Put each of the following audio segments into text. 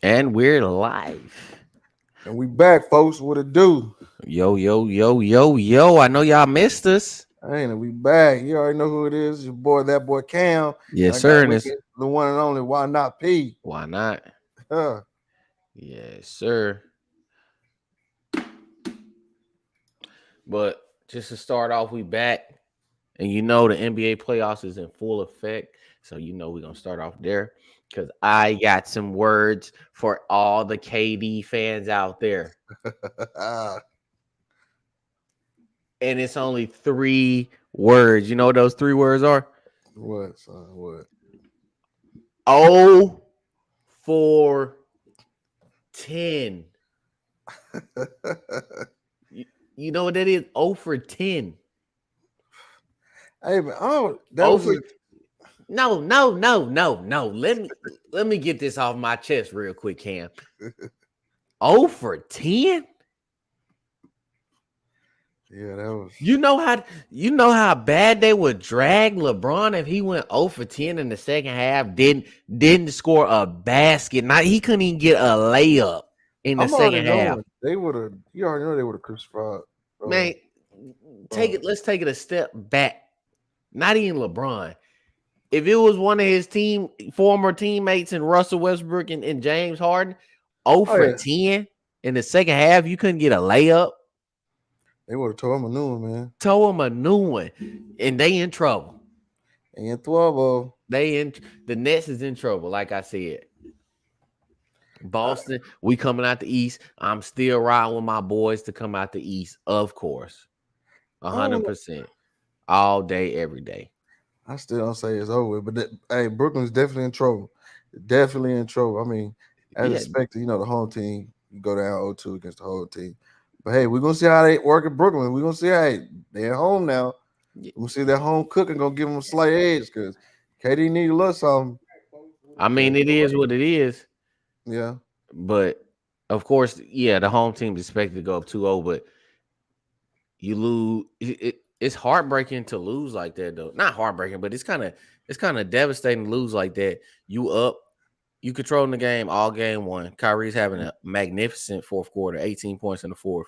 And we're live. And we back, folks. What it do? Yo, yo, yo, yo, yo. I know y'all missed us. Ain't it? We back. You already know who it is. Your boy, that boy Cam. And Yes, I got sir. And with it's me the one and only Why Not P. why not? Huh. Yes, sir. But just to start off, we back. And you know the NBA playoffs is in full effect. So you know we're gonna start off there. Because I got some words for all the KD fans out there. And it's only 3 words. You know what those 3 words are? What, son? What? Oh for 10. You, you know what that is? 0 for 10. Hey, man. Oh, that 0 was for a. no, no, no, no, no. Let me get this off my chest real quick, Cam. 0 for 10? Yeah, that was. You know how bad they would drag LeBron if he went 0 for 10 in the second half, didn't score a basket. Not he couldn't even get a layup in the I'm already second half. knowing. They would have. You already know they would have crucified. Man, Uh, let's take it a step back. Not even LeBron. If it was one of his former teammates in Russell Westbrook and James Harden, 0 oh, for yeah. 10 in the second half, you couldn't get a layup. They would have told him a new one, man. Tow him a new one, and they in trouble. And 12 of. They in the Nets is in trouble. Like I said, Boston, we coming out the East. I'm still riding with my boys to come out the East, of course, I don't know. 100%, all day, every day. I still don't say it's over, but hey, Brooklyn's definitely in trouble. Definitely in trouble. I mean, as Yeah, expected, the home team, you go down 0-2 against the whole team. But hey, we're gonna see how they work at Brooklyn. We're gonna see how they're at home now. We're gonna see if that home cooking gonna give them a slight edge because KD need a little something. I Okay. mean it is what it is, Yeah. but of course, yeah, the home team is expected to go up 2-0, but you lose. It's heartbreaking to lose like that, though. Not heartbreaking, but it's kind of devastating to lose like that. You up, you controlling the game all game one. Kyrie's having a magnificent fourth quarter, 18 points in the fourth,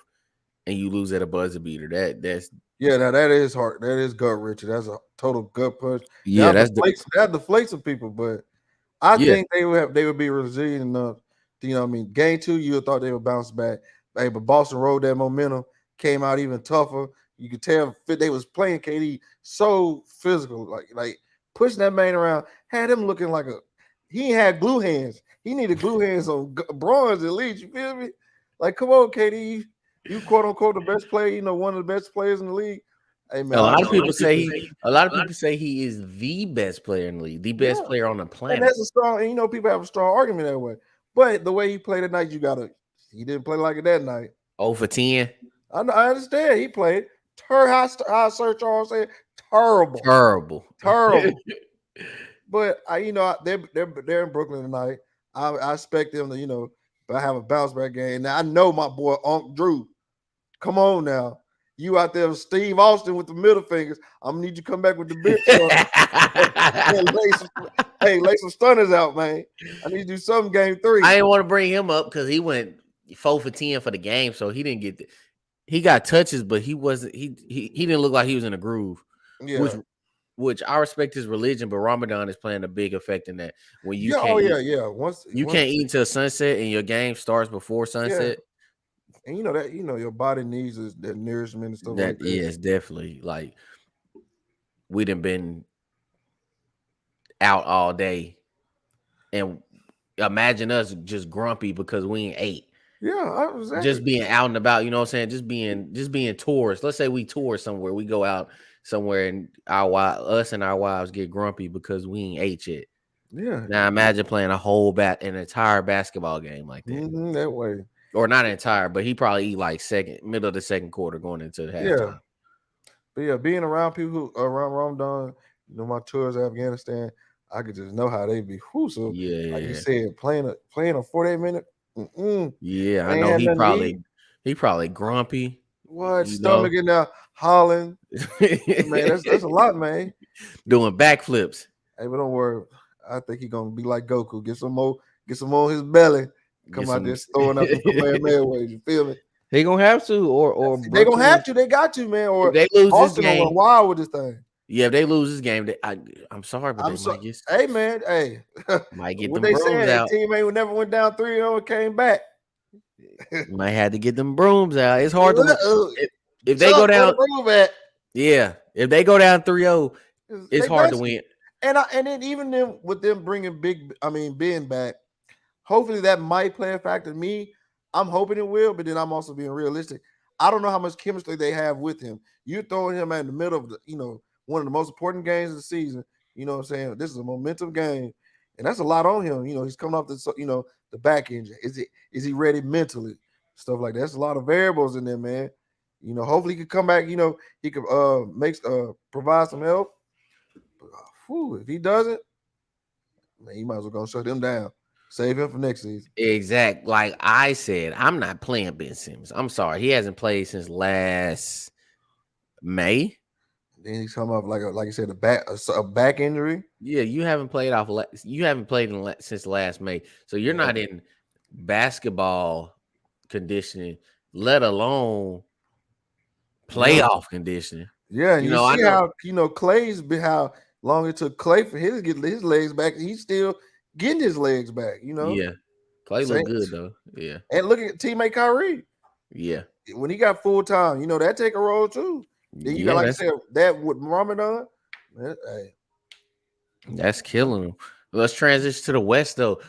and you lose at a buzzer beater. That's Yeah, now that is hard. That is gut wrenching. That's a total gut punch. yeah, that's the That deflates some people, but I yeah. think they would be resilient enough. What I mean, game two, you thought they would bounce back. Hey, but Boston rode that momentum, came out even tougher. You could tell they was playing KD so physical, like pushing that man around, had him looking like he ain't had glue hands. He needed glue hands on bronze at least. You feel me? Like, come on, KD, you quote unquote the best player. One of the best players in the league. Hey man, A I lot of appreciate people say he is the best player in the league, the best yeah. player on the And planet. that's a strong, and people have a strong argument that way. But the way he played tonight, he didn't play like it that night. 0 for 10, I understand he played how Sir Charles said, terrible, terrible. terrible. But they're in Brooklyn tonight. I expect them to have a bounce back game. Now I know my boy Unc Drew. Come on now, you out there, with Steve Austin with the middle fingers. I'm gonna need you to come back with the big shot. And lay some stunners out, man. I need to do something game I three. didn't want to bring him up because he went 4 for 10 for the game, so he didn't get he got touches, but he wasn't he didn't look like he was in a groove, which Yeah. which I respect his religion, but Ramadan is playing a big effect in that when Yeah. Oh yeah. Yeah. you Once. can't eat until sunset and your game starts before Yeah. sunset. And that your body needs the nourishment and stuff That like that. is definitely like we done been out all day, and imagine us just grumpy because we ain't ate. Yeah. Exactly. Just being out and about, you know what I'm saying? Just being tourists. Let's say we tour somewhere, we go out somewhere, and us and our wives get grumpy because we ain't ate yet. Yeah. Now imagine playing an entire basketball game like that, That way. or not entire, but he probably eat like middle of the second quarter going into the Yeah. halftime. But yeah, being around people who around Ramadan, my tours of Afghanistan, I could just know how they be. Whew, so like you Yeah, said, playing a 48 minute, yeah, I they ain't know had nothing to eat. he probably grumpy, What you know, stomach in there hollering? Man, that's a lot, man. doing backflips. Hey, but don't worry. I think he gonna be like Goku. Get some more on his belly. Get Come out some. there throwing up them Kamehameha waves. You feel me? He gonna have to, or They Brooks gonna will. have to. They got to, man. If Or they lose this Boston gonna run game, wild with this thing. yeah, if they lose this game, I'm sorry, but I'm they so. might get Hey, man. Hey, might get what them they brooms saying? A out. teammate who never went down 3-0 and came back. Might have to get them brooms out. It's hard to win. If, if they go Chuck, where the down, room at? yeah, if they go down 3-0, it's They hard to got you. win. And then even them with them bringing Ben back, hopefully that might play a factor. Me, I'm hoping it will, but then I'm also being realistic. I don't know how much chemistry they have with him. You throwing him in the middle of one of the most important games of the season. You know what I'm saying? This is a momentum game, and that's a lot on him. He's coming off the back injury. Is he ready mentally? Stuff like that. That's a lot of variables in there, man. Hopefully he could come back. He could provide some help. But, if he doesn't, man, you might as well go shut him down. Save him for next season. Exact. Like I said, I'm not playing Ben Simmons. I'm sorry, he hasn't played since last May. Then he's come off like I said, a back injury. Yeah, you haven't played off. You haven't played since last May, so you're Yeah, not in basketball conditioning, let alone yeah, playoff conditioning. yeah. And you I see know. how how long it took Clay for his get his legs back. He's still getting his legs back. Yeah, Clay look Same. good though. Yeah, And look at teammate Kyrie yeah, when he got full time. That take a role too. Then you got yeah. like I said that with Ramadan. Man, hey, That's killing him. Let's transition to the West though.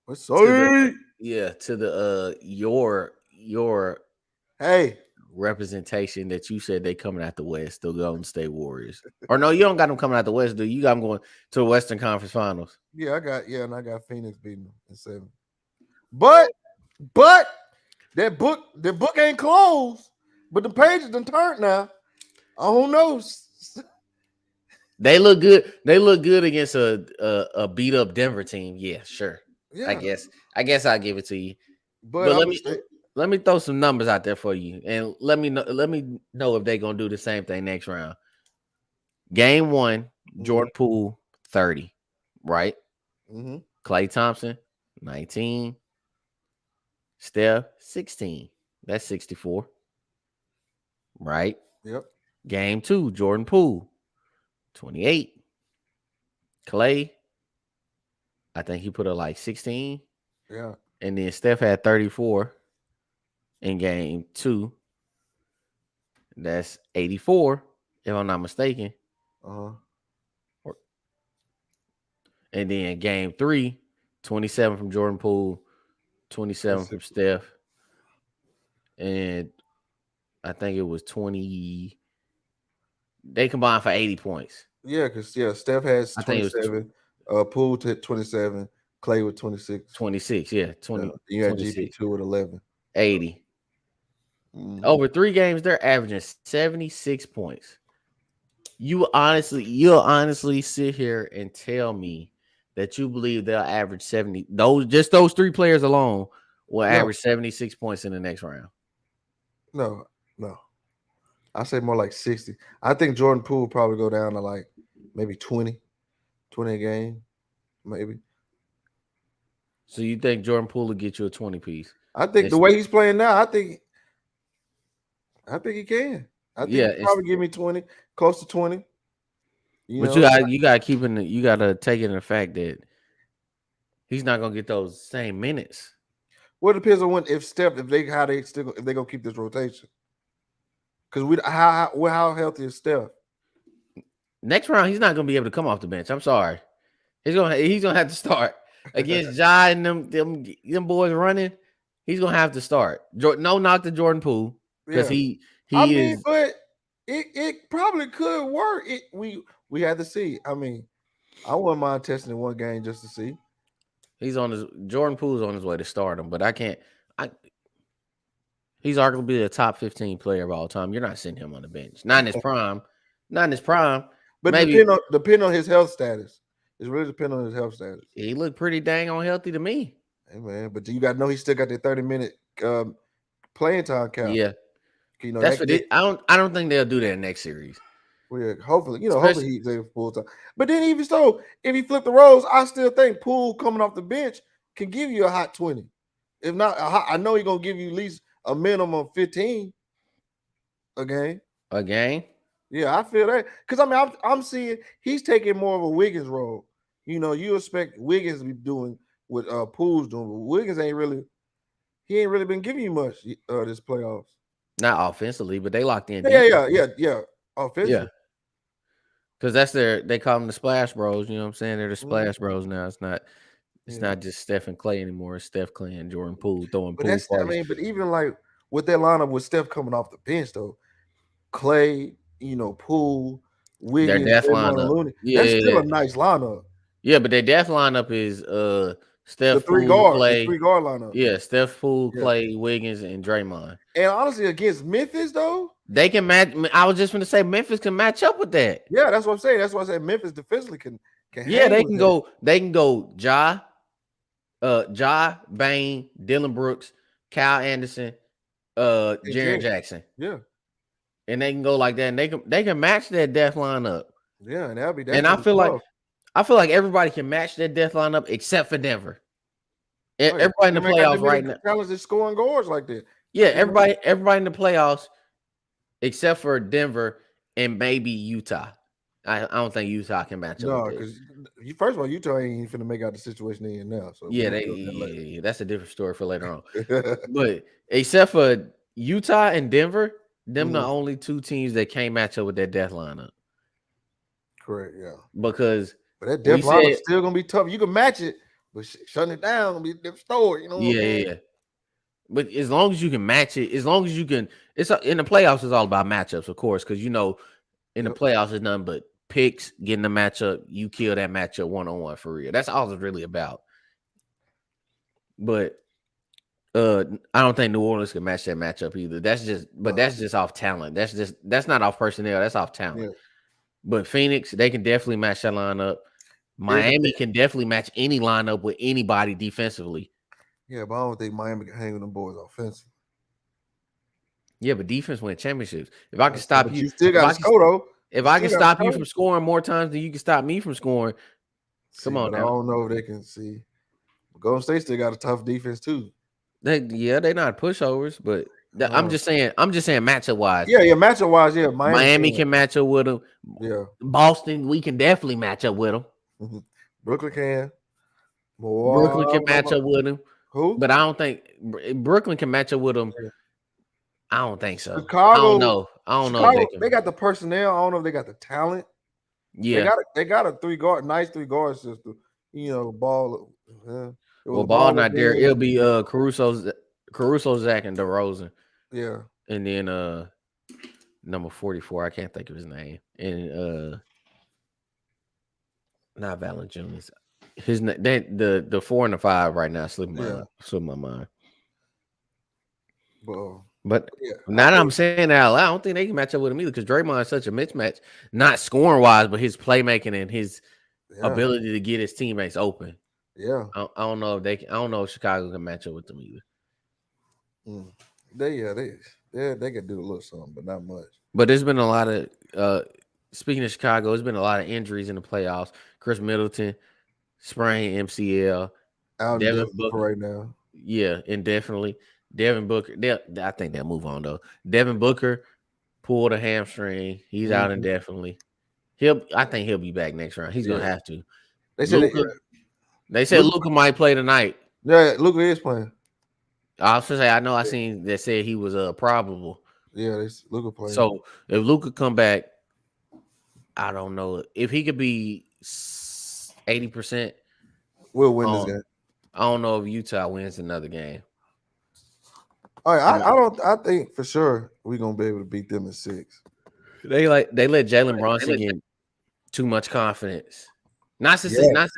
what's To the up? to the your Hey, representation that you said they coming out the West, the Golden State Warriors. Or no, you don't got them coming out the West, do you? Got them going to the Western Conference Finals. and I got Phoenix beating them in 7. But that book ain't closed. But the pages done turned now. Who knows? They look good. They look good against a beat up Denver team. Yeah, sure. I Yeah, guess. I guess I'll give it to you. but But I'm gonna say, let me throw some numbers out there for you, and let me know if they're gonna do the same thing next round. Game 1, mm-hmm, Jordan Poole 30, right? mm-hmm, Klay Thompson 19, Steph 16. That's 64, right? yep, Game 2, Jordan Poole 28, Klay. I think he put up like 16, yeah, and then Steph had 34 in game 2. That's 84, if I'm not mistaken. uh-huh. Or- And then game 3, 27 from Jordan Poole, 27 from 26. Steph, and I think it was 20. They combined for 80 points. Yeah, because Steph has I think it was 27, Poole to 27, Clay with 26. 26. Yeah, Yeah, 20, you had 26, GP2 with 11. 80. Mm-hmm. Over 3 games, they're averaging 76 points. You'll honestly sit here and tell me that you believe they'll average 70. Those 3 players alone will No, average 76 points in the next round. no, no. I say more like 60. I think Jordan Poole will probably go down to like maybe 20 a game, maybe. So you think Jordan Poole will get you a 20 piece? I think the It's, way he's playing now, I think he can. I think yeah, he can it's probably give me 20, close to 20. You but know, you got to you got to take in the fact that he's not gonna get those same minutes. well, it depends on if they gonna keep this rotation. Because how healthy is Steph? Next round, he's not gonna be able to come off the bench. I'm sorry. He's gonna have to start against Ja and them boys running. He's gonna have to start. No knock to Jordan Poole because Yeah, he I he mean, is but it probably could work. We had to see. I mean, I wouldn't mind testing in one game just to see. he's on his Jordan Poole's on his way to stardom, but I can't. I He's arguably a top 15 player of all time. You're not sitting him on the bench. Not in his prime. Not in his prime. But Maybe depend on his health status. It's really depend on his health status. he looked pretty dang on healthy to me. Hey man, but you got to know he still got that 30-minute playing time cap. Yeah, You know that's that, what that it. I don't think they'll do that next series. Well, yeah, hopefully, hopefully Especially he's able to pull time. But then even so, if he flipped the roles, I still think Poole coming off the bench can give you a hot 20. If not, I know he's gonna give you at least a minimum of 15 a game. a game. Yeah, I feel that because I mean I'm seeing he's taking more of a Wiggins role. You expect Wiggins to be doing what Poole's doing, but Wiggins he ain't really been giving you much this playoffs. Not offensively, but they locked in Yeah, defense. yeah, yeah, yeah. Yeah, Offensively. because they call them the Splash Bros. You know what I'm saying? They're the Mhm. Splash Bros now. It's Yeah. not just Steph and Clay anymore. It's Steph, Clay, and Jordan Poole throwing But pool parties. but even like with that lineup with Steph coming off the bench though, Clay, Poole, Their Wiggins, death Draymond, and lineup. Looney, Yeah, that's yeah, still yeah. a nice lineup. Yeah, but their death lineup is The Steph, three Poole, guard, the Clay. three guard lineup. Yeah, Steph, Poole, Yeah. Clay, Wiggins, and Draymond. And honestly, against Memphis though, They can match. I was just going to say Memphis can match up with that. yeah, that's what I'm saying. That's why I said Memphis defensively can Yeah, hang with that. They can go Bain, Dylan Brooks, Kyle Anderson, And Jaren Jen. Jackson, Yeah, and they can go like that, and they can match that death lineup. yeah, and that's And gonna be tough. I feel like everybody can match that death lineup except for Denver. Oh yeah, Everybody in they the ain't got that playoffs many right now. talented scoring guards like that. Yeah, You know? everybody in the playoffs except for Denver and maybe Utah. I don't think Utah can match up with No, that. because first of all, Utah ain't even finna make out the situation they in now. So Yeah, we'll get that yeah, that's a different story for later on. later. But except for Utah and Denver, them the Mhm. only two teams that can't match up with that death lineup. Correct, yeah. Because But that we depth lineup said, still gonna be tough. You can match it, but shutting it down gonna be a different story. You know what I'm yeah, saying? yeah. But as long as you can match it, as long as you can, it's in the playoffs. It's all about matchups, of course, because in the Yep. playoffs, it's nothing but picks, getting the matchup. You kill that matchup 1-on-1 for real. That's all it's really about. But I don't think New Orleans can match that matchup either. That's just off talent. That's not off personnel. That's off talent. Yeah. But Phoenix, they can definitely match that lineup. It Miami depends. can definitely match any lineup with anybody defensively. Yeah, but I don't think Miami can hang with them boys offensively. Yeah, but defense win championships. If I can stop But you, you still if got to I can score though. if You I still can got to stop you score. from scoring more times than you can stop me from scoring, come See, on but I now. don't know if they can see. Golden State still got a tough defense too. They're not pushovers, but I'm Uh, just saying matchup wise. yeah, matchup wise, yeah, Miami Miami can. can match up with them. Yeah, Boston, we can definitely match up with them. Brooklyn can. Brooklyn can Milwaukee, match up with them, who? but I don't think Brooklyn can match up with them. Yeah. I don't think so. I don't Chicago, know. I don't know if they Chicago, they can. got the personnel. I don't know if they got the talent. Yeah. They got a nice three guard system. Ball. It Well, was Ball Ball not there. It'll again. be Caruso, Zach, and DeRozan, Yeah, and then number 44. I can't think of his name, and not Valanciunas. His name, the 4 and the 5 right now slipping yeah, my mind. but But yeah, I now that I'm think saying that out loud, I don't think they can match up with him either because Draymond is such a mismatch, not scoring wise, but his playmaking and his yeah, ability to get his teammates open. yeah. I don't know if they can. I don't know if Chicago can match up with them either. Mm. They could do a little something, but not much. But there's been a lot of speaking of Chicago, there's been a lot of injuries in the playoffs. Chris Middleton sprained MCL. Out in Devin Denver for Booker, right now. yeah, indefinitely. Devin Booker, I think they'll move on though. Devin Booker pulled a hamstring. He's out Mhm. indefinitely. I think he'll be back next round. He's gonna Yeah, have to. they said Luca, they said Luka, Luca might play tonight. yeah, Luka is playing. I was gonna say I know I seen that said he was probable. Yeah, Luka playing. So if Luca come back, I don't know if he could be 80%. We'll win this Um, game. I don't know if Utah wins another game. All right, Um, I don't. I think for sure we're gonna be able to beat them in 6. they let Jalen Bronson get too much confidence. Yeah, Not to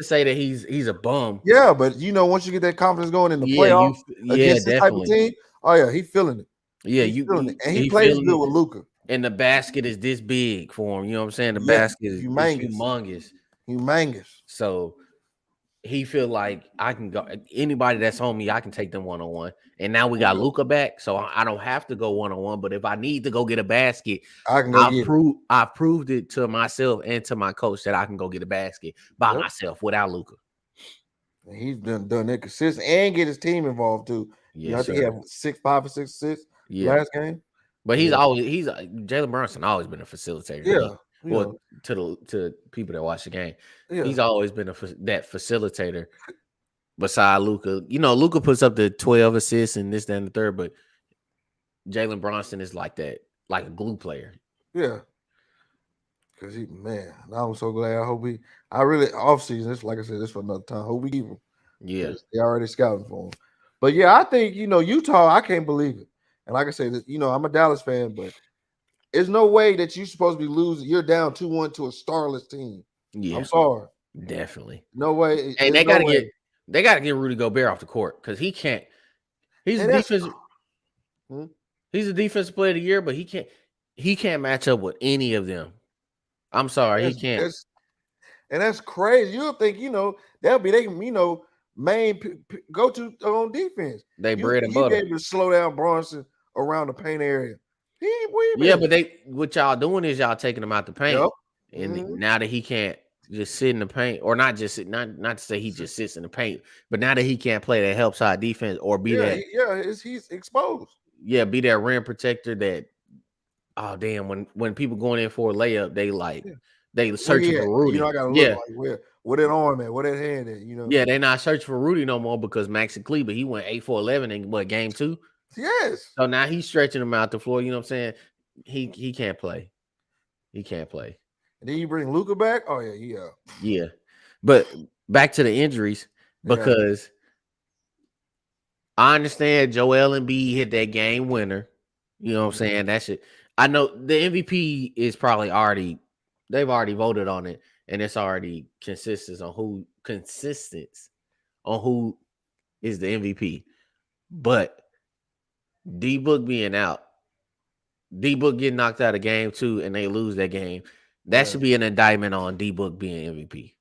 say that he's a bum. yeah, but once you get that confidence going in the playoffs Yeah, against this type of definitely. team, oh yeah, he feeling it. Yeah, He's feeling it, and he he plays feeling good it. with Luka. And the basket is this big for him. You know what I'm saying? The Yeah, basket is humongous, humongous. humongous. So he feel like I can go anybody that's on me, I can take them one on one. And now we got Okay. Luca back, so I don't have to go one on one. But if I need to go get a basket, I can go get it. I proved it to myself and to my coach that I can go get a basket by Yep. myself without Luca. And he's done that consistent and get his team involved too. Yes, I think he sir. had 6, 5 or 6 assists Yeah, last game. but Yeah, he's Jalen Brunson always been a facilitator. yeah, Well, to people that watch the game, yeah. he's always been that facilitator. Beside Luca, Luca puts up the 12 assists and this, that, and the third, but Jalen Bronson is like that, like a glue player. Yeah. Cause he, man, I'm so glad. I really off season. This, like I said, this for another time. Hope we keep him Yeah, because they already scouting for him. But yeah, I think Utah. I can't believe it. And like I said, I'm a Dallas fan, but there's no way that you're supposed to be losing. You're down 2-1 to a starless team. I'm yeah, sorry. definitely. No way. And There's no way. they gotta get Rudy Gobert off the court because he can't. He's a And that's defensive. hmm? He's a defensive player of the year, but he can't match up with any of them. I'm sorry, he that's can't. that's and that's crazy. You'll think that'll be they main go to on defense. They You bread think and he be butter. able to slow down Bronson around the paint area? He ain't Yeah, weaving. but what y'all doing is y'all taking him out the paint, Yep. and Mm-hmm. now that he can't just sit in the paint, or not just sit, not to say he just sits in the paint, but now that he can't play that help side defense or be Yeah, that he's exposed. be that rim protector that oh damn when people going in for a layup Yeah. they Where searching he at? for I Rudy. gotta look Yeah, like where that arm at, where that hand at, yeah, they not searching for Rudy no more because Maxi Kleber he went 8 for 11 in what game 2, Yes. so now he's stretching him out the floor. You know what I'm saying? He can't play. He can't play. And then you bring Luca back. Oh yeah. Yeah. But back to the injuries Yeah. because I understand Joel Embiid hit that game winner. You know what I'm Mhm. saying? That shit. I know the MVP is probably already they've already voted on it and it's already consistent on who is the MVP. But D Book being out, D Book getting knocked out of game 2 and they lose that game. That Yeah. should be an indictment on D Book being MVP.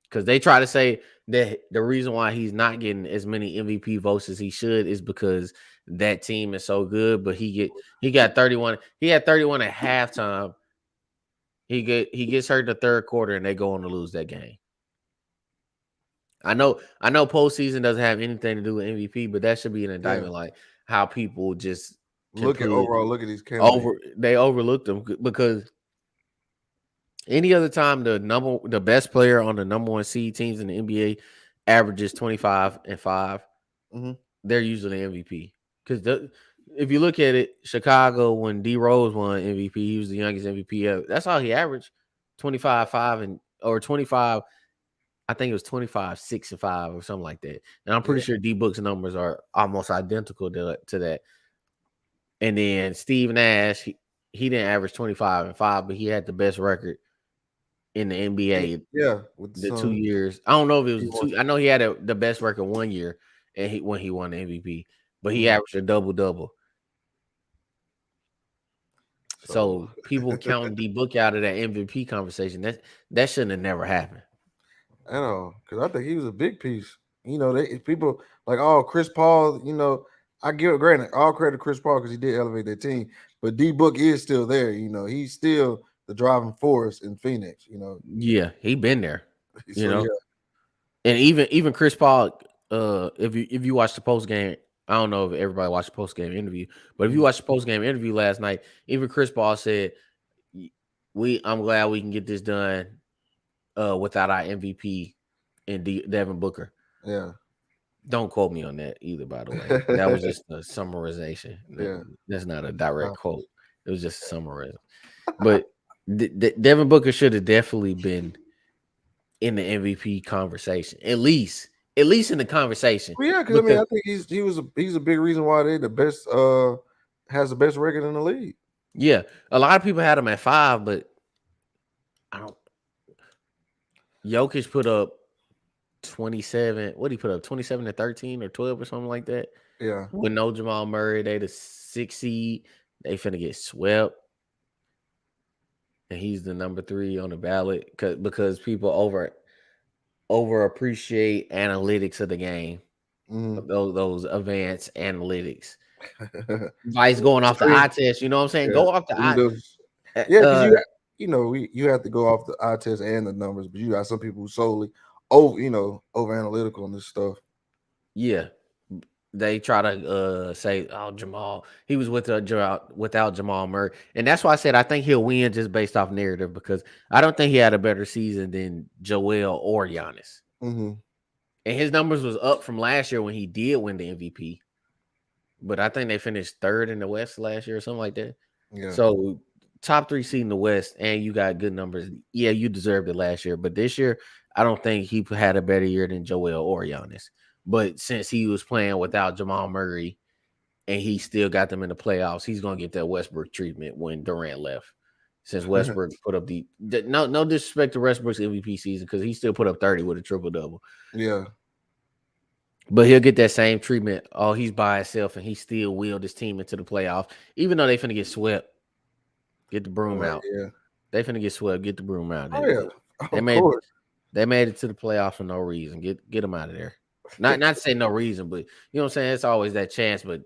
Because they try to say that the reason why he's not getting as many MVP votes as he should is because that team is so good. But he got 31. He had 31 at halftime. He gets hurt in the third quarter and they go on to lose that game. I know postseason doesn't have anything to do with MVP, but that should be an Yeah. indictment like how people just completely Look at these candidates. they overlooked them because any other time the best player on the number 1 seed teams in the NBA averages 25 and 5, Mm-hmm. they're usually MVP. Because if you look at it, Chicago when D Rose won MVP, he was the youngest MVP ever. That's all he averaged. 25, 5 and or 25. I think it was 25, 6 and 5 or something like that. And I'm Yeah. pretty sure D Book's numbers are almost identical to that. And then Steve Nash, he didn't average 25 and 5, but he had the best record in the NBA Yeah. With the the 2 Suns. years. I don't know if it was He the won. 2. I know he had the best record one year, and when he won the MVP, but he Mhm. averaged a double double. So So people counting D Book out of that MVP conversation. That shouldn't have never happened. I know, because I think he was a big piece. They people like, oh, Chris Paul. I give it granted all credit to Chris Paul because he did elevate that team. But D Book is still there. He's still the driving force in Phoenix. Yeah, he been there. You So yeah, know, and even Chris Paul. If you watch the post game, I don't know if everybody watched the post game interview, but if you mhm, watched the post game interview last night, even Chris Paul said, I'm glad we can get this done without our MVP and Devin Booker. yeah, Don't quote me on that either, by the way. That was just a summarization. yeah. That's not a That's direct not- quote. It was just a summarization. But Devin Booker should have definitely been in the MVP conversation. At least in the conversation. Well, yeah, because Because I think he's a big reason why they the best has the best record in the league. yeah, a lot of people had him at 5, but I don't Jokic put up 27. What did he put up? 27 to 13 or 12 or something like that. Yeah, With no Jamal Murray, they the 6 seed. They finna get swept. And he's the number 3 on the ballot because people over overappreciate analytics of the game. Mm-hmm. Those advanced analytics. Vice going off the Screen, eye test. You know what I'm saying? yeah, Go off the eye. Windows. Uh, Yeah, because uh, you have to go off the eye test and the numbers, but you got some people who solely over analytical on this stuff. yeah. They try to say, "Oh, Jamal, he was without Jamal Murray," and that's why I said I think he'll win just based off narrative because I don't think he had a better season than Joel or Giannis, Mm-hmm. and his numbers was up from last year when he did win the MVP. But I think they finished third in the West last year or something like that. Yeah. So top three seed in the West, and you got good numbers. Yeah, you deserved it last year, but this year I don't think he had a better year than Joel or Giannis. But since he was playing without Jamal Murray and he still got them in the playoffs, he's gonna get that Westbrook treatment when Durant left. Since Westbrook put up no disrespect to Westbrook's MVP season because he still put up 30 with a triple double. Yeah. But he'll get that same treatment. Oh, he's by himself and he still willed his team into the playoffs, even though they finna get swept. Get the broom Oh out. yeah. They finna get swept. Get the broom out. Oh yeah. They Of made course. they made it to the playoffs for no reason. Get them out of there. Not to say no reason, but you know what I'm saying. It's always that chance, but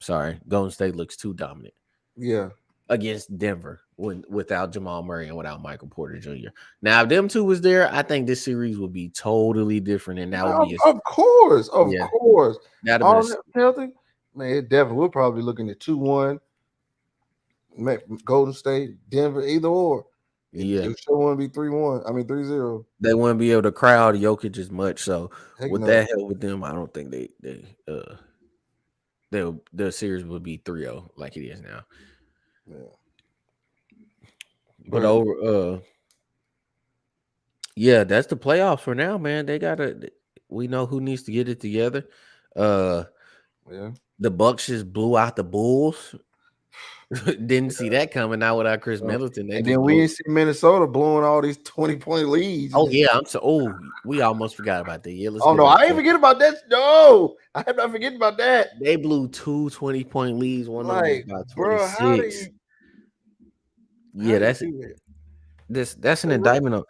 sorry, Golden State looks too dominant Yeah. against Denver without Jamal Murray and without Michael Porter Jr. Now, if them two was there, I think this series would be totally different, and that would be Of course. Of yeah, course. that'd have been All that healthy. Man, it definitely we're probably looking at 2-1. Golden State, Denver, either or. yeah. It sure want to be 3-1. I mean 3-0. They wouldn't be able to crowd Jokic as much. So Heck with no. that help with them, I don't think the series would be 3-0 like it is now. Yeah. But But yeah, that's the playoffs for now, man. We know who needs to get it together. Uh yeah. the Bucks just blew out the Bulls. Didn't see that coming out without Chris Middleton. They And just then we blew. ain't see Minnesota blowing all these 20-point leads. Oh yeah, we almost forgot about that. Yeah, let's Oh go no, back I ain't to forget about that. No, I am not forgetting about that. they blew 2 20-point leads. One of them was Like, by bro, how do 26. you Yeah, do that? that's an Like, what? indictment on.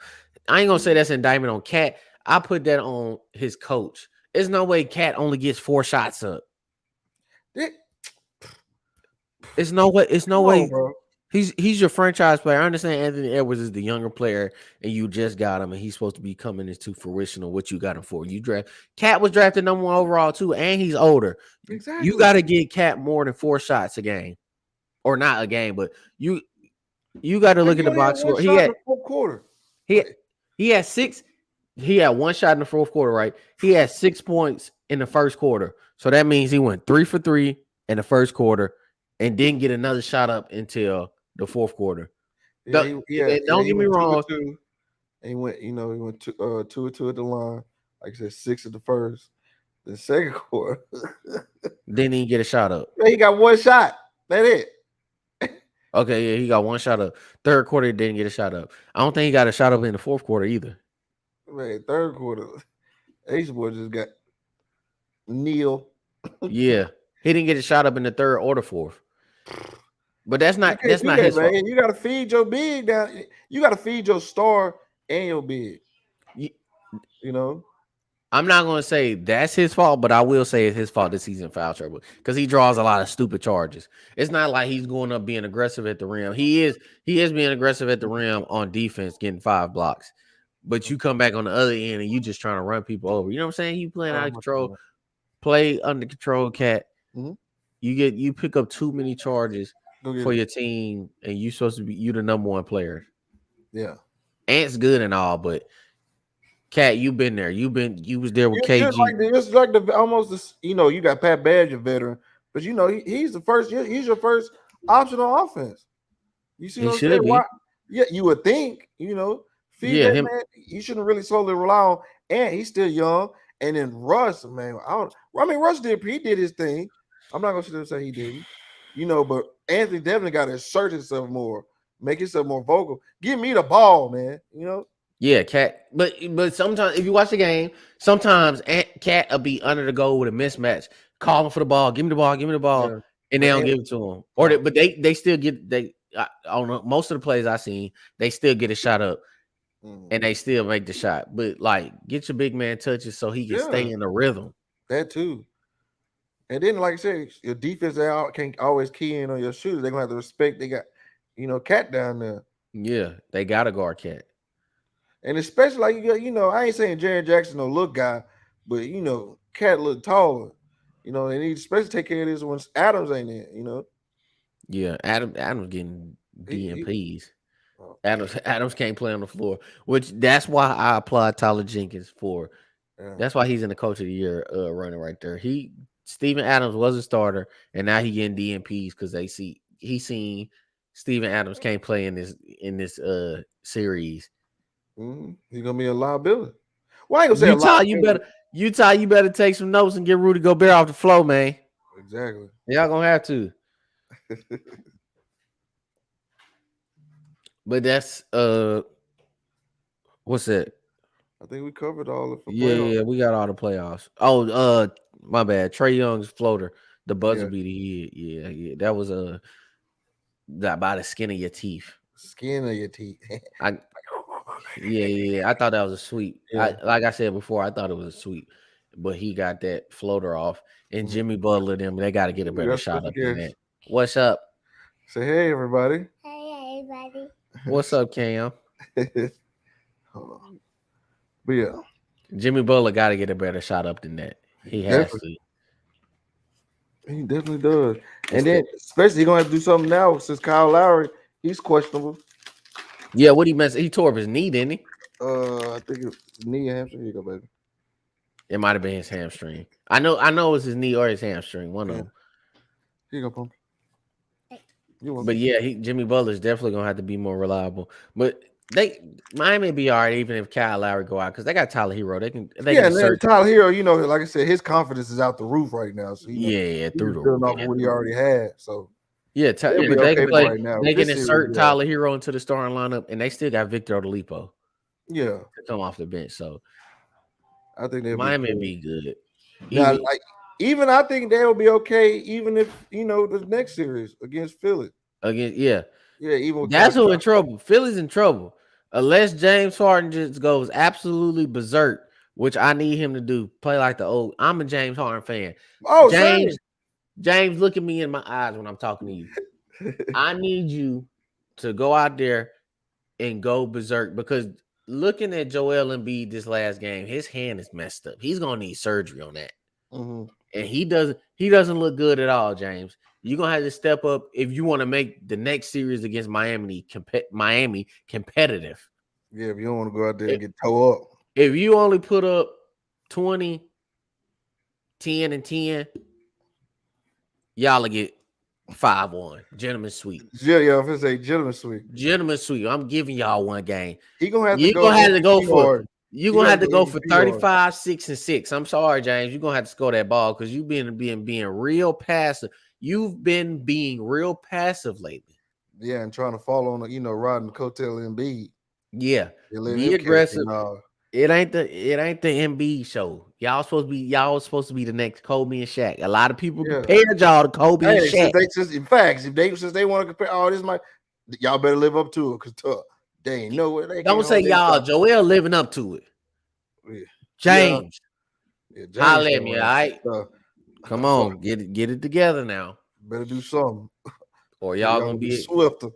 I ain't gonna say that's an indictment on Cat. I put that on his coach. There's no way Cat only gets 4 shots up. That- It's no way. It's no Come on, way. bro. He's your franchise player. I understand Anthony Edwards is the younger player, and you just got him, and he's supposed to be coming into fruition of what you got him for. Cat was drafted number 1 overall too, and he's older. You Exactly. got to get Cat more than 4 shots a game, or not a game, but you got to And look he at the only had box one score. shot in the fourth quarter. He Like, he had 6. He had 1 shot in the fourth quarter, right? He had 6 points in the first quarter. So that means he went 3 for 3 in the first quarter and didn't get another shot up until the fourth quarter. yeah, And don't he get me went 2 or wrong, 2. And he went 2 or 2 at the line. Like I said, 6 at the first. The second quarter, didn't even get a shot up. man, he got one shot. That's it. Okay, yeah, he got 1 shot up. Third quarter didn't get a shot up. I don't think he got a shot up in the fourth quarter either. Man, third quarter, Ace boy just got Neil. Yeah, he didn't get a shot up in the third or the fourth. But that's You not can't that's do not that, his fault. man. You got to feed your big down. You got to feed your star and your big. You- You know. I'm not going to say that's his fault, but I will say it's his fault this season foul trouble because he draws a lot of stupid charges. It's not like he's going up being aggressive at the rim. He is being aggressive at the rim on defense, getting 5 blocks. But you come back on the other end and you just trying to run people over. You know what I'm saying? You playing out of control, play under control, Cat. Mm-hmm. You pick up too many charges Go get for it. your team, and you supposed to be you the number 1 player. Yeah. Ant's good and all, but Cat, you been there. You was there with You're KG. like the almost this, you got Pat Badge, a veteran, but he's the first. He's your first option on offense. You see He what I'm saying? should Why? be. Yeah, you would think. Feed Yeah, that him. man. You shouldn't really solely rely on. And he's still young. And then Russ, man. I mean, Russ he did his thing. I'm not gonna sit there and say he didn't. But Anthony definitely got to assert himself more, make himself more vocal. Give me the ball, man. Yeah, Cat. But sometimes if you watch the game, sometimes Cat will be under the goal with a mismatch, calling for the ball, give me the ball, give me the ball, Yeah. and they But don't give it to him. But they still get I don't know. Most of the plays I seen, they still get a shot up. Mm. and they still make the shot. But like, get your big man touches so he can stay Yeah, in the rhythm. that too. And then, like I said, your defense they can't always key in on your shooters. They're gonna have to respect. They got, Cat down there, Yeah, they got a guard cat. and especially like I ain't saying Jaron Jackson no look guy, but Cat look taller. They need to especially take care of this when Adams ain't in. Yeah, Adams getting He DMPs. oh, Adams can't play on the floor, which that's why I applaud Tyler Jenkins for. yeah. That's why he's in the coach of the year running right there. Steven Adams was a starter, and now he getting DMPs because he seen Steven Adams can't play in this series. He's gonna be a liability. Well, I ain't gonna say a Utah, you liability. better Utah, you better take some notes and get Rudy Gobert off the floor, man. Exactly. Y'all gonna have to. But that's what's that? I think we covered all of the Yeah, playoffs. yeah, we got all the playoffs. Oh, my bad. Trey Young's floater, the buzzer Yeah, beater. Yeah, yeah. That was that by the skin of your teeth. skin of your teeth. I yeah. I thought that was a sweep. Yeah. Like I said before, I thought it was a sweep, but he got that floater off. And Mhm. Jimmy Butler, them they got to get a We better got shot special up than guests. that. What's up? Say hey, everybody. Hey, everybody. What's up, Cam? Hold on. But yeah, Jimmy Butler got to get a better shot up than that. he He has definitely, to. he definitely does. It's And then, the especially, he's gonna have to do something now since Kyle Lowry, he's questionable. yeah. What he messed? He tore up his knee, didn't he? I think it's knee and hamstring. Here you go, baby. It might have been his hamstring. I know it was his knee or his hamstring, one of Yeah. them. Here you go, Pump. You But welcome. yeah, Jimmy Butler's definitely gonna have to be more reliable. But Miami be all right even if Kyle Lowry go out because they got Tyler Hero. They can Yeah, and then insert Tyler Hero, like I said, his confidence is out the roof right now. So yeah he's through just building off the of what he already had. So yeah, they'll be but they okay can for play. right now. They With can this series, insert Tyler Hero into the starting lineup, and they still got Victor Oladipo yeah, to come off the bench. So I think they'll be Miami cool. be good. Now, Even like even I think they'll be okay, even if the next series against Philly. again, yeah, Yeah, even with that's Cal. who in trouble. Philly's in trouble unless James Harden just goes absolutely berserk, which I need him to do. Play like the old. I'm a James Harden fan. Oh, James, same. James, look at me in my eyes when I'm talking to you. I need you to go out there and go berserk because looking at Joel Embiid this last game, his hand is messed up. He's gonna need surgery on that, hmm and he doesn't look good at all. James, you're gonna have to step up if you want to make the next series against Miami competitive. Yeah, if you don't want to go out there If, and get toe up. if you only put up 20, 10, and 10, y'all will get 5-1. Gentlemen sweep. Yeah, I'm gonna say gentleman sweep. Gentlemen sweep. I'm giving y'all one game. He gonna have to You're go gonna have to go MVP for hard. you're He gonna got to have go to go for MVP hard. 35, 6, and 6. I'm sorry, James. You're gonna have to score that ball because you've been being real passive. You've been being real passive lately. Yeah, and trying to follow on riding the coattail of Embiid. Yeah. And letting Be him catch aggressive. and It ain't the MB show. Y'all supposed to be the next Kobe and Shaq. A lot of people yeah. compared y'all to Kobe and Hey, Shaq. in fact, since they want to compare all this, y'all better live up to it because they ain't nowhere they Don't can't say hold their y'all. shot. Joel living up to it. Yeah, James, yeah, James holla at me, all showing right? stuff. Come So on, get it together now, better do something. or Or y'all y'all gonna gonna be be swifter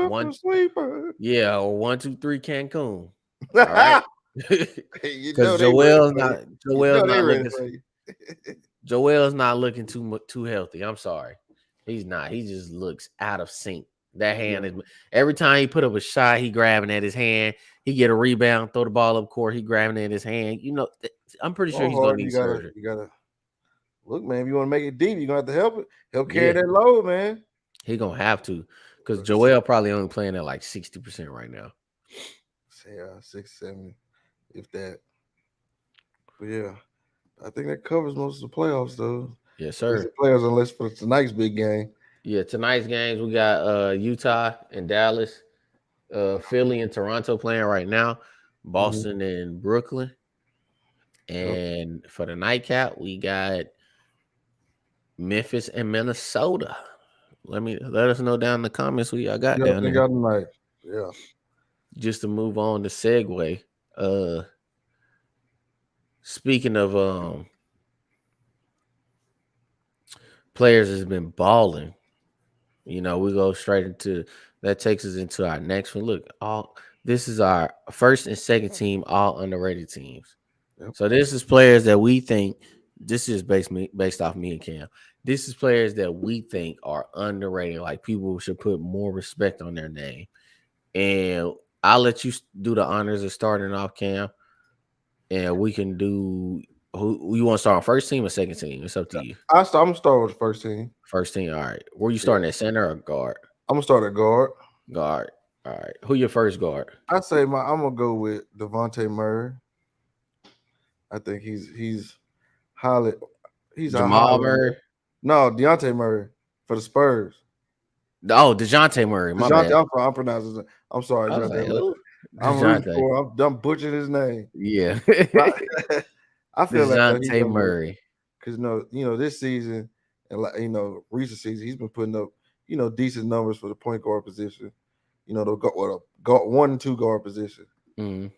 one. sweeper. Yeah, or 1, 2, 3 Cancun. All right. You know Because they ready Joel's for you. not You Joel's know they not ready looking for you. Joel's not looking too healthy. I'm sorry. He's not. He just looks out of sync. That hand Yeah. is every time he put up a shot, he grabbing at his hand. He get a rebound, throw the ball up court, he grabbing at his hand. I'm pretty sure Go he's gonna hard. need You gotta surgery. you gotta look, man. If you want to make it deep, you're gonna have to help carry Yeah, that load, man. he gonna have to. Because But Joel probably only playing at like 60% right now. say 670, if that. But yeah, I think that covers most of the playoffs, though. Yes, At least sir. the players, unless for tonight's big game. Yeah, tonight's games we got Utah and Dallas, Philly and Toronto playing right now, Mhm. Boston and Brooklyn. Yep. And for the nightcap, we got Memphis and Minnesota. Let us know down in the comments who y'all got Yeah, I down think there. y'all tonight. Yeah. just to move on to segue. Uh, Speaking of players that's been balling, we go straight into that takes us into our next one. Look, all this is our first and second team, all underrated teams. Yep. So this is players that we think this is based off me and Cam. This is players that we think are underrated. Like people should put more respect on their name. And I'll let you do the honors of starting off, Cam. And we can do who you want to start on first team or second team. It's up to you. I'm gonna start with the first team. First team, all right. Were you Yeah, starting at center or guard? I'm gonna start at guard. Guard. All right. Who your first guard? I say I'm gonna go with Devontae Murray. I think highly he's a Jamal highly Murray. no Deontay Murray for the Spurs. Oh, DeJounte Murray. My DeJounte, bad. I'm pronouncing it. I'm sorry, I was Deontay like, Murray. who? I'm rooting DeJounte. for him. I'm butchering his name. Yeah. But I feel that though he's DeJounte underrated Murray. because this season and like recent season he's been putting up decent numbers for the point guard position. The guard, 1 and 2 guard position. Mm,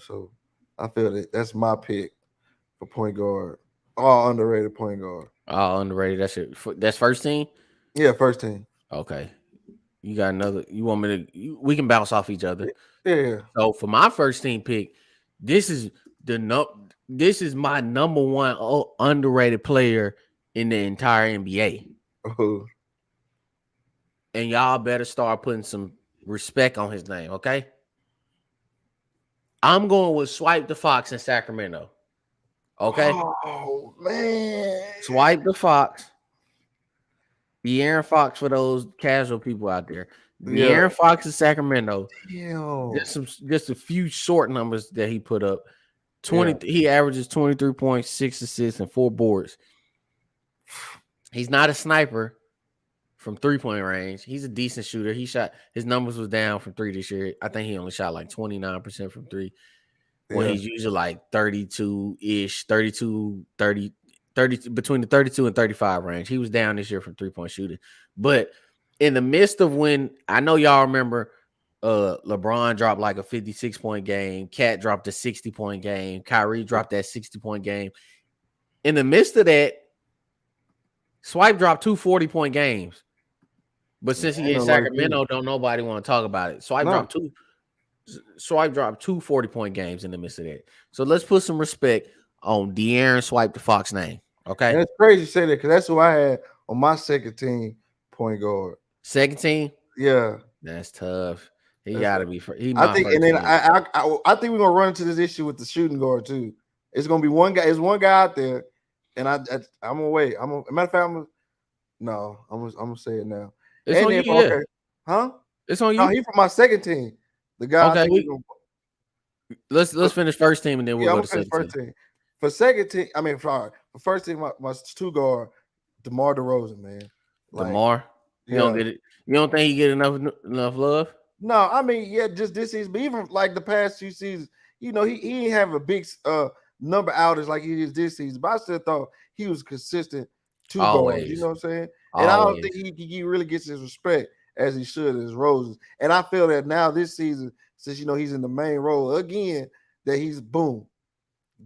So I feel that's my pick for point guard. All underrated point guard. all underrated. That's first team? Yeah, first team. Okay. You got another. You want me to? We can bounce off each other. Yeah. So for my first team pick, this is This is my number one underrated player in the entire NBA, Oh, and y'all better start putting some respect on his name. Okay. I'm going with Swipe the Fox in Sacramento. Okay. oh man. Swipe the Fox. De'Aaron Fox for those casual people out there. Yeah. De'Aaron Fox in Sacramento. Damn. Just a few short numbers that he put up. Yeah. He averages 23 points, 6 assists, and 4 boards. He's not a sniper from 3-point range. He's a decent shooter. His numbers was down from 3 this year. I think he only shot like 29% from 3 when Yeah. he's usually like 32-ish, 32, 30, 30 between the 32 and 35 range. He was down this year from 3-point shooting. But in the midst of when I know y'all remember LeBron dropped like a 56-point game, Cat dropped a 60-point game, Kyrie dropped that 60-point game. In the midst of that, Swipe dropped 2 40-point games. But since he Ain't in no like you. Sacramento, don't nobody want to talk about it. No. Swipe dropped 2 40-point games in the midst of that. So let's put some respect on De'Aaron Swipe the Fox name. Okay. And it's crazy you say that because that's who I had on my second team point guard. Second team? Yeah. That's tough. He That's gotta tough. be he I my think, first and then team. I think we're gonna run into this issue with the shooting guard too. It's gonna be one guy. There's one guy out there, and I'm gonna wait. Matter of fact, I'm gonna say it now. It's And on then you, yeah. okay, huh? It's on No, you. he from my second team. The guy I Okay, think we're gonna. let's finish first team and then we'll Yeah, I'm go gonna to finish second first team. team. For second team, I mean, sorry. For first team, my two guard, DeMar DeRozan, man. Like, DeMar. You don't yeah. get it. You don't think he get enough love? No, I mean, yeah, just this season, but even like the past 2 seasons, he ain't have a big number outage like he is this season. But I still thought he was consistent two guards. You Always. know what I'm saying? And I don't Always. think he really gets his respect as he should as Roses. And I feel that now this season, since he's in the main role again, that he's boom.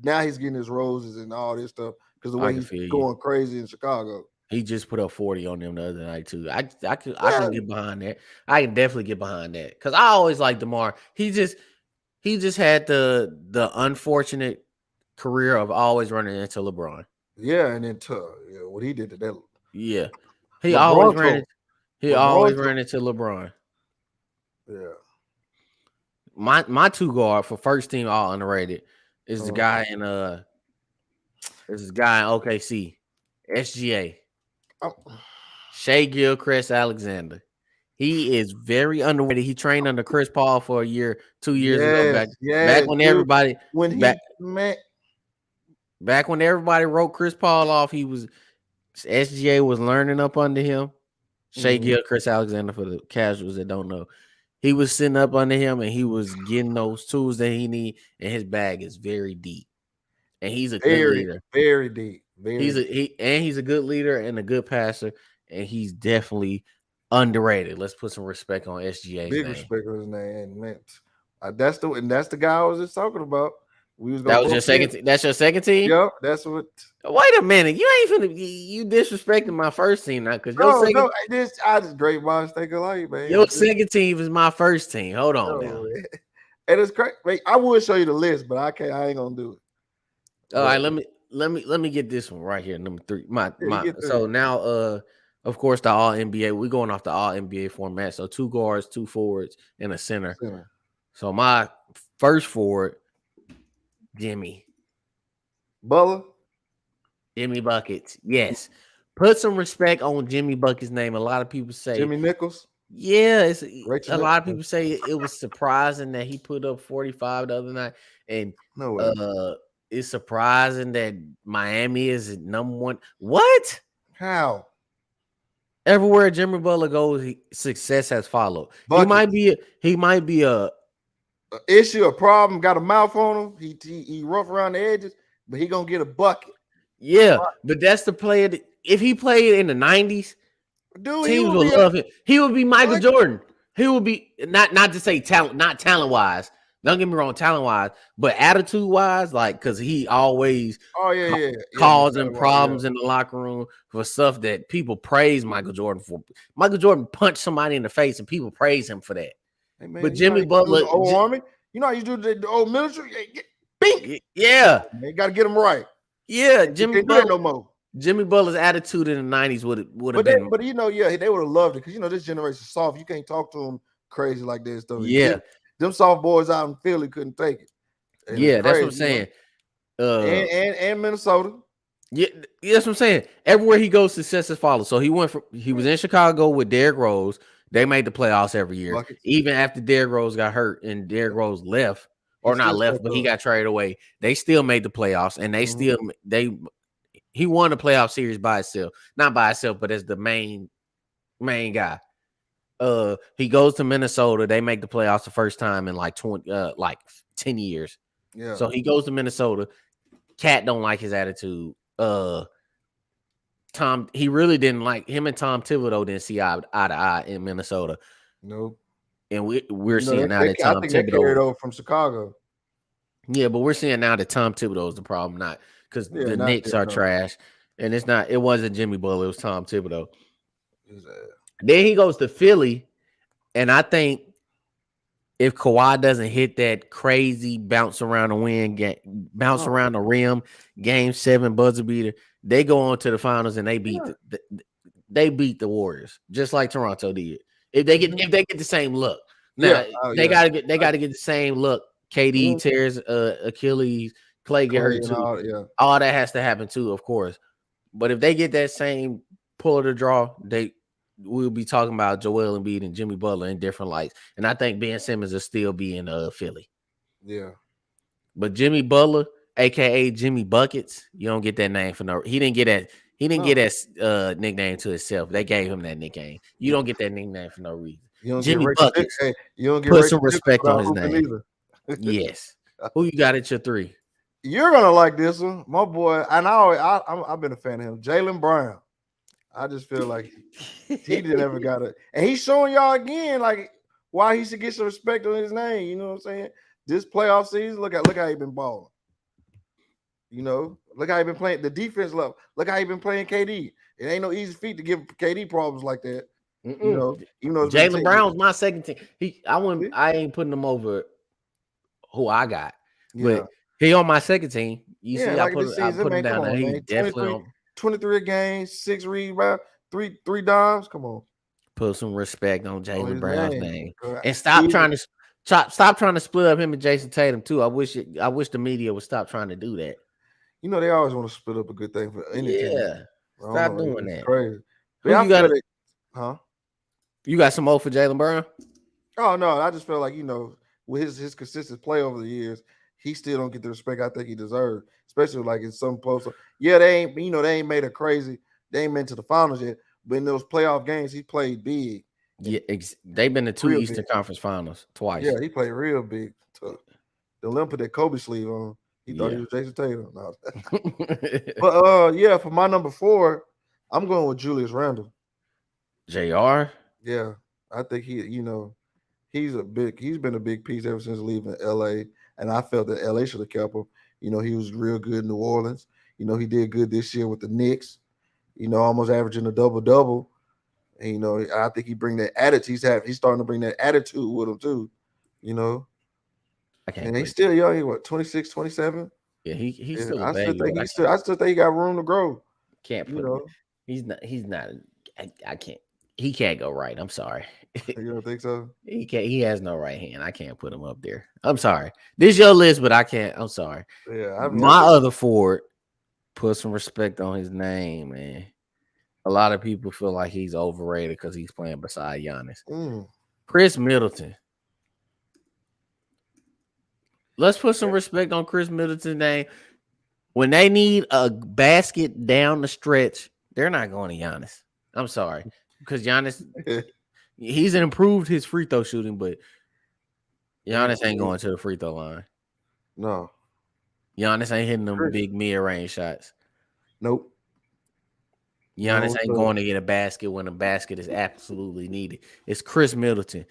Now he's getting his roses and all this stuff because the I way can he's feel you. going crazy in Chicago. He just put up 40 on them the other night too. I Yeah, can get behind that. I can definitely get behind that because I always like DeMar. He just had the unfortunate career of always running into LeBron. yeah, and then what he did to that Yeah, he always LeBron ran. told He LeBron always told, ran into LeBron. yeah. My two guard for first team all underrated is the Uh, guy in this guy in OKC, SGA, I'm- Shea Gilchrist Alexander. He is very underrated. He trained under Chris Paul for a year, 2 years ago. Yes, Back yes, when dude. everybody When back he man, back when everybody wrote Chris Paul off, SGA was learning up under him. Shea mhm. Gilchrist Alexander for the casuals that don't know. He was sitting up under him and he was getting those tools that he need, and his bag is very deep. And he's a good Very, leader. very deep, very deep. He's a good leader and a good passer, and he's definitely underrated. Let's put some respect on SGA's Big name. respect for his name, man. That's the guy I was just talking about. We was gonna That was go your up again. second. That's your second team. Yep, that's what. Wait a minute, you ain't finna you disrespecting my first team now because No, no, I just great minds think alike, man. your second team is my first team. Hold on No, now. man. And it's crazy. I would show you the list, but I can't. I ain't gonna do it. All But right, let me get this one right here. Number three. yeah, you My get so there. now of course the all NBA. We're going off the all NBA format. So two guards, two forwards, and a center. Center. So my first forward, Jimmy. Butler, Jimmy Buckets. Yes. Put some respect on Jimmy Buckets' name. A lot of people say, Jimmy Nichols, yeah, it's Rachel. a lot of people say it was surprising that he put up 45 the other night. And No way. uh it's surprising that Miami is number one. What? How? Everywhere Jimmy Butler goes, success has followed. Buckets. He might be a A issue, a problem, got a mouth on him. He rough around the edges, but he gonna get a bucket. yeah, but that's the player that if he played in the 90s, Dude, he teams will would be a love him. He would be Michael what? Jordan. He would be not to say talent, not talent wise. Don't get me wrong, talent wise, but attitude wise, like because he always Oh yeah. causing Yeah. problems in the locker room for stuff that people praise Michael Jordan for. Michael Jordan punched somebody in the face and people praise him for that. Hey But man, you know how Jimmy you do in Butler, the old army. You know how you do the old military. Hey, bink. yeah, Man, got to get them right. yeah, You can't do that no more. Jimmy Butler's attitude in the 90s would have But they, been but you know, yeah, they would have loved it because you know this generation soft. You can't talk to them crazy like that stuff. yeah, Them soft boys out in Philly couldn't take it, and it's yeah, that's what I'm crazy, you know. saying. Uh And Minnesota Yeah, that's what I'm saying. Everywhere he goes, success is followed. So he was in Chicago with Derrick Rose. They made the playoffs every year. buckets. Even after Derrick Rose got hurt and Derrick Rose left, He or not still left, stepped but he up. got traded away. They still made the playoffs, and Mhm. he won the playoff series by himself. Not by himself, but as the main guy. He goes to Minnesota. They make the playoffs the first time in like 10 years. Yeah, So he goes to Minnesota. Cat don't like his attitude. He really didn't like him and Tom Thibodeau didn't see eye to eye in Minnesota, no. and we're You know, seeing now that I Tom think they carried Thibodeau, over from Chicago. yeah, but we're seeing now that Tom Thibodeau is the problem, not because Yeah, the not Knicks yeah, are no. trash, and it wasn't Jimmy Butler, it was Tom Thibodeau. His Then he goes to Philly, and I think if Kawhi doesn't hit that crazy bounce Oh, around the rim, game 7 buzzer beater, they go on to the finals and they beat yeah. they beat the Warriors just like Toronto did. Mhm. If they get the same look, Yeah. now Oh, yeah. they gotta get the same look. KD Mhm. tears Achilles, Clay get Clay hurt and too. all, yeah. All that has to happen too, of course. But if they get that same pull of the draw, we'll be talking about Joel Embiid and Jimmy Butler in different lights. And I think Ben Simmons will still be in Philly. Yeah. But Jimmy Butler, aka Jimmy Buckets, you don't get that name for no. He didn't get No. that nickname to himself. They gave him that nickname. You don't get that nickname for no reason. You don't get Jimmy Rachel Nick. Buckets, Hey, you don't get put some Rachel Nichols respect on without his hooping name. either. Yes. Who you got at your 3? You're gonna like this one, my boy. And I've been a fan of him, Jalen Brown. I just feel like he didn't ever got it, and he's showing y'all again like why he should get some respect on his name. You know what I'm saying? This playoff season, look how he been balling. You know, look how he been playing the defense level. Look how he been playing KD. It ain't no easy feat to give KD problems like that. You Mm-mm. know, even though it's been Jalen taken. Brown's my second team. I ain't putting him over who I got, Yeah. but he on my second team. You Yeah, see, like this I season, put him man. Come down there. on, He man. definitely on 23 a game, 6 rebounds, three dimes. Come put some respect on on Jalen his Brown's name. name, Okay. and stop trying to split up him and Jason Tatum too. I wish the media would stop trying to do that. You know, they always want to split up a good thing for any team. Yeah, I don't stop know. doing It's that. crazy. But Who yeah, I you got? feel it. Huh? You got some more for Jalen Brown? Oh no, I just feel like with his consistent play over the years, he still don't get the respect I think he deserves, especially like in some posts. Yeah, they ain't made a crazy, they ain't been to the finals yet, but in those playoff games, he played big Yeah, and they've been to 2 real big. Eastern Conference Finals Yeah, twice. he played real big. Tough. The limp put that Kobe sleeve on. He thought he Yeah. was Jason Tatum. No. But yeah, for my number 4, I'm going with Julius Randle. Jr. Yeah, I think he's been a big piece ever since leaving LA. And I felt that LA should have kept him. He was real good in New Orleans. He did good this year with the Knicks, almost averaging a double double. And I think he bring that attitude. He's starting to bring that attitude with him too. You know, I can't and he's put. still young. He what 26, 27. Yeah, he's Yeah, still a I still baby, think but I still think he got room to grow. can't You put him. know, He's not. He's not. I can't. He can't go right. I'm sorry. you don't think so? He can't. He has no right hand. I can't put him up there. I'm sorry. This your list, but I can't. I'm sorry. Yeah, I mean, I My think. other Ford, put some respect on his name, man. A lot of people feel like he's overrated because he's playing beside Giannis. Mm, Chris Middleton. Let's put some respect on Chris Middleton's name. When they need a basket down the stretch, they're not going to Giannis. I'm sorry. Because Giannis, he's improved his free throw shooting, but he's Giannis ain't going to the free throw line. no Giannis ain't hitting them Chris. big mid-range shots. Nope. Giannis No, ain't sir. going to get a basket when a basket is absolutely needed. It's Chris Middleton.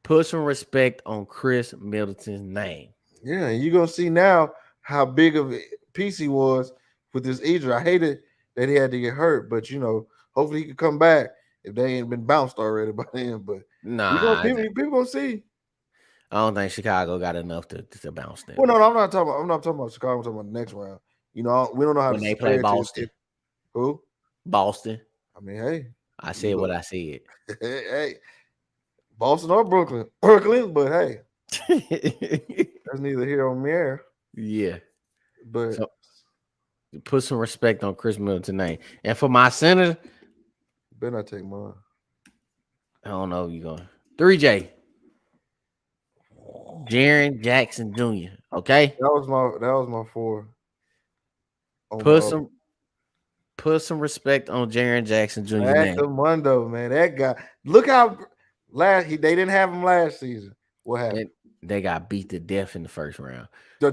Put some respect on Chris Middleton's name. Yeah, and you're gonna see now how big of a piece he was with this injury. I hated that he had to get hurt, but hopefully he could come back if they ain't been bounced already by then. But you gonna Nah, people gonna see. I don't think Chicago got enough to bounce them Well, no, I'm not talking about Chicago. I'm talking about the next round. We don't know how when to they play compare it to Boston. who. Boston. I mean, hey, I you said what look, I said. hey, Boston or Brooklyn, but hey, that's neither here nor there. Yeah. But So put some respect on Chris Middleton name. And for my center, better not take mine. I don't know if you're going. 3J. Jaren Jackson Jr. Okay? That was my four on my Put some put some respect on Jaren Jackson Jr. name. Mundo, man. That guy. Look how they didn't have him last season. What happened? And they got beat to death in the first round. The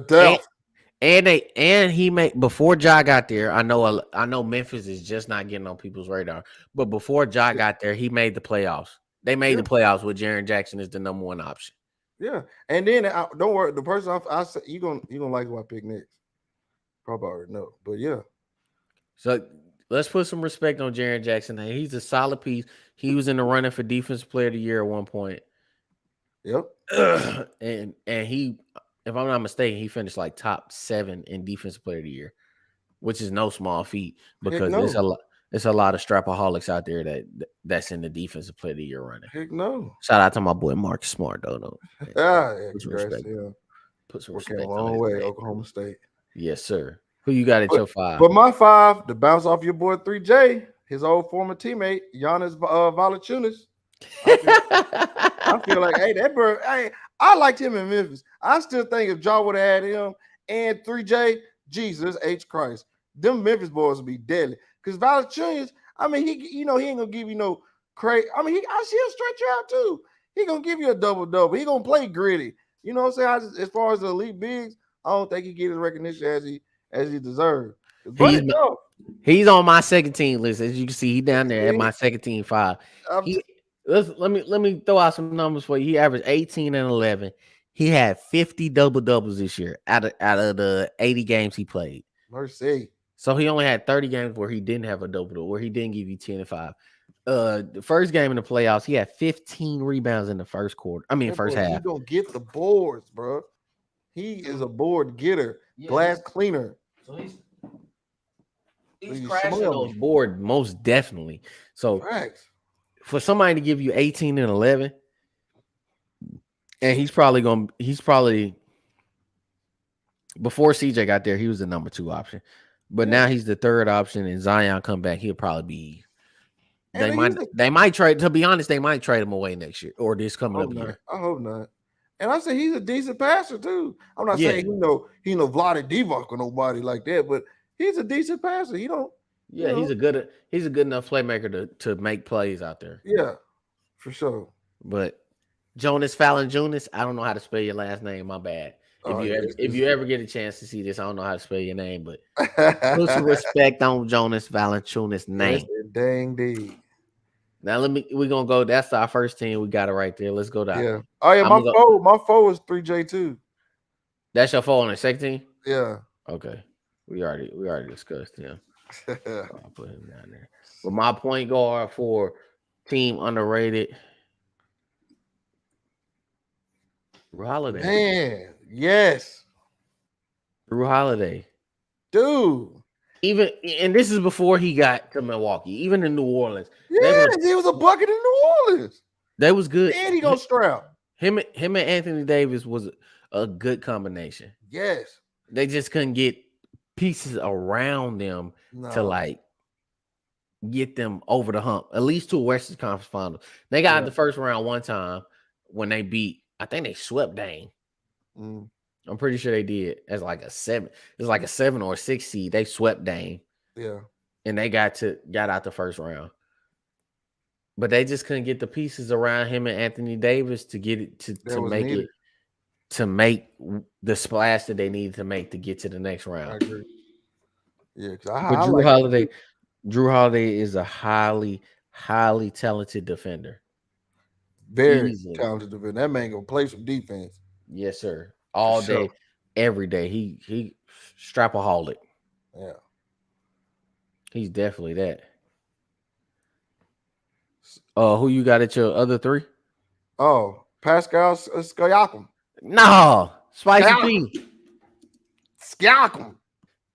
And death. he made before Ja got there. I know Memphis is just not getting on people's radar, but before Ja got there, he made the playoffs. They made Yeah, the playoffs with Jaren Jackson as the number one option. yeah. And then don't worry, the person I said you gonna like who I pick next. Probably already know, but yeah, So let's put some respect on Jaren Jackson. He's a solid piece. He was in the running for Defensive Player of the Year at one point. yep. And he, if I'm not mistaken, he finished like top 7 in Defensive Player of the Year, which is no small feat Heck because no. it's a lot of strapaholics out there that's in the Defensive Player of the Year running. Heck no. Shout out to my boy Marcus Smart though. Yeah, Put some congrats respect. to him. Put some Working a respect on long his way, name. Oklahoma State. Yes, sir. Who you got at But your 5? but my five, to bounce off your boy 3J, his old former teammate, Giannis Valanciunas. I feel I feel like, hey, that bird, hey, I liked him in Memphis. I still think if Ja would have had him and 3J, Jesus H. Christ, them Memphis boys would be deadly. Because Valanciunas, I mean, he ain't gonna give you no crazy. I mean, I see him stretch you out too. He gonna give you a double double. He gonna play gritty. You know what I'm saying? As far as the elite bigs, I don't think he get his recognition as he deserves. But he's it's tough. he's on my second team list. As you can see, he down there at See, my second team 5. I'm He let me throw out some numbers for you. He averaged 18 and 11. He had 50 double doubles this year out of the 80 games he played. mercy. So he only had 30 games where he didn't have a double double, where he didn't give you 10 and 5. The first game in the playoffs, he had 15 rebounds in the first quarter. I mean, That first boy, he half. gonna get the boards, bro. He is a board getter, Yeah, glass cleaner. so he's You crashing smell those me. boards most definitely. So Facts. for somebody to give you 18 and 11, and he's probably before CJ got there, he was the number 2 option. But Yeah. now he's the third option, and Zion come back, he'll probably be. And They then might they might trade. To be honest, they might trade him away next year or this I coming hope up not. year. I hope not. And I say he's a decent passer too. I'm not Yeah, saying he know Vlade Divac or nobody like that, but he's a decent passer. He don't, you yeah, know, he's a good enough playmaker to make plays out there. yeah, for sure. But Jonas Fallon Jonas, I don't know how to spell your last name. My bad. Oh yeah, If you ever get a chance to see this, I don't know how to spell your name, but put some respect on Jonas Valanciunas' yes, name. dang deed. Now we're gonna go. That's our first team. We got it right there. Let's go down. Yeah. Oh yeah, I'm gonna go. my foe is 3J too. That's your fault on the second team. Yeah. Okay, we already discussed him. So I'll put him down there. But my point guard for team underrated, Drew Holiday. Man, yes. Drew Holiday. Dude. Even and this is before he got to Milwaukee. Even in New Orleans, they Yeah, was he was a bucket in New Orleans. they was good. And he gonna strap. Him and Anthony Davis was a good combination. Yes. They just couldn't get pieces around them to No. like get them over the hump, at least to a Western Conference Final. They got Yeah. the first round one time when they beat. I think they swept Dame. Mm, I'm pretty sure they did as like a seven. It's like a 7 or 6 seed. They swept Dame yeah. and they got out the first round. But they just couldn't get the pieces around him and Anthony Davis to get it That to was make needed. it to make the splash that they needed to make to get to the next I round. agree. Yeah, because But I like him too. Drew Holiday is a highly talented defender. Very Easily. talented defender. That man gonna play some defense Yes, sir. for All sure. day, every day. He strapaholic. Yeah. He's definitely that. Who you got at your other three? Oh, Pascal Siakam. No, Spicy Siakam. P. Siakam.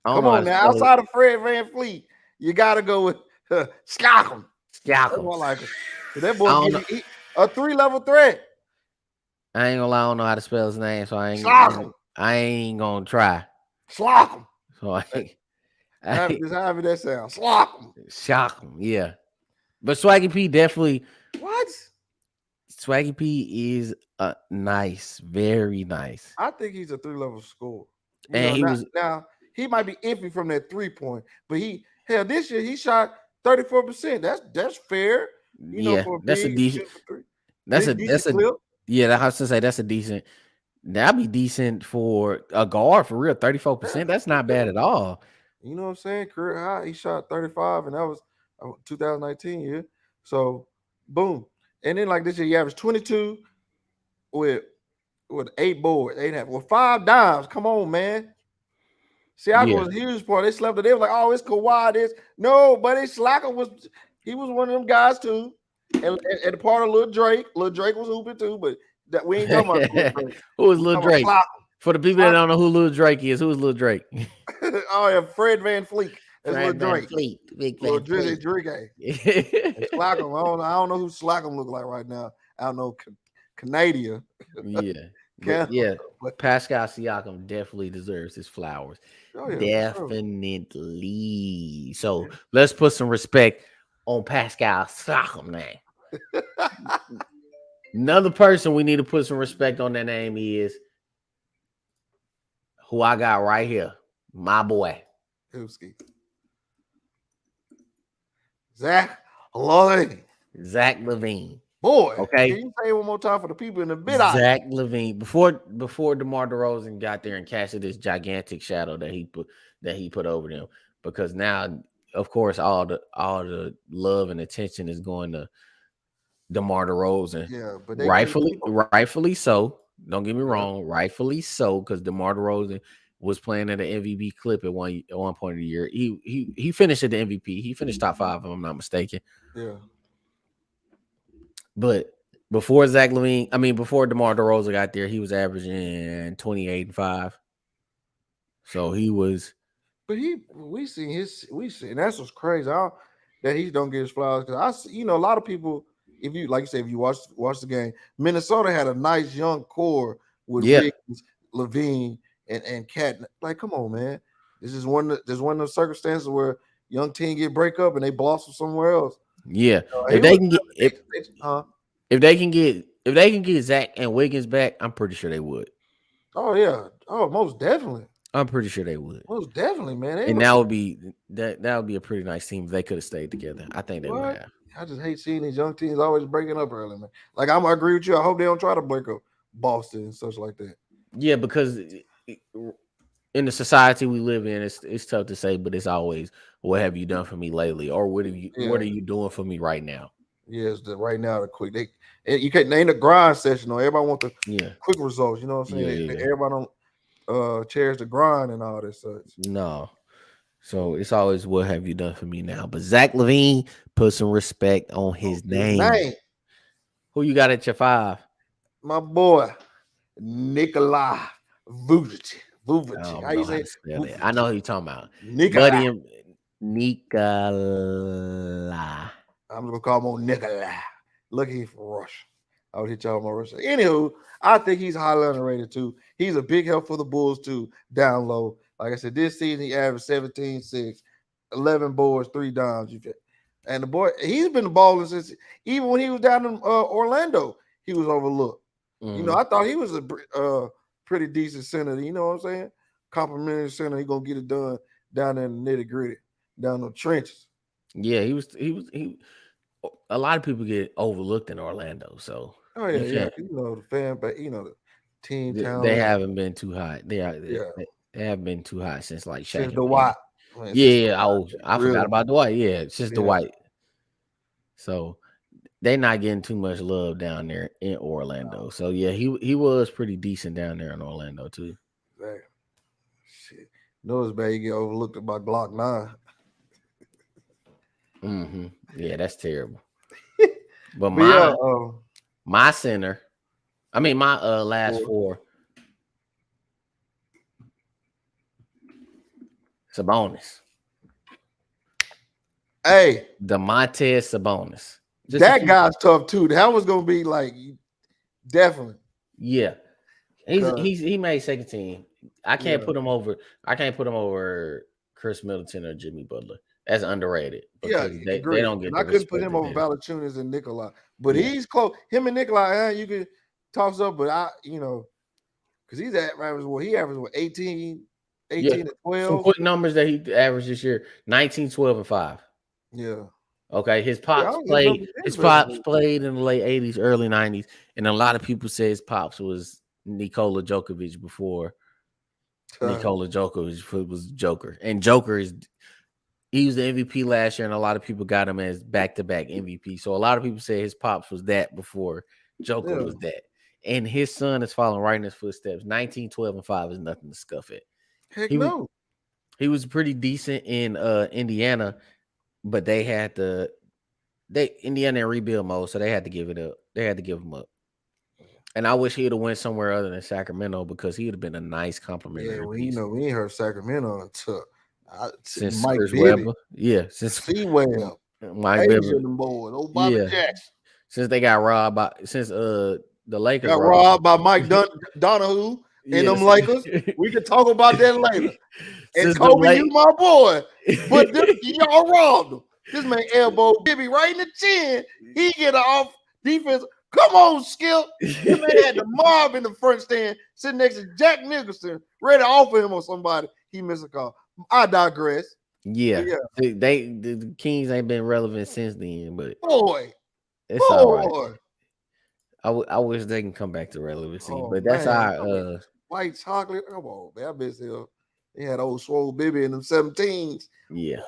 I don't Come know how on to now. spell it. Outside of Fred Van Fleet, you gotta go with Siakam. That's Siakam. what I like him. That I boy don't give know. you a 3-level threat. I ain't gonna lie. I don't know how to spell his name, so Siakam. I ain't gonna try. Siakam. So I However that sounds. Siakam. shock him. Yeah, but Swaggy P definitely. What? Swaggy P is nice, very nice, I think he's a 3-level scorer. and he was Now he might be iffy from that 3-point, but this year he shot 34%. That's fair, yeah. for a That's a big decent. shoot for three. That's Decent a clip. yeah. I was to say that's a decent. That'd be decent for a guard for real. 34%. That's not Yeah. bad at all. You know what I'm saying? Career high. He shot 35, and that was 2019 year. So, boom. And then like this year, he averaged 22 with 8 boards, 8.5, with 5 dimes. Come on, man. Siakam Yeah. was a huge part. They slept it. They were like, "Oh, it's Kawhi." This no, but Siakam was. He was one of them guys too, and part of Lil Drake. Lil Drake was hooping too, but that we ain't talking about Lil Drake. Who is We Lil talking about Drake? For the people that don't know who Lil Drake is, who is Lil Drake? Oh yeah, Fred Van Fleet. That's Lil Fred Van Drake. Fleet. Big Lil Van Drizzy Fleet. Drake. And Slackham. I don't know who Slackham look like right now. I don't know Canada. Yeah. But Canada. yeah, But, Pascal Siakam definitely deserves his flowers. oh yeah, for Definitely. So let's put some respect on Pascal Siakam name. Another person we need to put some respect on their name is who I got right here. My boy. sure. Zach Lloyd. Zach LaVine. Boy, can Okay. you say it one more time for the people in the mid eye? Zach LaVine. Before DeMar DeRozan got there and casted this gigantic shadow that he put over them. Because now, of course, all the love and attention is going to DeMar DeRozan. Yeah, but they can't keep him. Rightfully so. Don't get me Yeah, wrong, rightfully so, because DeMar DeRozan was playing at an MVP clip at one point of the year. He finished at the MVP. He finished top 5, if I'm not mistaken. yeah. But before DeMar DeRozan got there, he was averaging 28 and 5. So he was But we seen that's what's crazy. That he don't get his flowers because I see, a lot of people. If you like you say, if you watch the game, Minnesota had a nice young core with yeah, Wiggins, Levine, and Cat. Like, come on, man. There's one of those circumstances where young team get break up and they blossom somewhere else. yeah. He If they was, can get huh? if they can get Zach and Wiggins back, I'm pretty sure they would. Oh yeah. Oh, most definitely. I'm pretty sure they would. Most definitely, man. They And look that would be a pretty nice team if they could have stayed together. I think they would what? have. I just hate seeing these young teams always breaking up early, man. Like I agree with you. I hope they don't try to break up Boston and such like that. Yeah, because in the society we live in, it's tough to say, but it's always what have you done for me lately, or what are Yeah, you doing for me right now? Yes, right now the quick you can't name the grind session. No, everybody want the Yeah, quick results. You know what I'm saying? yeah, yeah. Everybody don't cherish the grind and all this such. No. So it's always what have you done for me now? But Zach Levine put some respect on Oh, his his name. name, Who you got at your five? my boy, Nikolai Vujic. I Vujic. don't How you know how say to it? spell that. I know Vujic. who you talking about. Nikolai. Buddy and Nikola. I'm gonna call him on Nikolai. Look, he's from Russia. I would hit y'all on Russia. Anywho, I think he's highly underrated too. He's a big help for the Bulls too, down low. Like I said, this season he averaged 17, 6, 11 boards, 3 dimes. And the boy, he's been balling since even when he was down in Orlando, he was overlooked. You know, Mhm. I thought he was a pretty decent center. You know what I'm saying? Complimentary center. He gonna get it done down in the nitty gritty, down the trenches. Yeah, he. A lot of people get overlooked in Orlando, so Oh you yeah, yeah. can't. You know the fan, but you know the team They talent. haven't been too hot. Yeah, They haven't been too hot since like since Shaq the and Watt, Penny. man, since the Yeah, Watt, I forgot really. about Dwight. Yeah, it's just Yeah, Dwight. So they not getting too much love down there in Orlando. So yeah, he was pretty decent down there in Orlando too. exactly. Shit, no, it's bad. You get overlooked by Glock 9. Yeah, that's terrible. But But yeah, my center, I mean my last boy. four, Sabonis, Hey, Demonte Sabonis. Just a that few. guy's tough too. That was gonna be like definitely, Yeah, cause he made second team. I can't yeah, put him over. I can't put him over Chris Middleton or Jimmy Butler. That's underrated yeah, because they agree. don't get And the I couldn't put respect him that over they. Valanciunas and Nikolai, but Yeah, he's close. Him and Nikolai, you could toss up, but because he's at he averaged what 18, yeah. 18 and Some 12. quick numbers that he averaged this year: 19, 12, and 5. Yeah. Okay, Yeah, I don't get double His digits for pops everything. played in the late '80s, early '90s, and a lot of people say his pops was Nikola Djokovic before Nikola Djokovic was Joker, and Joker is he was the MVP last year, and a lot of people got him as back to back MVP. So a lot of people say his pops was that before Joker Yeah. was that, and his son is following right in his footsteps. 19, 12, and 5 is nothing to scuff at. Heck He was no. he was pretty decent in Indiana, but they Indiana in rebuild mode, so they had to give it up. They had to give him up. And I wish he'd have went somewhere other than Sacramento because he'd have been a nice Yeah, complimentary well, you piece. know, we ain't heard Sacramento until Since Mike Chris Bibby, Webber, yeah, since C Web, Mike Asia, Webber, them boys, old Bobby yeah, Jackson. since they got robbed by since the Lakers Got robbed. robbed by Mike Donahue and them Yes, Lakers. We can talk about that later. And since the Kobe, you late, my boy. But y'all robbed him. This man elbowed Bibby right in the chin. He get an off defense. Come on, Skip. That man had the mob in the front stand sitting next to Jack Nicholson, ready to offer him on somebody. He missed a call. I digress. But yeah, yeah, the Kings ain't been relevant since then, but boy, it's all right. boy. I wish they can come back to relevancy, Oh but that's man, our I mean, white chocolate. Come on, man. I miss him. He had old swole Bibby in them 17s. yeah,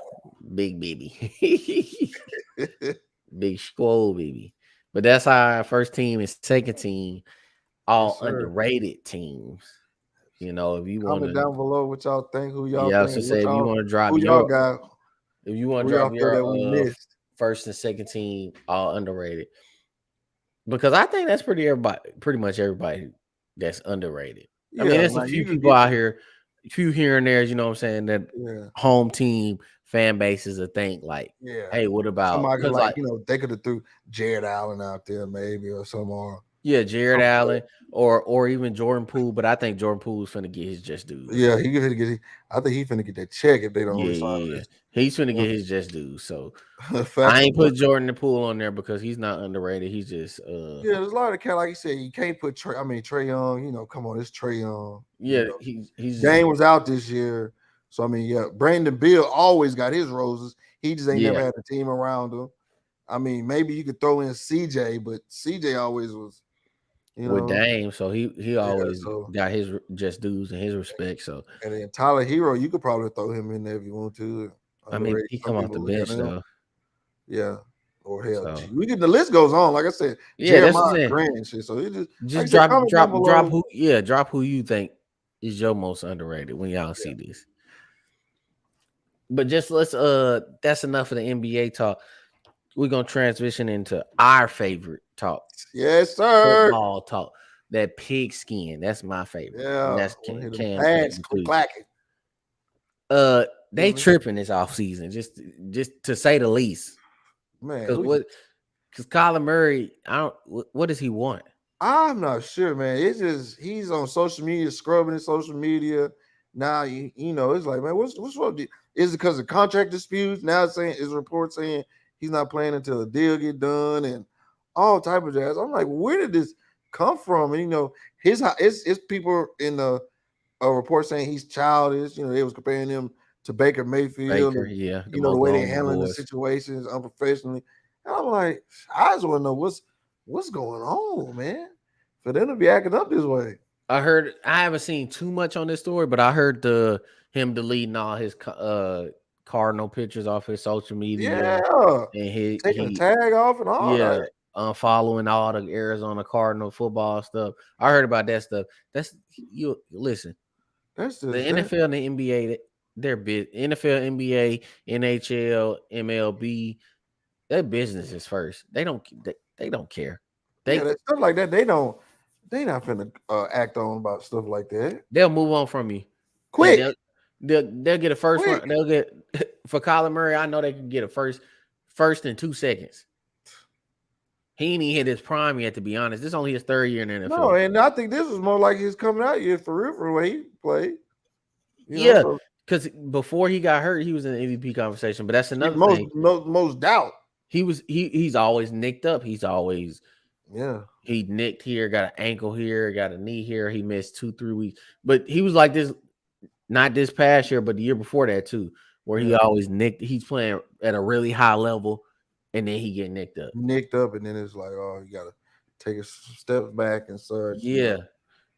big baby. Big squall, baby. But that's our first team and second team, all Yes, sir. underrated teams. You know, if you want Comment to, down below what y'all think, who y'all yeah, I was think, to say if you want to drop who y'all your, got, if you want who to drop y'all feel your that we missed. first and second team, all underrated, because I think that's pretty much everybody that's underrated. I mean, Yeah, there's a man, few you could people get out here, a few here and there, you know what I'm saying, that yeah, home team fan bases a think like, yeah. hey, what about Somebody because like like they could have threw Jared Allen out there maybe or some or yeah, Jared some Allen or even Jordan Poole, but I think Jordan Poole's finna get his just dues. yeah, he could get. I think he finna get that check if they don't Yeah, resign yeah, yeah. He's finna get his just dues. So him. I Facts. ain't put Jordan the Poole on there because he's not underrated. He's just Yeah, there's a lot of cat like you said. You can't put Trey. I mean Trey Young. You know, come on, it's Trey Young. You yeah, know, he's just Dame was out this year, so I mean, yeah, Brandon Bill always got his roses. He just ain't never yeah had a team around him. I mean, maybe you could throw in CJ, but CJ always was, you with know, Dame. So he yeah. always So got his just dues and his respect. So and then Tyler Hero, you could probably throw him in there if you want to. I mean, Underrated. he Some come off people the look at bench him. though. Yeah. Or hell, So we get the list goes on. Like I said, yeah, that's Jeremiah what I'm saying. Grant and shit. So it just like I Just said, drop comment down drop drop below. who drop who you think is your most underrated when y'all see this. But just let's that's enough of the NBA talk. We're gonna transition into our favorite talk, Yes, sir. football talk. That pigskin, that's my favorite. And Yeah, that's want to hear them Cam's pants favorite click too. clacking. They Feel me? tripping this off season, just to say the least. Man, Cause what because Kyler Murray, I don't what does he want? I'm not sure, man. It's just he's on social media, scrubbing his social media. Now you know it's like, man, what's wrong? Is it because of contract disputes? Now it's saying is report saying he's not playing until the deal get done and all type of jazz. I'm like, where did this come from? And you know, it's people in the a report saying he's childish. You know, they was comparing him to Baker Mayfield Baker, and yeah, the you know the most way they normal handling the boys. situations unprofessionally. And I'm like, I just want to know what's going on, man, for them to be acting up this way. I haven't seen too much on this story, but I heard him deleting all his Cardinal pictures off his social media, Yeah, and taking the tag off and all yeah, that. unfollowing all the Arizona Cardinal football stuff. I heard about that stuff. That's you listen. That's The just that. NFL and the NBA, they're big. NFL, NBA, NHL, MLB, their business is first. They don't care. Yeah, They that stuff like that. They not finna act on about stuff like that. they'll move on from you, and Quick, they'll get a first quick. round. They'll get for Kyler Murray. I know they can get a first in 2 seconds. He ain't even hit his prime yet, to be honest. This is only his third year in the No, NFL. and I think this was more like his coming out year for real, for the way he played. You know, Yeah, so because before he got hurt, he was in the MVP conversation. But that's yeah, another most thing. most most doubt. He's always nicked up. Yeah, He nicked here, got an ankle here, got a knee here. He missed 2-3 weeks. But he was like this, not this past year, but the year before that too, where he yeah. always nicked. He's playing at a really high level, and then he get nicked up. Nicked up, and then it's like, oh, you gotta take a step back and such. You Yeah. know,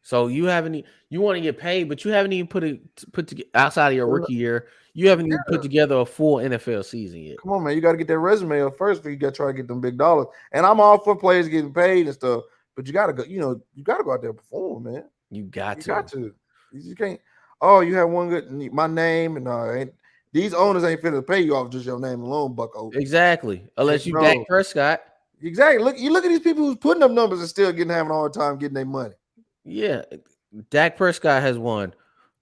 So you want to get paid, but you haven't even put together outside of your rookie year. You haven't even put yeah. together a full NFL season yet. Come on, man, you got to get that resume up first, before you got to try to get them big dollars. And I'm all for players getting paid and stuff, but you got to go. You know, you got to go out there and perform, man. You got You got to. to. You can't. Oh, you have one good my name and ain't these owners ain't finna pay you off just your name alone, Bucko. Exactly. And Unless you Dak no, Prescott. exactly. Look, you look at these people who's putting up numbers and still having a hard time getting their money. Yeah. Dak Prescott has won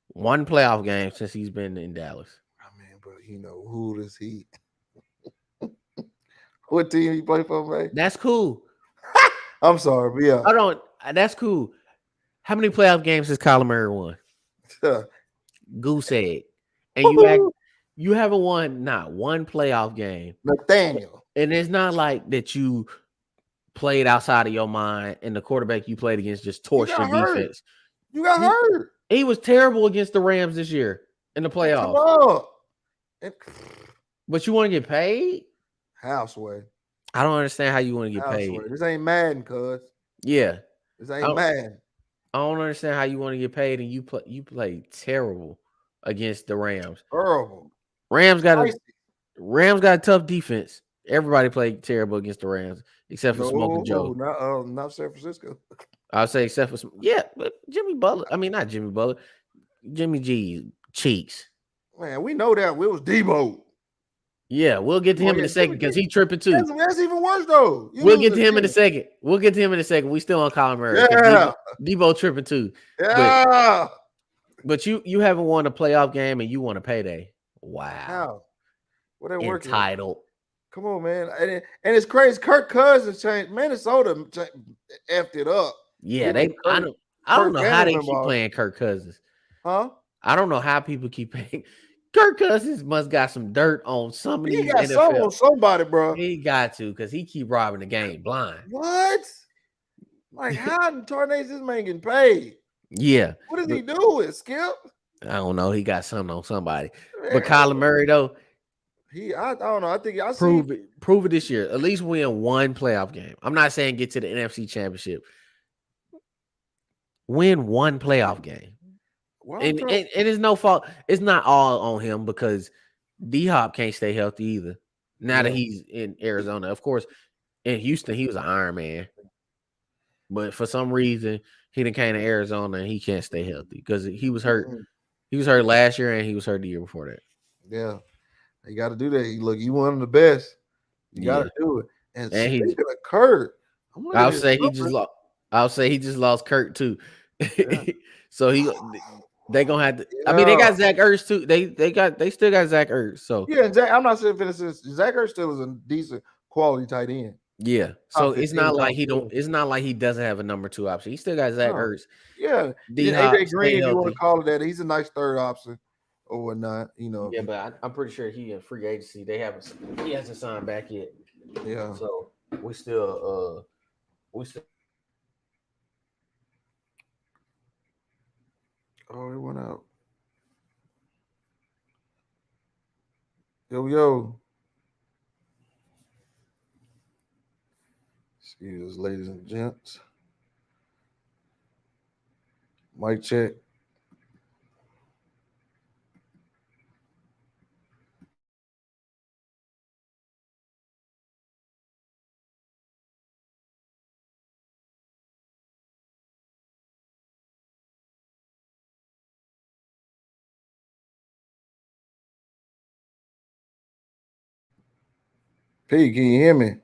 one playoff game since he's been in Dallas. I mean, but you know, who does he? What team he play for, man? That's cool. I'm sorry, but yeah. I don't. That's cool. How many playoff games has Kyler Murray won? Goose egg. And you haven't won not one playoff game. Nathaniel. And it's not like that you played outside of your mind and the quarterback you played against just You torched your got hurt. defense. You got He, hurt. he was terrible against the Rams this year in the Man, come playoffs. on. But you want to get paid? Houseway. I don't understand how you want to get paid. Houseway. This ain't Madden, cuz. Yeah. This I ain't don't, Madden. I don't understand how you want to get paid and you play terrible against the Rams. Horrible. Rams got a Spicy. Rams got a tough defense. Everybody played terrible against the Rams except for Smoking Joe. Not San Francisco. I'll say except for but Jimmy Butler. I mean not Jimmy Butler. Jimmy G cheeks. Man, we know that. It was Debo. Yeah, we'll get to him in a second because he tripping too. That's even worse though. We'll get to him in a second. We still on Colin Murray. Yeah. Debo tripping too. Yeah. But you haven't won a playoff game and you want a payday. Wow. How? What ain't working? Entitled. Come on, man. And it's crazy. Kirk Cousins changed. Minnesota effed it up. Yeah, I don't know how they keep playing Kirk Cousins. Huh? I don't know how people keep paying. Kirk Cousins must got some dirt on some of these He got NFL. on somebody, bro. He got to because he keep robbing the game blind. What? Like, how in tarnation this man getting paid? Yeah. What is he doing, Skip? I don't know. He got something on somebody. Man. But Kyler Murray, though, I don't know. I think I prove it this year. At least win one playoff game. I'm not saying get to the NFC Championship. Win one playoff game. And it's no fault. It's not all on him because D-Hop can't stay healthy either. Now that Yeah. he's in Arizona, of course, in Houston he was an Iron Man, but for some reason he done came to Arizona and he can't stay healthy because he was hurt. Mhm. He was hurt last year and he was hurt the year before that. Yeah. You got to do that. Look, you one of the best. You got to Yeah, do it. And and speaking of Kurt, I'm looking I'll at his say he just numbers. lost. I'll say he just lost Kurt too. Yeah. So they gonna have to. I mean, they Yeah. got Zach Ertz too. They still got Zach Ertz. So Yeah. And Zach, I'm not saying for Zach Ertz still is a decent quality tight end. yeah. So Top it's 15, not like top he don't. 10. It's not like he doesn't have a number two option. He still got Zach No. Ertz. Yeah. D Then Hop AJ stay Green, if you want to healthy. call it that, he's a nice third option or whatnot. Yeah, but I'm pretty sure he in free agency. They haven't. He hasn't signed back yet. Yeah. So we still Oh, it went out. Yo, yo. Excuse us, ladies and gents. Mic check. P, can you hear me?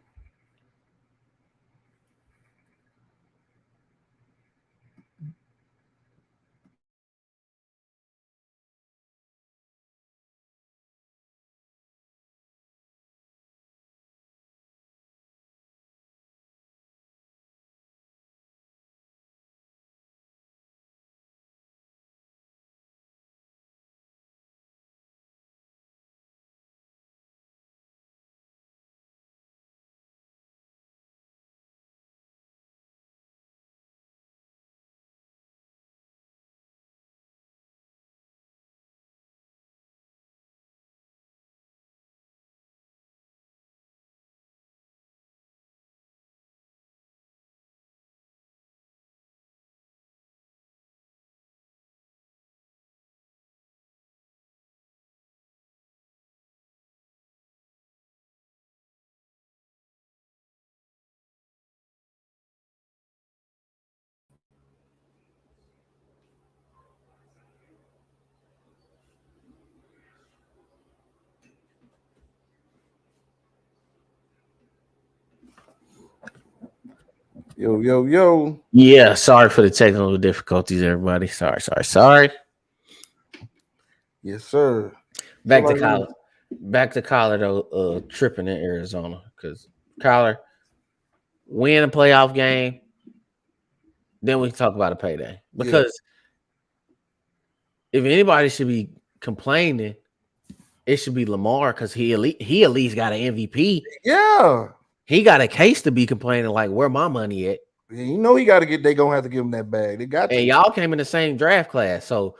Yo, yo, yo. Yeah, sorry for the technical difficulties, everybody. Sorry. Yes, sir. So Back to like we college. Back to Collar though, tripping in Arizona because Collar win a playoff game, then we can talk about a payday. yeah. Because if anybody should be complaining, it should be Lamar because he at least got an MVP. Yeah. He got a case to be complaining like where my money at. You know he gotta get they gonna have to give him that bag. They got And to. y'all came in the same draft class, so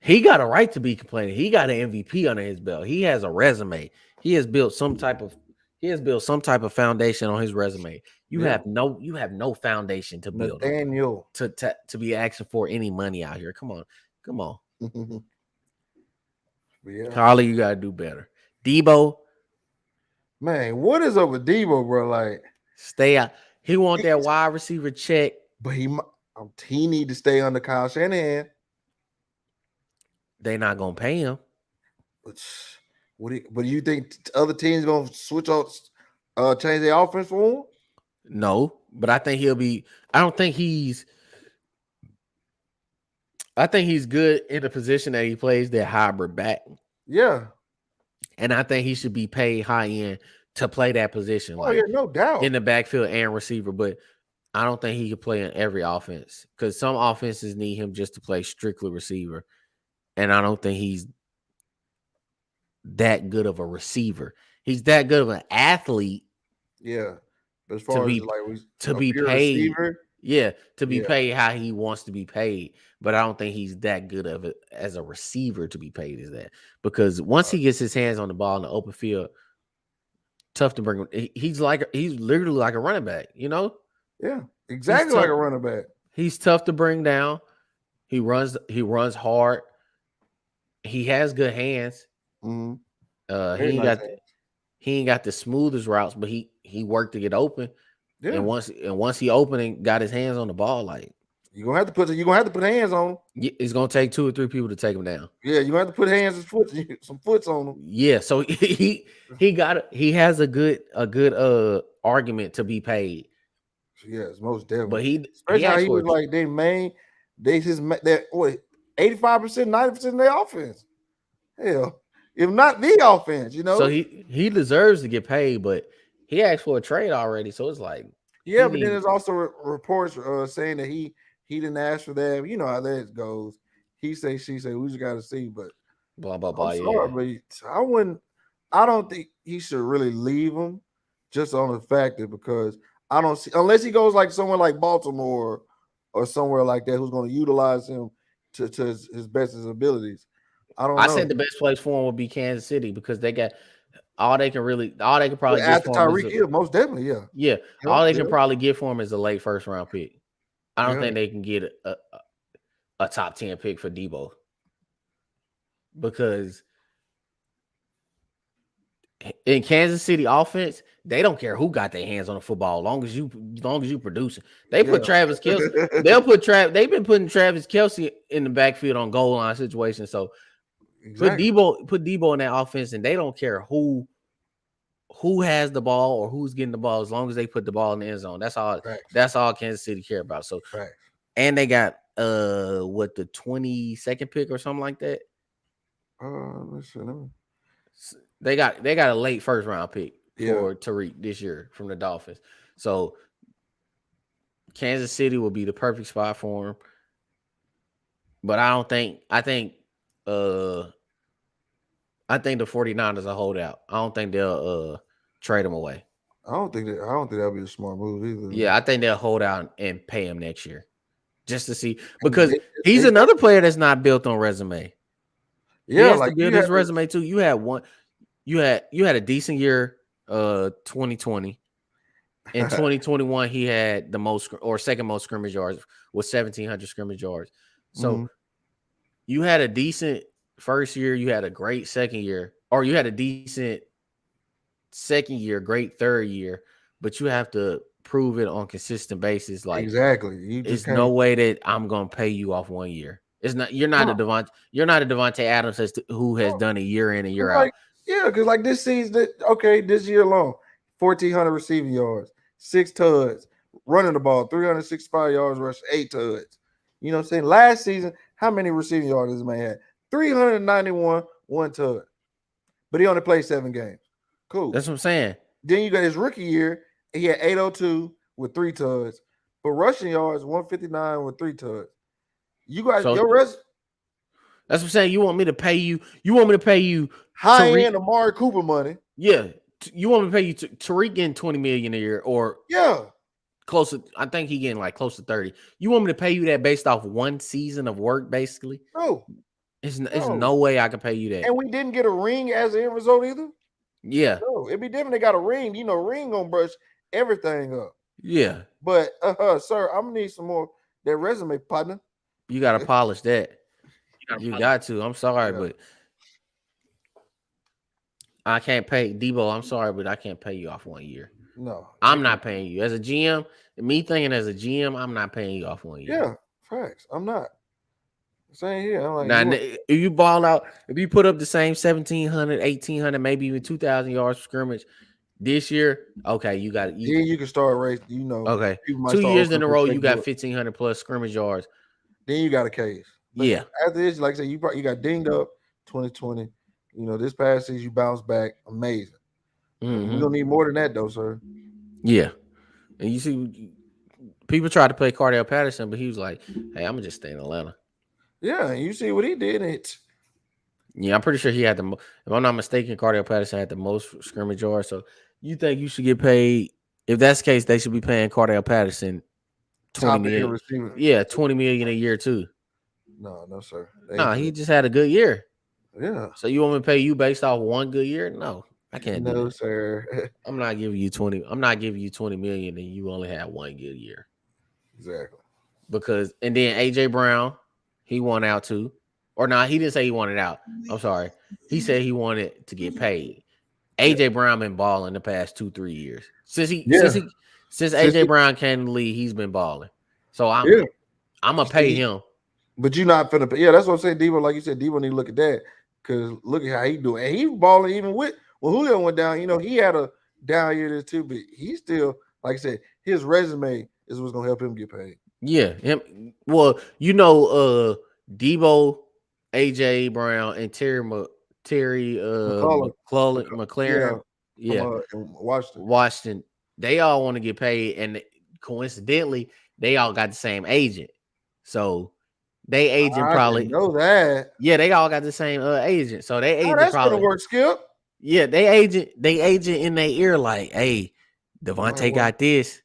he got a right to be complaining. He got an MVP under his belt. He has a resume. He has built some type of foundation on his resume. Yeah. You have no foundation to build on Nathaniel. to be asking for any money out here. Come on, Yeah. Carly, you gotta do better. Debo, Man, what is up with Debo, bro? Like, stay out. He want that he's- wide receiver check. but he need to stay under Kyle Shanahan. They not gonna pay him. But but do you think other teams gonna switch out, change their offense for him? No, but I think he'll be. I don't think he's. I think he's good in the position that he plays that hybrid back. Yeah. And I think he should be paid high end to play that position, Oh yeah, like no doubt. in the backfield and receiver. But I don't think he could play in every offense because some offenses need him just to play strictly receiver. And I don't think he's that good of a receiver. He's that good of an athlete Yeah. But as to far as be like to a be pure paid. receiver, Yeah, to be yeah. paid how he wants to be paid. But I don't think he's that good of it as a receiver to be paid as that. Because once he gets his hands on the ball in the open field, tough to bring him. He's literally like a running back, you know? Yeah. He's Exactly like tough. a running back. He's tough to bring down. He runs hard. He has good hands. Mm-hmm. He Very ain't nice got hands. he ain't got the smoothest routes, but he worked to get open. Yeah, And once he opened and got his hands on the ball, like you're gonna have to put hands on him. it's gonna take 2 or 3 people to take him down. Yeah, you're gonna have to put hands and foot some foots on him. Yeah, so he has a good argument to be paid, Yes, most but definitely. he Especially how asked he for was it. like that what 85%, 90% of their offense. Hell, if not the offense, So he deserves to get paid, but he asked for a trade already. So it's like Yeah, he but then need there's also reports saying that he didn't ask for that. You know how that goes. He say, she say, we just got to see. But blah blah I'm blah. Yeah, sorry, but I wouldn't. I don't think he should really leave him just on the fact that because I don't see unless he goes like somewhere like Baltimore or somewhere like that who's going to utilize him to his best his abilities. I don't I know. said the best place for him would be Kansas City because they got all they can But probably get after for him is Tyreek Hill, most definitely, yeah, yeah, yeah, all they yeah, can probably get for him is a late first round pick. I don't yeah. think they can get a top 10 pick for Debo because in Kansas City offense, they don't care who got their hands on the football, long as you producing. They Yeah. put Travis Kelsey. They'll put Trav. They've been putting Travis Kelsey in the backfield on goal line situations. So Exactly. put Debo in that offense, and they don't care who has the ball or who's getting the ball as long as they put the ball in the end zone. That's all. Facts. That's all Kansas City care about. So Facts. and they got what the 22nd pick or something like that. Let's see. Let me, They got a late first round pick yeah. for Tariq this year from the Dolphins. So Kansas City will be the perfect spot for him. But uh I think the 49ers will hold out. I don't think they'll trade him away. I don't think that'll be a smart move either. Yeah, I think they'll hold out and pay him next year. Just to see And because he's another player that's not built on resume. He yeah, has to like build you had his to resume too. You had a decent year 2020. In 2021, he had the most or second most scrimmage yards with 1,700 scrimmage yards. So Mhm. you had a decent first year, you had a great second year, or you had a decent second year, great third year, but you have to prove it on consistent basis. Like Exactly. You just it's no can't. way that I'm gonna pay you off 1 year. It's not No, you're not a Devontae Adams who has no. done a year in and Cause year out. like yeah, because like this season, okay, this year alone, 1,400 receiving yards, 6 tuds, running the ball, 365 yards rush, 8 tuds. You know what I'm saying? Last season, how many receiving yards this man had? 391, 1 tud. But he only played 7 games. Cool. That's what I'm saying. Then you got his rookie year. He had 802 with 3 tuds, but rushing yards 159 with 3 tuds. You got So your rest that's what I'm saying. You want me to pay you? You want me to pay you high Tariq? end Amari Cooper money. Yeah, you want me to pay you Tariq getting 20 million a year or Yeah, close to? I think he getting like close to 30. You want me to pay you that based off one season of work? Basically, no, it's no. no way I can pay you that. And we didn't get a ring as an end result either. Yeah, No, it'd be different. They got a ring. You know, ring gonna brush everything up. yeah. But sir, I'm gonna need some more that resume partner. You got to polish that. You got to. I'm sorry, Yeah, but I can't pay Debo. I'm sorry, but I can't pay you off 1 year. no, you I'm can't. not paying you as a GM. Me thinking as a GM, I'm not paying you off 1 year. Yeah, facts. I'm not saying here. I'm like Now, you want if you ball out, if you put up the same 1,700, 1,800, maybe even 2,000 yards scrimmage this year, okay, you got you. then you can start racing. You know, Okay, people might two start years opening in a up their row, you got checkbook. 1,500 plus scrimmage yards. Then you got a case. But Yeah. after this, like I said, you got dinged up 2020. You know, this past season you bounced back. Amazing. But we're Mm-hmm. gonna need more than that though, sir. Yeah. And you see, people tried to play Cardell Patterson, but he was like, "Hey, I'm gonna just stay in Atlanta." Yeah, and you see what he did. Yeah, I'm pretty sure he had the. If I'm not mistaken, Cardell Patterson had the most scrimmage yards. So you think you should get paid? If that's the case, they should be paying Cardell Patterson 20 Top end million. receiver. Yeah, 20 million a year too. No, no, sir. They ain't No, doing he just had a good year. it. Yeah. So you want me to pay you based off one good year? No, I can't do No, that. sir. I'm not giving you 20. I'm not giving you 20 million and you only had one good year. Exactly. Because and then AJ Brown, he won out too. Or no, he didn't say he wanted out. I'm sorry. He said he wanted to get paid. Yeah, AJ Brown been balling the past 2-3 years. yeah. Since Since AJ he, Brown came in the league, he's been balling. So yeah. I'm gonna See, pay him. but you're not finna pay. Yeah, that's what I'm saying. Devo, like you said, Devo need to look at that because look at how he doing. And he balling even with when Julio went down. He had a down year there too, but he still, like I said, his resume is what's gonna help him get paid. Yeah, him. Well, Debo, AJ Brown, and Terry McCullough, McLaren. yeah, from Yeah, in Washington. Washington. They all want to get paid, and coincidentally, they all got the same agent. So they agent I didn't probably know that. yeah, they all got the same agent. So they How agent that's gonna probably work, Skip? yeah, they agent in their ear like, hey, You might Devontae want got this,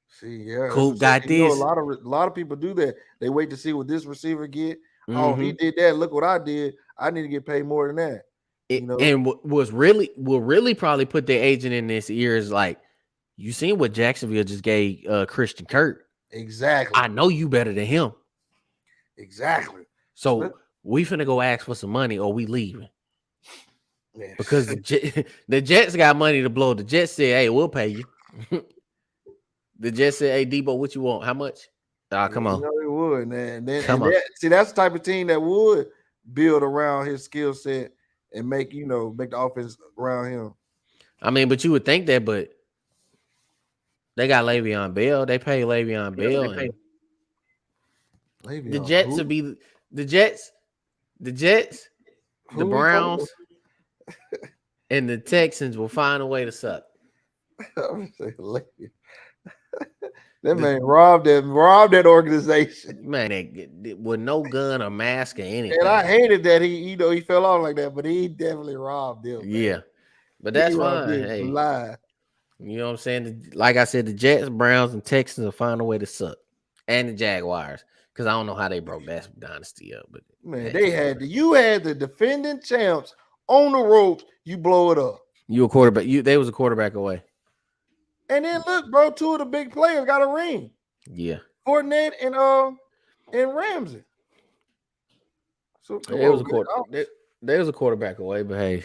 see, yeah, that's what I'm Coop saying. got A this. lot of people do that. They wait to see what this receiver get. Oh, he Mm-hmm. did that. Look what I did. I need to get paid more than that. It, You know and was really will really probably put their agent in this ear is like, you seen what Jacksonville just gave Christian Kirk. exactly, I know you better than him. exactly. So we finna go ask for some money or we leaving. Man, Because the Jets got money to blow. The Jets said, hey, we'll pay you. The Jets said, hey, Debo, what you want? How much? Ah, yeah, come on. they would, man. Come on. That's the type of team that would build around his skill set and make the offense around him. I mean, but you would think that, but they got Le'Veon Bell. They pay Le'Veon Yeah, they Bell. pay And the Le'Veon. Jets would be the Jets, the Jets, the Who we talking about? Browns, and the Texans will find a way to suck. I'm saying Le'Veon. That The man robbed that organization. man with no gun or mask or And I anything. hated that he fell off like that, but he definitely robbed them, man. Yeah, but He that's robbed fine. them Hey, blind. you know what I'm saying? Like I said, the Jets, Browns, and Texans will find a way to suck, and the Jaguars, because I don't know how they broke that dynasty up, but Man, hey, whatever. you had the defending champs on the ropes, you blow it up. You a quarterback. They was a quarterback away. And then look, bro, two of the big players got a ring. Yeah, Fournette and Ramsey. So come they was on, a man. quarter. They was a quarterback away, but hey,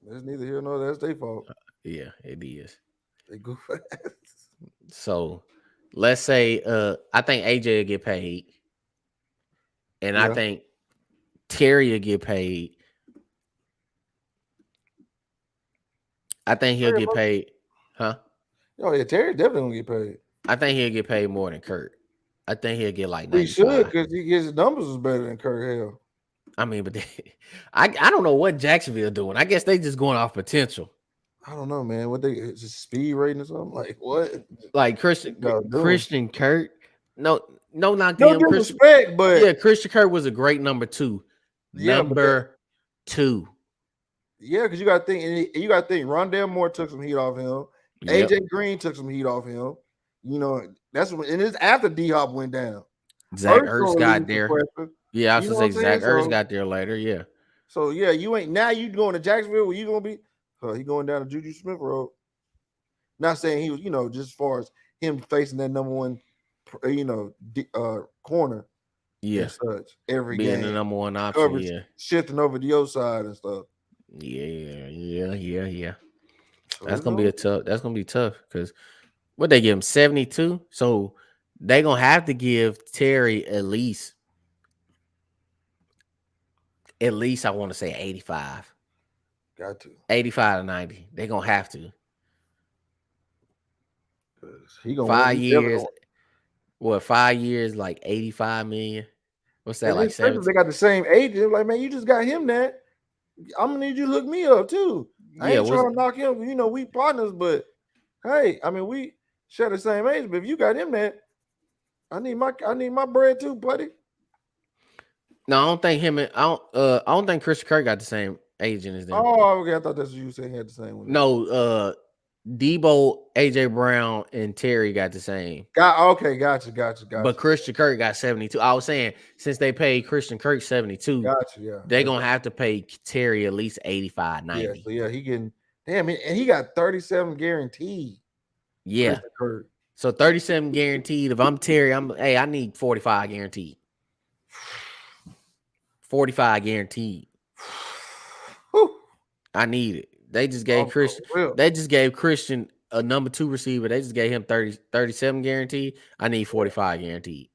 That's neither here nor there. That's their fault. yeah, it is. They go fast. So let's say I think AJ will get paid, and I Yeah. think Terry will get paid. I think he'll get paid, huh? Oh yeah, Terry definitely gonna get paid. I think he'll get paid more than Kurt. I think he'll get like He should 95. because his numbers was better than Kurt Hill. I mean, but I don't know what Jacksonville doing. I guess they just going off potential. I don't know, man. What they is it speed rating or something? Like what? Like Y'all doing? Christian Kurt. No, no knock to No him. Christian, disrespect, but yeah, Christian Kurt was a great number two. yeah, but that, Number two. yeah, because you got to think, Rondell Moore took some heat off him. Yep. AJ Green took some heat off him. That's when, and it's after D Hop went down. Zach Ertz Ertz gonna got lead some there. pressure. Yeah, I was You know gonna what say I'm saying? Zach Ertz got there later. Yeah. So yeah, you ain't now you going to Jacksonville where you gonna be? He going down to Juju Smith Road. Not saying he was, just as far as him facing that number one, corner Yeah. and such every Being the game. number one option. Coverage Yeah. shifting over the other side and stuff. Yeah. So That's it's gonna be going a tough. That's gonna be tough because what they give him 72. So they gonna have to give Terry at least I want to say 85. got to. 85 to 90. They gonna have to. He gonna win. 5 He definitely years. gonna What 5 years? Like 85 million. What's that? and Like especially if 17? they got the same agent. Like, man, you just got him that. I'm gonna need you to hook me up too. I Yeah. ain't Was trying to knock him. We partners, but hey, I mean we share the same age. But if you got him that, I need my bread too, buddy. no? I don't think him and I don't think Christian Kirk got the same agent as them. Oh, okay. I thought that's what you saying. He had the same one. No. Debo, AJ Brown, and Terry got the same. Okay, gotcha. But Christian Kirk got 72. I was saying since they paid Christian Kirk 72, Gotcha, yeah. they're gonna have to pay Terry at least 85, Yeah, 90. so yeah, he getting damn it, and he got 37 guaranteed. Yeah. Christian Kirk. So 37 guaranteed. If I'm Terry, I need 45 guaranteed. 45 guaranteed. Whew. I need it. They just gave off Christian. the rip. They just gave Christian a number 2 receiver. They just gave him 37 guaranteed. I need 45 guaranteed,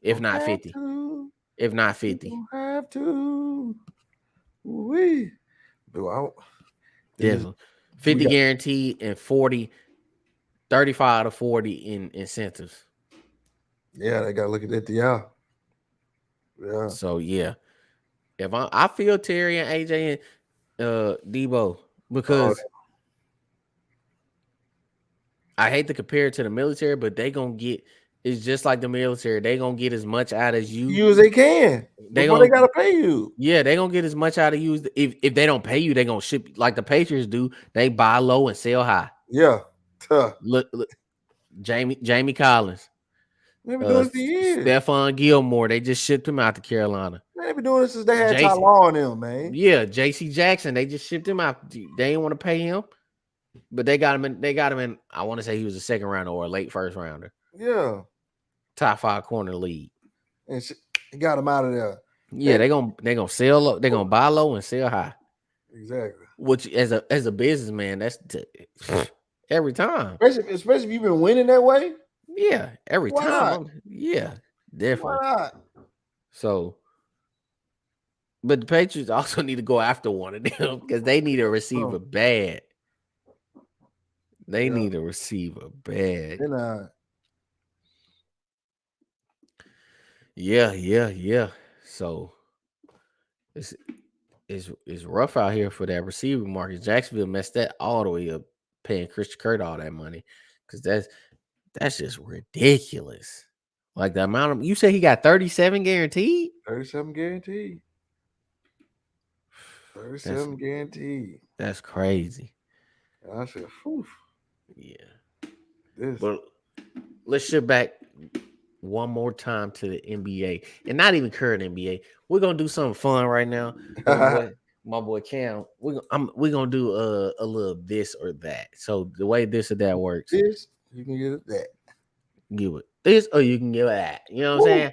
if Don't not have 50. to. If not You 50, don't have to. We do I this definitely we 50 got guaranteed and 40, 35 to 40 in incentives. yeah, they gotta look at that. Yeah. Yeah. So yeah, if I feel Terry and AJ and Debo Oh, because I hate to compare it to the military, but they gonna get it's just like the military. They gonna get as much out as you. use they can They before they gonna gotta pay you. Yeah, they gonna get as much out of you. If they don't pay you, they gonna ship like the Patriots do. They buy low and sell high. Yeah. Tuh. Look, Jamie Collins, They've been doing this for years. Stephon Gilmore. They just shipped him out to Carolina. They've been doing this since they had Ty JC, Law on them, man. yeah, JC Jackson. They just shipped him out. They didn't want to pay him, but they got him in. They got him in. I want to say he was a second rounder or a late first rounder. Yeah. Top 5 corner league. And got him out of there. Yeah, they gonna sell low. They gonna buy low and sell high. Exactly. Which as a businessman, that's every time. Especially if you've been winning that way. Yeah, every Why time. not? Yeah, Why definitely. not? So, but the Patriots also need to go after one of them because they need a receiver bad. They Yeah. need a receiver bad. And Yeah. So it's rough out here for that receiver market. Jacksonville messed that all the way up, paying Christian Kirk all that money because that's just ridiculous. Like the amount of you say he got 37 guaranteed. 37 guaranteed. 37 guaranteed. That's crazy. And I said, whew, Yeah. this. But let's shift back one more time to the NBA. And not even current NBA. We're gonna do something fun right now. My boy Cam. We're gonna do a little this or that. So the way this or that works, This, you can get it that. give it this or you can give it that. You know what I'm saying?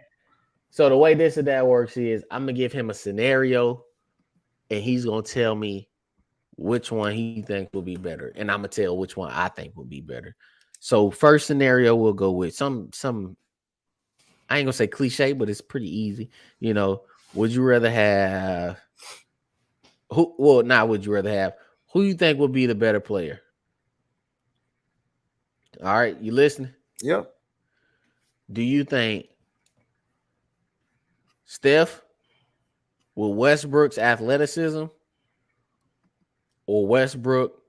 So the way this or that works is I'm gonna give him a scenario and he's gonna tell me which one he thinks will be better, and I'm gonna tell which one I think will be better. So first scenario we'll go with some I ain't gonna say cliche, but it's pretty easy. You know, would you rather have who? Well, not would you rather have who you think would be the better player? All right, you listening? Yep. Do you think Steph with Westbrook's athleticism or Westbrook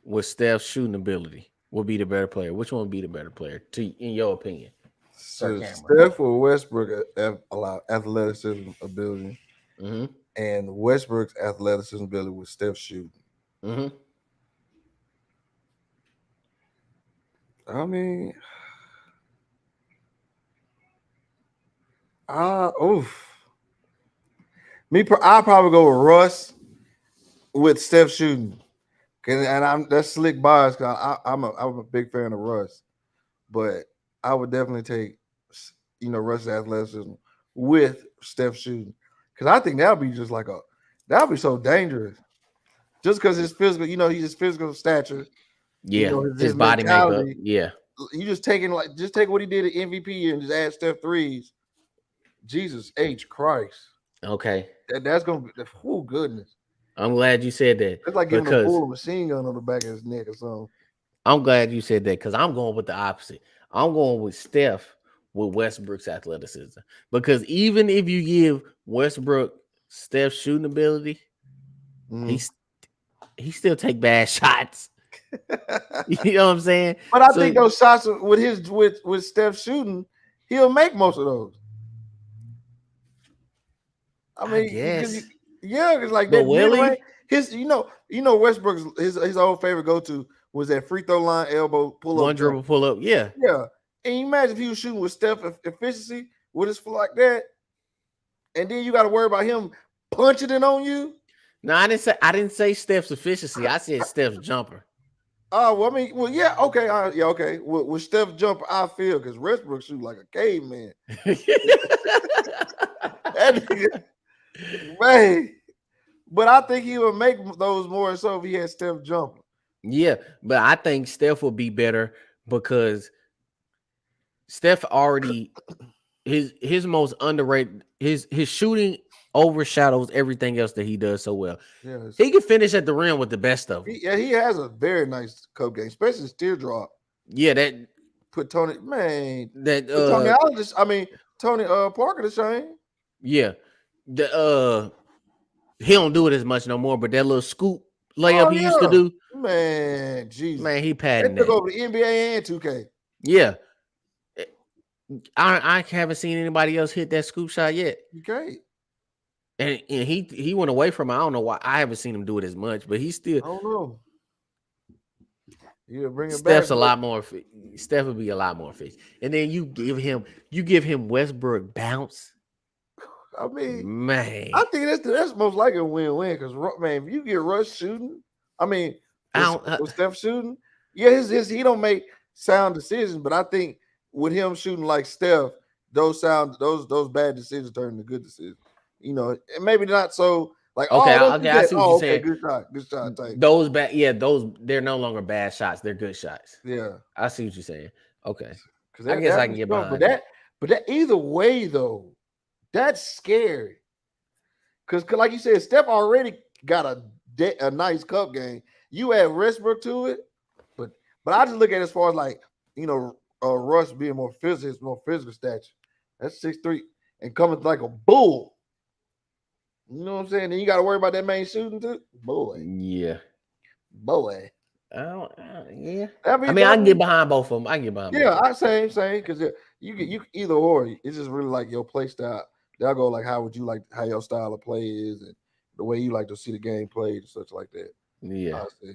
with Steph's shooting ability will be the better player? Which one would be the better player, in your opinion? So Steph or Westbrook a lot of athleticism ability, and Westbrook's athleticism ability with Steph shooting. I mean, I probably go with Russ with Steph shooting, and that's slick bias because I'm a big fan of Russ, but I would definitely take Russ's athleticism with Steph shooting because I think that'll be just that'll be so dangerous. Just because his physical, he's his physical stature, yeah, his body makeup, mentality. yeah. You just take what he did at MVP and just add Steph threes. Jesus H Christ. Okay. That's gonna be goodness. I'm glad you said that. It's like giving a bull a machine gun on the back of his neck or something. I'm glad you said that because I'm going with the opposite. I'm going with Steph with Westbrook's athleticism. Because even if you give Westbrook Steph's shooting ability, he still take bad shots. You know what I'm saying? But I think those shots with Steph shooting, he'll make most of those. I mean, yes. It's like but that Willie, his Westbrook's his old favorite go-to was that free throw line elbow pull up. One dribble pull up, yeah. Yeah. And you imagine if he was shooting with Steph efficiency with his foot like that, and then you got to worry about him punching it on you. No, I didn't say Steph's efficiency. I said Steph's jumper. Oh, well, I mean, well, yeah, okay, okay. With Steph jumper, I feel because Westbrook shoot like a caveman. That nigga, man. But I think he would make those more so if he had Steph jumping. Yeah, but I think Steph will be better because Steph already his most underrated his shooting overshadows everything else that he does so well. Yes. He can finish at the rim with the best of them. Yeah, he has a very nice cup game, especially his teardrop. Yeah, Put Tony, man, that put Tony Allen. I mean Tony Parker to shame. yeah. The he don't do it as much no more, but that little scoop layup Oh he used to do, yeah, man, Jesus, man, he they patented took that. over the NBA and 2K. Yeah. Eh, I haven't seen anybody else hit that scoop shot yet. You can't. And he went away from it. I don't know why. I haven't seen him do it as much, but he's still I don't know. Yeah, bring it back, Steph's a but lot more. Steph would be a lot more fish. And then you give him Westbrook bounce, I mean, man. I think that's most likely a win-win because man, if you get Russ shooting, I mean, I with, don't. with Steph shooting, yeah, his he don't make sound decisions, but I think with him shooting like Steph, those bad decisions turn into good decisions. You know, and maybe not so like, Okay, oh, let's do I that. see what you're Oh, okay, saying. good shot type. Those bad, yeah, those they're no longer bad shots. They're good shots. Yeah, I see what you're saying. Okay, because I that guess I that can was get tough. behind that. But that either way though, that's scary. Because like you said, Steph already got a nice cup game. You add Westbrook to it, but I just look at it as far as like Russ being more physical stature. That's 6'3" and coming like a bull. You know what I'm saying? Then you got to worry about that man shooting too. Yeah, Boy. yeah. That I be mean, I that can get be behind both of them. I can get behind both yeah. of them. I same because you either or. It's just really like your play style. They'll go like how would you like how your style of play is and the way you like to see the game played and such like that. Yeah, I see.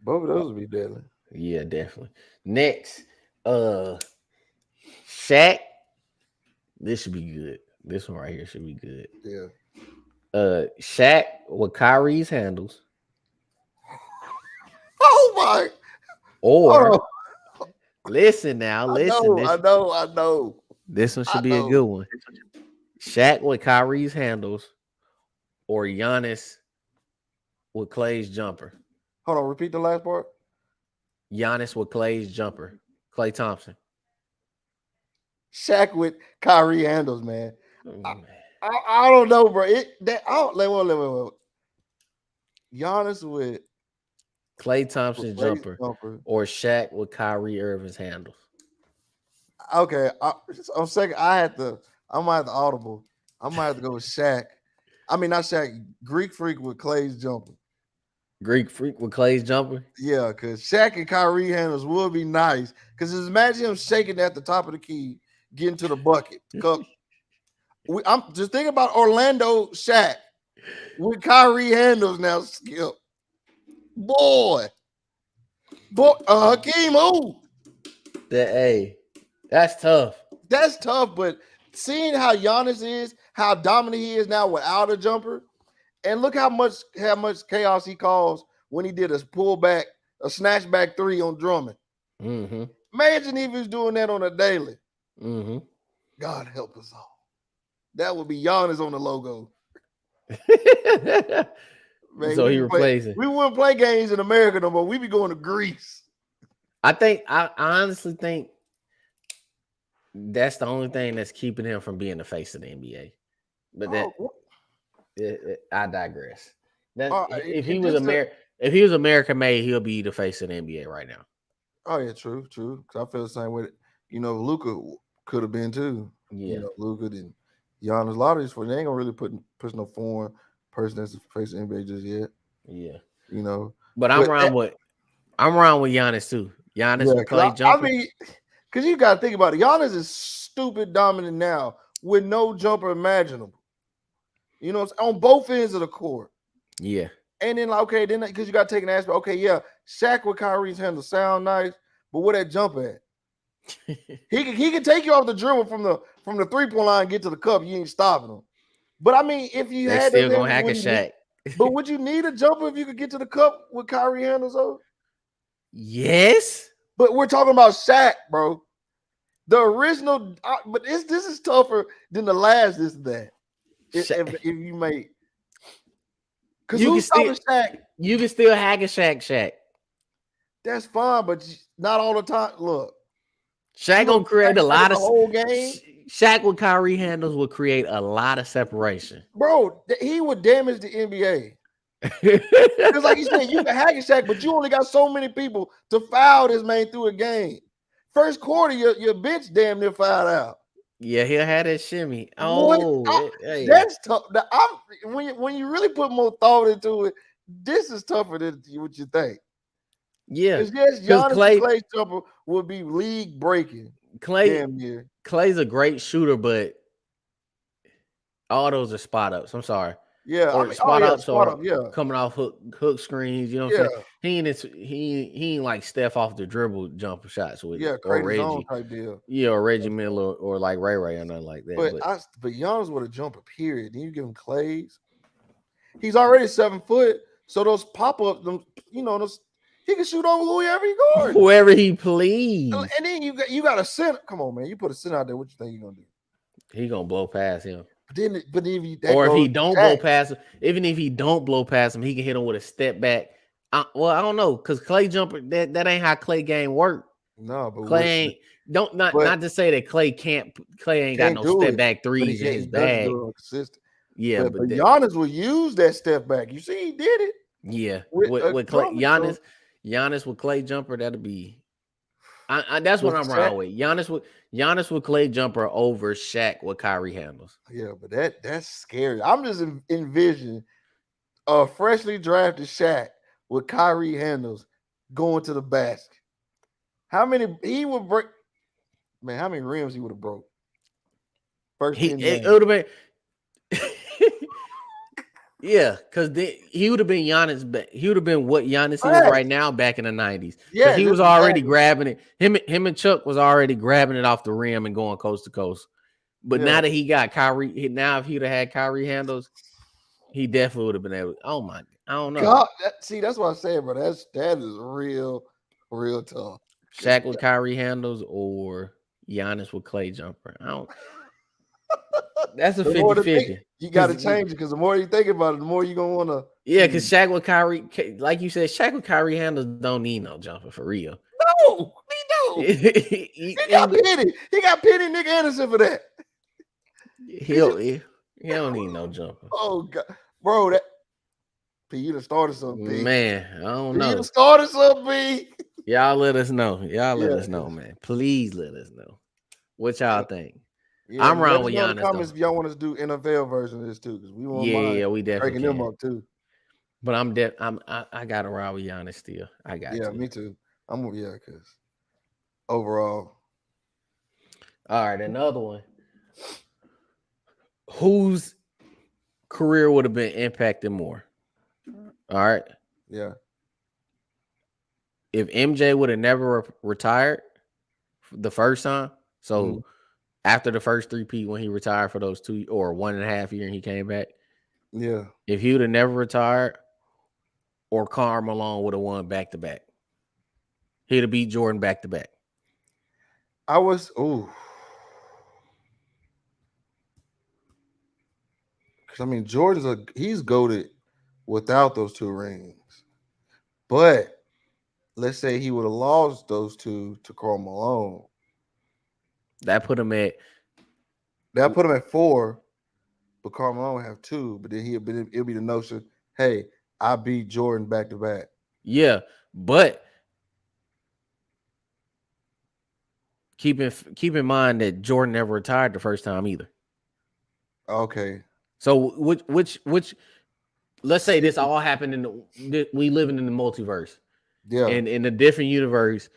Both of Uh, those would be deadly. yeah, definitely. Next, uh, Shaq. This should be good. This one right here should be good. Yeah. Shaq with Kyrie's handles, Oh my! Hold or on. listen now, I listen. know. I know. I know. This one I should be a know. good one. Shaq with Kyrie's handles, or Giannis with Clay's jumper. Hold on. Repeat the last part. Giannis with Clay's jumper. Clay Thompson. Shaq with Kyrie handles, man. Oh, I, man. I don't know, bro. I don't. Wait. Giannis Clay with Thompson Blaze jumper, jumper. or Shaq with Kyrie Irving's handles. Okay. I'm second. I might have to audible. I might have to go with Shaq. I mean, not Shaq. Greek freak with Clay's jumper. Greek freak with Clay's jumper. Yeah, because Shaq and Kyrie handles would be nice. Because imagine him shaking at the top of the key, getting to the bucket. Cup. I'm just thinking about Orlando Shaq with Kyrie handles now. Skip, boy, Hakeem, Hey, that's tough. that's tough. But seeing how Giannis is, how dominant he is now without a jumper, and look how much chaos he caused when he did a pullback, a snatchback three on Drummond. Mm-hmm. Imagine if he was doing that on a daily. Mm-hmm. God help us all. That would be Giannis on the logo. Man, So he replacing. we wouldn't play games in America no more. We'd be going to Greece. I honestly think that's the only thing that's keeping him from being the face of the NBA. But I digress. That if he was if he was American made, he'll be the face of the NBA right now. oh yeah, true. Because I feel the same way. Luca could have been too. Yeah, Luca and Giannis. A lot of these they ain't gonna really push no foreign person that's the face of the NBA just yet. yeah. You know, But but I'm around with Giannis too. Giannis yeah, with Clay I jumper. mean, because you got to think about it. Giannis is stupid dominant now with no jumper imaginable. You know, on both ends of the court. Yeah. And then, then because you got to take an aspect. Okay, yeah, Shaq with Kyrie's handle sound nice, but where that jumper at? he can take you off the dribble from the 3-point line, get to the cup. You ain't stopping him. But I mean, if you They had still that, gonna hack a Shaq. but would you need a jumper if you could get to the cup with Kyrie handles though? Yes. But we're talking about Shaq, bro. The original, but this is tougher than the last. This that if you make Cause You can who's still stopping Shaq? hack a Shaq. That's fine, but not all the time. Look, you Shaq gonna gonna create hack a Shaq lot the of whole game, Shaq with Kyrie handles will create a lot of separation. bro? He would damage the NBA. Because like you said, you can hack Shaq, but you only got so many people to foul this man through a game. First quarter, your bitch damn near fouled out. Yeah, he'll have that shimmy. What? Oh, hey. That's tough. When you really put more thought into it, this is tougher than what you think. Yeah. Because yes, Because Giannis and Clay jumper would be league breaking. Clay Damn near. Clay's a great shooter, but all those are spot ups. I'm sorry. Yeah, I Or mean, oh spot yeah, ups spot or up. Yeah, coming off hook screens, you know what I'm yeah, saying? He ain't like Steph off the dribble jump shots with it. yeah. Or Create his own Reggie. type deal. Yeah, or Reggie Miller or like Ray or nothing like that. But Giannis with a jumper. Period. Then you give him Clay's. He's already 7 foot, so those pop up, them those he can shoot over whoever he guarding. Whoever he please. And then you got a center. Come on, man. You put a center out there. What you think you gonna do? He gonna blow past him. But if that Or if goes he to don't blow Shaq. past him, even if he don't blow past him, he can hit him with a step back. I don't know, because Clay jumper, that ain't how Clay game work. No, but Clay what? ain't don't But not to say that Clay ain't got can't no do step it. back But threes in he his doesn't bag. do it on consistent. Yeah, But but Giannis will use that step back. You see, he did it yeah, with a with Clay jumper. So Giannis with Clay jumper, that'll be that's what with I'm Shaq, around with. Giannis with Clay jumper over Shaq with Kyrie handles. yeah, but that's scary. I'm just envisioning a freshly drafted Shaq with Kyrie handles going to the basket. How many he would break? Man, how many rims he would have broke? First 10 It games. would have been yeah, because he would have been Giannis. He would have been what Giannis is right Facts. now back in the 90s. Because Yeah, he that's was already exactly. grabbing it. Him and Chuck was already grabbing it off the rim and going coast to coast. But Yeah. now that he got Kyrie, now if he'd have had Kyrie handles, he definitely would have been able. Oh my, I don't know. God, that's what I'm saying, bro. That is real tough. Shaq with Kyrie handles or Giannis with Clay jumper. I don't. That's a The more to think, 50-50. you got to Because change it because the more you think about it, the more you're gonna want to. yeah, because Shaq with Kyrie, like you said, Shaq with Kyrie handles don't need no jumper for real. No, he don't. He got pity. He got pity Nick Anderson for that. He don't need no jumper. Oh God, bro, that P, you done started something, P. Man, I don't P, you know. done started something, P. Y'all let us know. Y'all let Yeah, us know, man. Please let us know what y'all yeah, think. yeah. I'm Let around us with know in the Giannis comments though. if y'all want us to do NFL version of this too, because we won't mind Yeah, we definitely breaking them can. up too. But I got around with Giannis still. I got Yeah, to. me too. Because overall, All right, another one. Whose career would have been impacted more? All right. yeah, If MJ would have never retired the first time, mhm, so after the first 3-peat when he retired for those 2 or 1.5 years and he came back, yeah. if he would have never retired, or Karl Malone would have won back to back, he'd have beat Jordan back to back. I was because I mean he's goated without those two rings, but let's say he would have lost those two to Karl Malone. That put him at That put him at 4, but Karl Malone would have 2. But then it'll be the notion, hey, I beat Jordan back to back. yeah, but keep in mind that Jordan never retired the first time either. Okay. So which let's say See, this all happened we living in the multiverse. yeah. And in a different universe,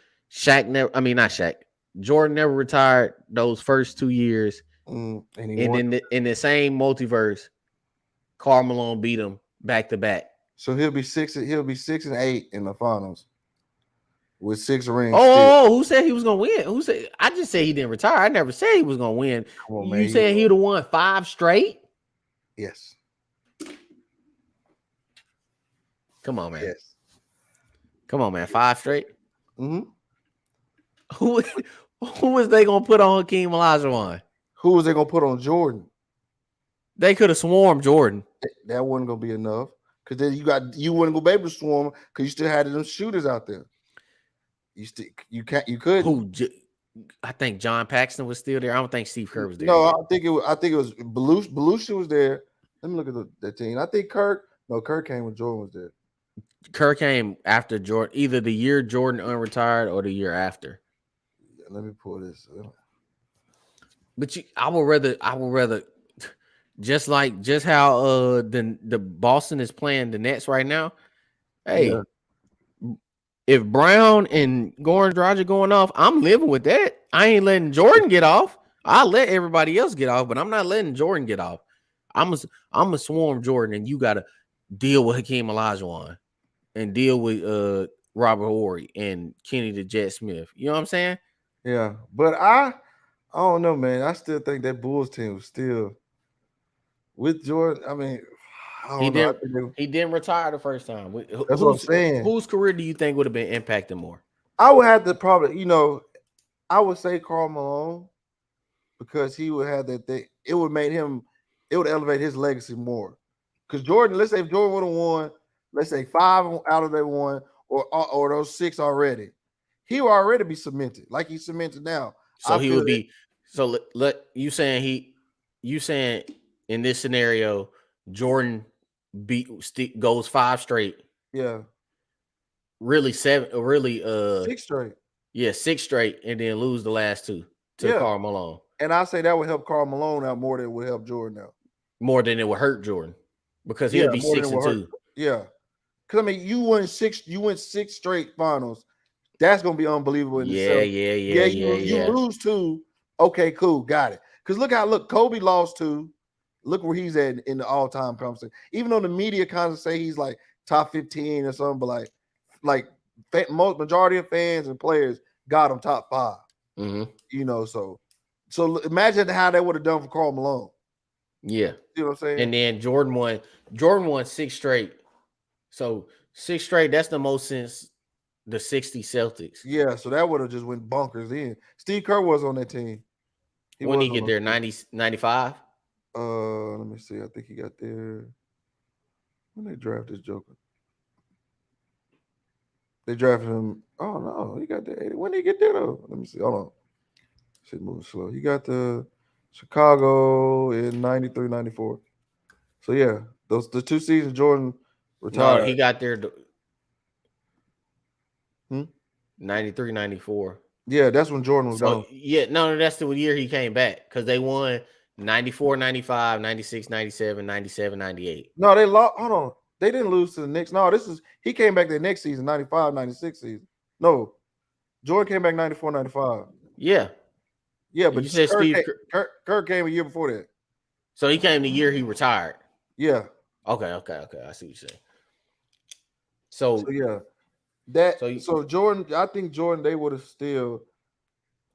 not Shaq. Jordan never retired those first 2 years. And he And won. in the same multiverse, Karl Malone beat him back to back. So he'll be 6-8 in the finals with 6 rings still. Oh, who said he was gonna win? Who said? I just said he didn't retire. I never said he was gonna win. Come on, man. You saying he would have won 5 straight? Yes. Come on, man. Yes. Come on, man. 5 straight. Mm-hmm. Who was they gonna put on Hakeem Olajuwon? Who was they gonna put on Jordan? They could have swarmed Jordan. That wasn't gonna be enough. Because then you wouldn't go be able to swarm because you still had them shooters out there. You couldn't. Who? I think John Paxson was still there. I don't think Steve Kerr was there No, yet. I think it was Belushi was there. Let me look at the team. I think Kirk came when Jordan was there. Kerr came after Jordan, either the year Jordan unretired or the year after. Yeah, let me pull this. But I would rather just how the Boston is playing the Nets right now. Yeah, Hey, if Brown and Goran Dragic going off, I'm living with that. I ain't letting Jordan get off. I'll let everybody else get off, but I'm not letting Jordan get off. I'm a, I'm a swarm Jordan, and you got to deal with Hakeem Olajuwon and deal with Robert Horry and Kenny the Jet Smith. You know what I'm saying? yeah. But I don't know, man. I still think that Bulls team was still with Jordan. I mean, I He don't know. didn't he didn't retire the first time. That's what I'm saying. Whose career do you think would have been impacted more? I would have to probably, I would say Karl Malone because he would have that thing. It would elevate his legacy more. Because Jordan, let's say if Jordan would have won, let's say five out of that one or those six already, he would already be cemented like he's cemented now. So I he feel would that, be so let you saying in this scenario Jordan goes five straight, yeah, really seven, really six straight. yeah, six straight, and then lose the last two to Yeah. Karl Malone And I say that would help Karl Malone out more than it would help Jordan out. more than it would hurt Jordan because Yeah, he'll be more than it six and would hurt. two. Yeah. Because I mean, you went six straight finals. That's gonna be unbelievable in Yeah, itself. yeah, yeah, Yeah, yeah, you yeah. lose two. Okay, cool, got it. Because look, Kobe lost two. Look where he's at in the all-time conversation. Even though the media kind of say he's like top 15 or something, but like most majority of fans and players got him top five. Mm-hmm. So imagine how they would have done for Karl Malone. Yeah. You know what I'm saying? And then Jordan won six straight. So six straight, that's the most since the 60 Celtics. Yeah, so that would have just went bonkers in. Steve Kerr was on that team. He When was he on get those there, team. 90, 95? Let me see. I think he got there when they drafted this Joker. They drafted him. Oh no, he got there. When did he get there though? Let me see. Hold on. Shit moving slow. He got to Chicago in 93, 94. So yeah, those the 2 seasons Jordan No, retired. he got there Hmm? 93, 94. Yeah, that's when Jordan was So gone. yeah, no, that's the year he came back because they won 94, 95, 96, 97, 97, 98. No, they lost. Hold on. They didn't lose to the Knicks. No, this is he came back the next season, 95, 96 season. No, Jordan came back 94, 95. Yeah. Yeah, And you but said Steve Kirk came a year before that. so he came the year he retired. Yeah. Okay, okay, okay. I see what you're saying. So So yeah, so so Jordan, I think Jordan, they would have still.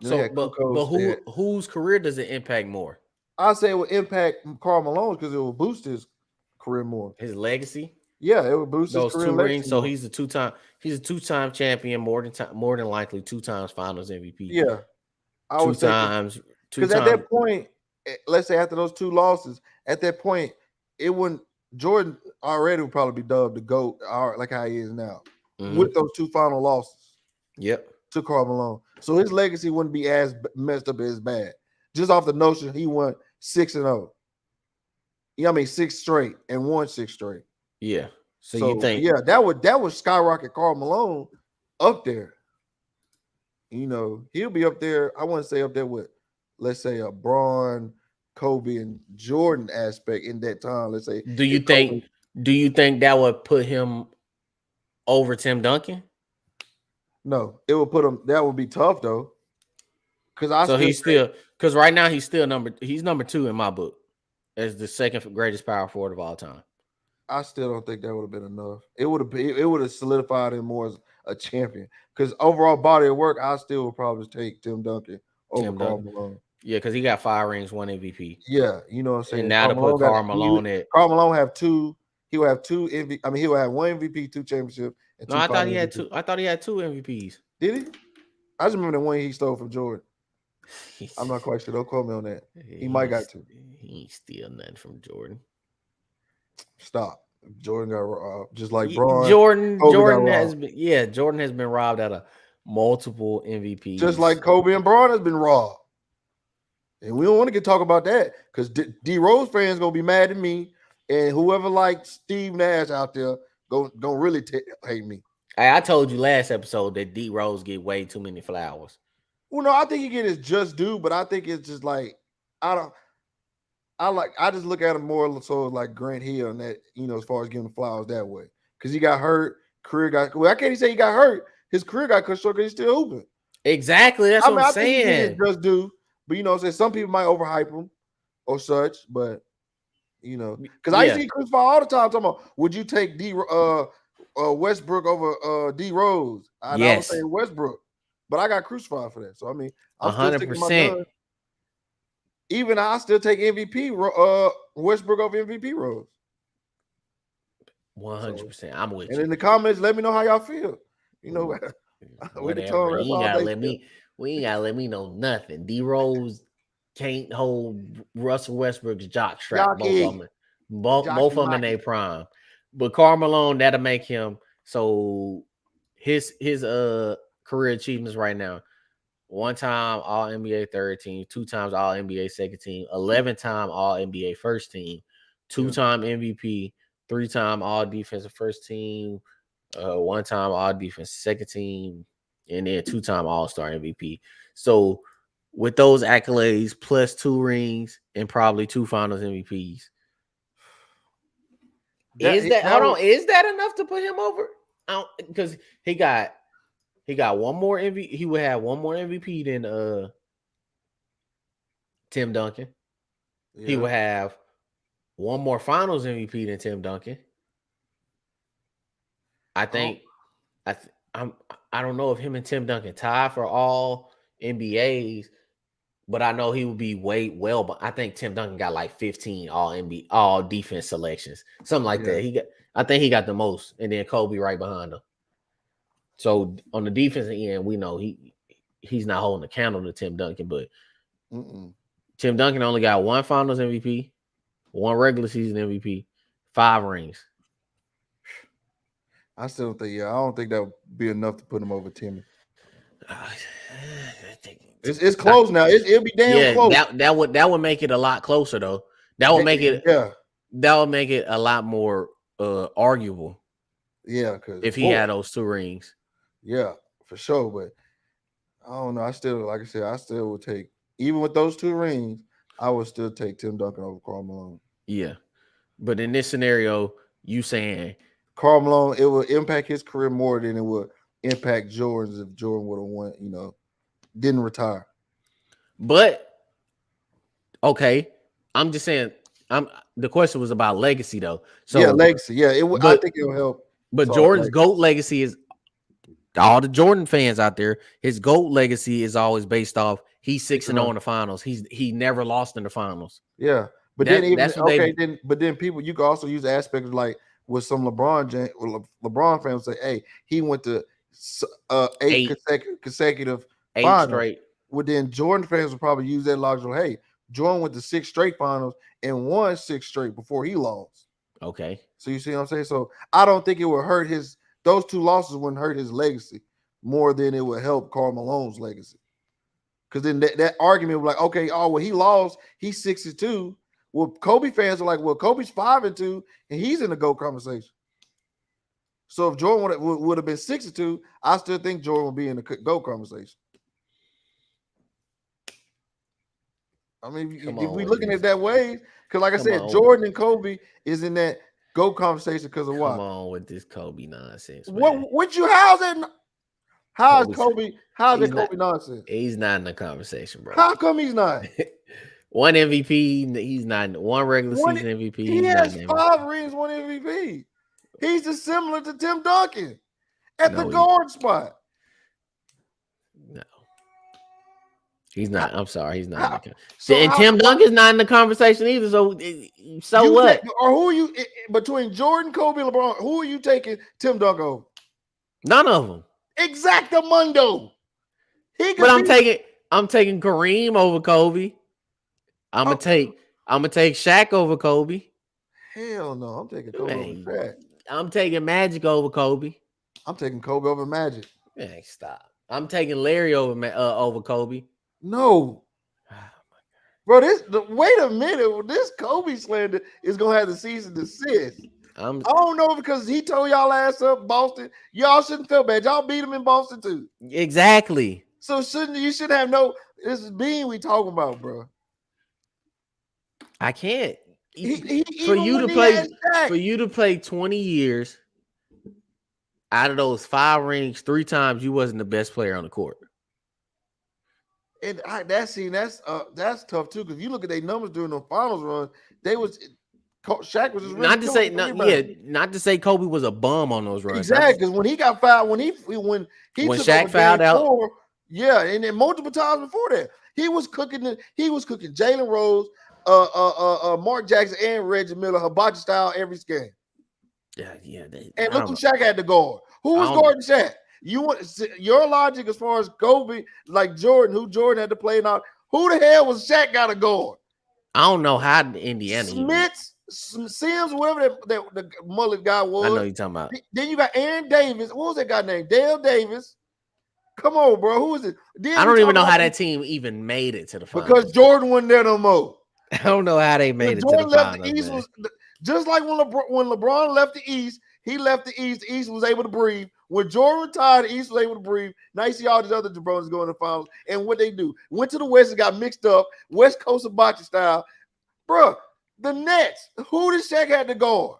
They so had but Kukoc. They had, whose career does it impact more? I say it would impact Karl Malone because it will boost his career more. His legacy? Yeah, it would boost his Those career two rings. legacy So more. he's a two-time champion, more than likely two times finals MVP. Yeah, I Two would say times, two because at times. that point, let's say after those two losses, at that point, it wouldn't. Jordan already would probably be dubbed the GOAT, like how he is now, with Mm-hmm. those two final losses Yep. to Karl Malone. So his legacy wouldn't be as messed up as bad. Just off the notion he went 6-0. You know what I mean? Six straight and won six straight. Yeah. So you So think yeah, that would skyrocket Karl Malone up there. He'll be up there. I want to say up there with, let's say, a Braun, Kobe, and Jordan aspect in that time. Let's say do you if think Kobe. do you think that would put him over Tim Duncan? No, it would put him. That would be tough though, because I So still he's say still because right now he's number two in my book as the second greatest power forward of all time. I still don't think that would have been enough. It would have solidified him more as a champion. Because overall body of work, I still would probably take Tim Duncan over Tim Karl Duncan. Malone. Yeah, because he got 5 rings, 1 MVP. Yeah, you know what I'm And saying. now Karl to put Malone got Karl he Malone at Karl Malone have two. He will have two MVP. I mean, he will have one MVP, two championship, and no, two I thought final he had MVP. two. I thought he had two MVPs. Did he? I just remember the one he stole from Jordan. I'm not quite sure. Don't quote me on that. He might he got to he ain't steal nothing from Jordan. stop. Jordan got robbed, just like Braun. Jordan, Kobe got Jordan robbed, has been, yeah, Jordan has been robbed out of multiple just MVPs. like Kobe and Braun has been robbed. And we don't want to get talk about that because D Rose fans gonna be mad at me, and whoever likes Steve Nash out there gonna really hate me. Hey, I told you last episode that D Rose get way too many flowers. Well, no, I think he get his just due, but I think it's just like I don't. I just look at him more so like Grant Hill and that, as far as giving the flowers that way. Because he got hurt, career got well, I can't even say he got hurt. His career got cut short because he's still hooping. Exactly, that's I what mean, I'm I think he get his saying. just due, but what I'm saying, some people might overhype him or such, but because I Yeah. see Chris Paul all the time talking about, would you take Westbrook over D Rose? And I was Yes. saying Westbrook, but I got crucified for that. So I mean, I'm still hundred sticking my percent. gun. Even I still take MVP Westbrook over MVP Rose. So, 100%. I'm with and you. in the comments, let me know how y'all feel. We can Whatever. tell that's You ain't all gotta they let feel. me. We ain't gotta let me know nothing. D Rose can't hold Russell Westbrook's jock strap. Both of Jockey, them, both Jockey of them in Mockey. their prime. But Karl Malone, that'll make him. So his career achievements right now: one time All NBA third team, two times All NBA second team, 11-time All NBA first team, Yeah. two-time MVP, three-time All Defensive first team, one-time All Defense second team, and then two-time All-Star MVP. So with those accolades plus two rings and probably two Finals MVPs, That is that that hold was on? Is that enough to put him over? Because he got one more MVP. He would have one more MVP than Tim Duncan. He yeah. would have one more Finals MVP than Tim Duncan. I I don't, think I th- I'm I don't know if him and Tim Duncan tie for all NBAs, but I know he would be way well. But I think Tim Duncan got like 15 all NBA all defense selections, something like yeah. that. I think he got the most, and then Kobe right behind him. So on the defensive end, we know he's not holding a candle to Tim Duncan, but Mm-mm. Tim Duncan only got one Finals MVP, one regular season MVP, 5 rings. I still don't think. Yeah, I don't think that would be enough to put him over Timmy. I It's close now. It'll be damn Yeah, close. that would make it a lot closer though. That would make it Yeah, that would make it a lot more arguable yeah. Because if he boy, had those 2 rings. yeah, for sure. But I don't know. I still, like I said, I still would take, even with those 2 rings, I would still take Tim Duncan over Karl Malone. Yeah. But in this scenario, you saying, Karl Malone, it would impact his career more than it would impact Jordan's if Jordan would have won, didn't retire. but okay, I'm just saying I'm the question was about legacy though. Yeah, So legacy. Yeah, it would. I but think it'll help. but So Jordan's like, GOAT legacy is all the Jordan fans out there, his GOAT legacy is always based off he's 6 and 0 in the finals. He never lost in the finals. yeah. But then even That's what okay, they then people, you can also use aspects like with some LeBron James, LeBron fans say, hey, he went to eight eight consecutive eight finals. straight. Well, then Jordan fans would probably use that logic. Hey, Jordan went to 6 straight finals and won 6 straight before he lost. Okay. So you see what I'm saying? So I don't think it would hurt those 2 losses wouldn't hurt his legacy more than it would help Karl Malone's legacy. Because then that argument was like, okay, oh well, he lost, he's 62. Well, Kobe fans are like, well, Kobe's 5-2, and he's in the GOAT conversation. So if Jordan would have been 62, I still think Jordan would be in the GOAT conversation. I mean, Come if on we with looking at this. it that way, because like I Come said, on. Jordan and Kobe is in that GOAT conversation because of Come what? on with this Kobe nonsense, man. What you how's that? How's Kobe's Kobe? How's that he's not Kobe nonsense? he's not in the conversation, bro. How come he's not? One MVP, he's not one regular One, season MVP, he he's not has in MVP. 5 rings, 1 MVP. He's just similar to Tim Duncan at the No, guard spot. no. He's How, not. I'm sorry, he's not in the how, conversation. so And how? Tim Duncan's not in the conversation either. So You take, what? or who are you between Jordan, Kobe, LeBron? Who are you taking Tim Duncan over? None of them. Exactamundo. He But could be. I'm taking Kareem over Kobe. I'm gonna take Shaq over Kobe. Hell no. I'm taking Kobe over Man, Shaq. I'm taking Magic over Kobe. I'm taking Kobe over Magic. Man, stop. I'm taking Larry over Kobe. No. Bro, wait a minute. This Kobe slander is gonna have the season to desist. I'm I don't know because he told y'all ass up Boston. Y'all shouldn't feel bad. Y'all beat him in Boston too. exactly. So you shouldn't have no. This is Bean we talking about, bro. I can't. He For even you when to he had play Shaq. for you to play 20 years out of those 5 rings, 3 times you wasn't the best player on the court. And that's tough too because you look at their numbers during the finals run, Shaq was just really Not to killing say the not yeah, rebound. not to say Kobe was a bum on those runs. Not Exactly, to, because when he got fouled, when he when took over Shaq game fouled out, 4, yeah, and then multiple times before that, he was cooking Jalen Rose, Mark Jackson, and Reggie Miller hibachi style every game. yeah, And I look don't who know. Shaq had to guard. Who I was don't guarding Shaq? You want your logic as far as Kobe, like Jordan, who Jordan had to play now? Who the hell was Shaq got to guard? I don't know how Indiana even. Sims, whoever the mullet guy I know was. you're talking about. Then you got Aaron Davis. What was that guy named? Dale Davis. Come on, bro. Who is it? I Then we don't talk even know about how that team even made it to the because finals. Jordan wasn't there no more. I don't know how they When made it to the Jordan left the finals, East man. was just like when LeBron left the East, he left the East. The East was able to breathe. When Jordan retired, the East was able to breathe. Now you see all these other jabronis going to the finals, and what they do went to the West and got mixed up, West Coast hibachi style, bro. The Nets. Who did Shaq had to guard?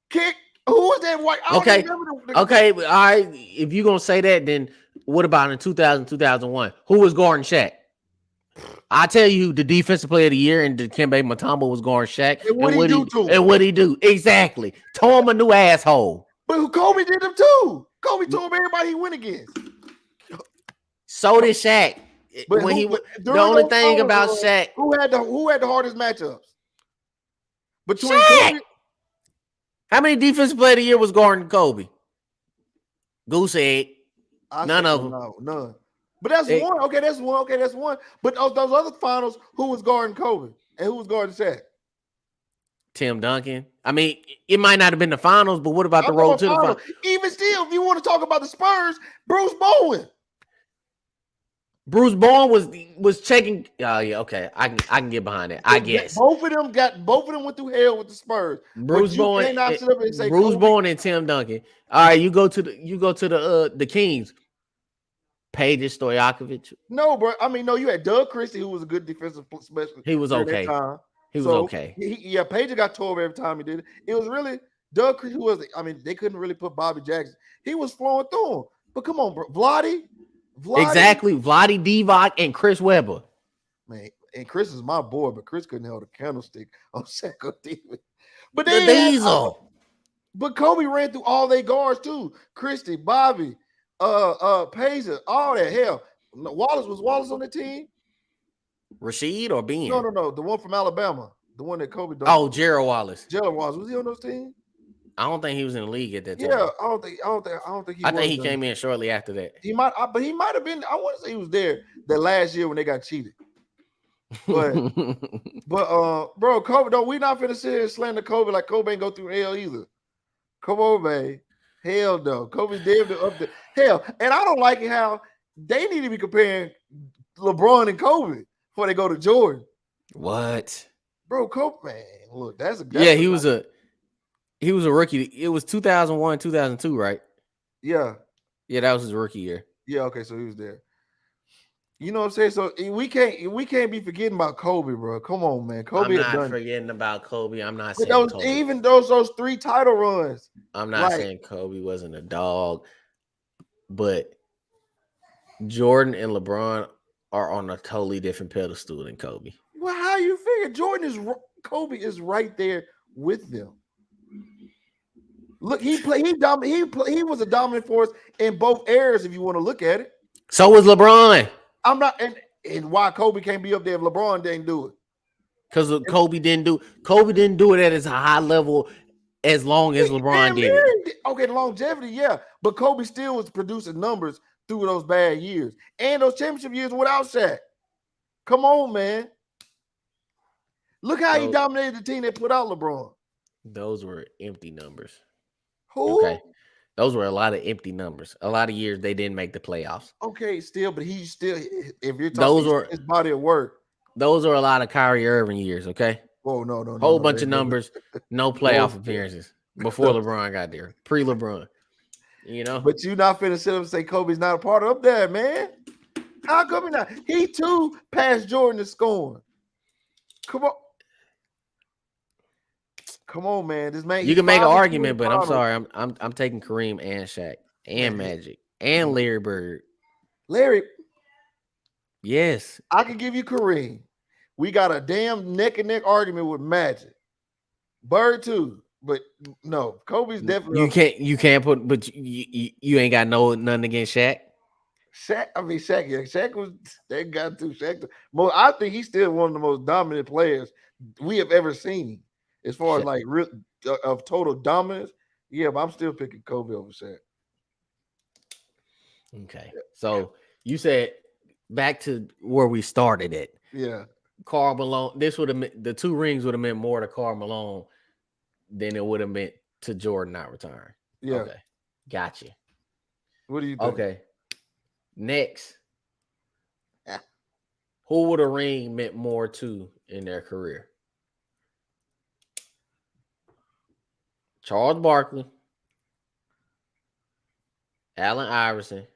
Kick. Who was that white? I don't even Okay. remember. Okay. All right. If you're going to say that, then what about in 2000, 2001? Who was guarding Shaq? I tell you, the defensive player of the year and Dikembe Mutombo was guarding Shaq. And what he do to him? And what he do? Exactly. Tore him a new asshole. But Kobe did them too. Kobe told everybody he went against. So did Shaq. But When But the during only those thing finals, about Shaq, who had the hardest matchups between Shaq. Kobe? How many defensive player of the year was guarding Kobe? Goose egg. I None say of them. no, none. But that's It, one. Okay, that's one. Okay, that's one. But those other finals, who was guarding Kobe and who was guarding Shaq? Tim Duncan. I mean, it might not have been the finals, but what about I'm the talking road about to the finals. final? Even still, if you want to talk about the Spurs, Bruce Bowen. Bruce Bowen was checking. Oh yeah, okay. I can get behind that. I guess Both of them went through hell with the Spurs. Bruce But you Bowen, cannot sit up and say Bruce Kobe. Bowen and Tim Duncan. All right, you go to the Kings. Paige Stojakovic. No, bro. I mean, no, you had Doug Christie, who was a good defensive specialist He was during that okay. time. He was So, okay. yeah, Paige got told every time he did it. It was really Doug Christie who was, I mean, they couldn't really put Bobby Jackson. He was flowing through him. But come on, bro. Vladdy, Exactly. Vlade Divac and Chris Webber. man. And Chris is my boy, but Chris couldn't hold a candlestick on second defense. But The they had, Diesel. but Kobe ran through all their guards too. Christie, Bobby, Pager, all that. Hell, was Wallace on the team? Rasheed or Ben? No. The one from Alabama. The one that Kobe done. Oh, Gerald Wallace. Jalen was he on those teams? I don't think he was in the league at that Yeah, time. I don't think he I was. think he came in shortly after that. But he might have been. I want to say he was there the last year when they got cheated. But bro, Kobe, no, we not finna sit here and slander Kobe like Kobe ain't go through hell either. Come on, man. Hell no. Kobe damn near up the hell. And I don't like it how they need to be comparing LeBron and Kobe before they go to Jordan. What? Bro, Kobe, man, look, that's Yeah, he was a rookie. It was 2001, 2002, right? yeah. Yeah, that was his rookie year. Yeah, okay, so he was there. You know what I'm saying? So we can't be forgetting about Kobe, bro. Come on, man. Kobe I'm had not done forgetting about Kobe. I'm not but saying Kobe. even those 3 title runs. I'm not saying Kobe wasn't a dog, but Jordan and LeBron are on a totally different pedestal than Kobe. Well, how you figure Kobe is right there with them. Look, he was a dominant force in both eras if you want to look at it. So was LeBron. I'm not and why Kobe can't be up there if LeBron didn't do it. Because Kobe didn't do it at as high level as long as LeBron did it. Okay, longevity, yeah. But Kobe still was producing numbers through those bad years and those championship years without Shaq. Come on, man. Look how he dominated the team that put out LeBron. Those were empty numbers. Who? Okay. Those were a lot of empty numbers. A lot of years they didn't make the playoffs. Okay, still, but he's still. If you're talking Those were his body of work, those are a lot of Kyrie Irving years, okay? whoa, no, no, no, Whole no, bunch of they never. numbers, no No, playoff appearances before LeBron got there. Pre-LeBron. You know? but you not finna sit up and say Kobe's not a part of that, man. How come he not? He too passed Jordan in scoring. Come on, come on, man. This man, You he's can make an 5-2 in the argument, but I'm finals. sorry. I'm taking Kareem and Shaq and Man, Magic and Larry Bird. Larry, Yes. I can give you Kareem. We got a damn neck and neck argument with Magic. Bird too, but no, Kobe's definitely up. You can't put but you ain't got nothing against Shaq. Shaq, I mean Shaq, yeah, Shaq was they got to Shaq. Most, I think he's still one of the most dominant players we have ever seen, as far as Shaq. like real of total dominance. Yeah, but I'm still picking Kobe over Shaq. Okay. So you said back to where we started at. Yeah, Carl Malone. This would have the two rings would have meant more to Carl Malone than it would have meant to Jordan not retiring. yeah. Okay. Gotcha. What do you think? Okay. Next, who would a ring meant more to in their career? Charles Barkley, Allen Iverson,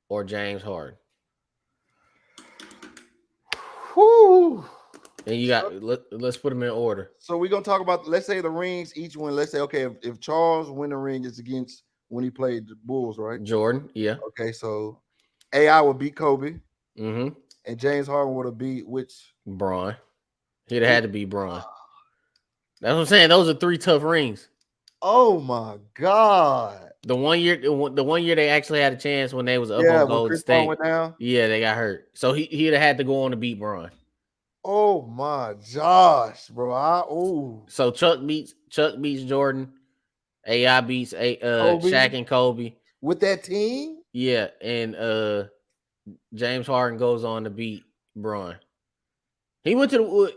or James Harden? Whew. And you got let's put them in order. So we're gonna talk about, let's say the rings, each one. Let's say, okay, if Charles win the ring, it's against when he played the Bulls, right? Jordan, yeah. Okay, so AI would beat Kobe, Mm-hmm. and James Harden would have beat which? Braun. He'd have Who? had to be Braun. That's what I'm saying. Those are three tough rings. Oh my God! The one year they actually had a chance when they was up Yeah, on when Golden Chris Paul State. went down. Yeah, they got hurt. So he'd have had to go on to beat Braun. Oh my gosh, bro! So Chuck beats Jordan. AI beats Kobe Shaq and Kobe. with that team. Yeah, and James Harden goes on to beat Braun. He went to the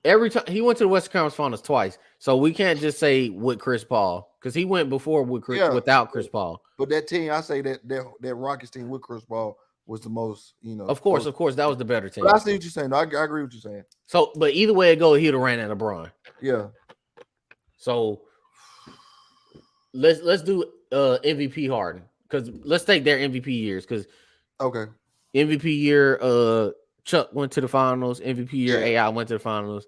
every time he went to the Western Conference Finals twice. So we can't just say with Chris Paul because he went before Yeah, without Chris Paul. but that team, I say that Rockets team with Chris Paul was the most, most. Of course, that was the better team. But I see what you're saying. I agree with you saying. So, but either way it go, he'd have ran out of Braun. Yeah. So let's do MVP Harden because let's take their MVP years because Okay. MVP year Chuck went to the finals. MVP year Yeah. AI went to the finals.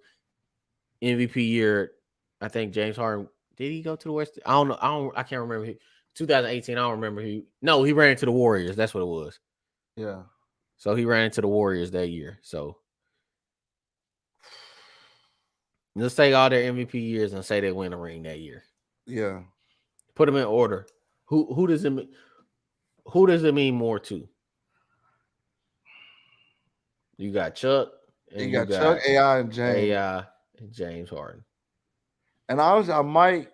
MVP year I think James Harden did he go to the West? I don't know. I can't remember. 2018. I don't remember. No, he ran into the Warriors. That's what it was. Yeah. So he ran into the Warriors that year. So let's take all their MVP years and say they win a ring that year. Yeah. Put them in order. Who does it mean more to? You got Chuck and You you got Chuck, got AI, and James. AI and James Harden. And honestly, I might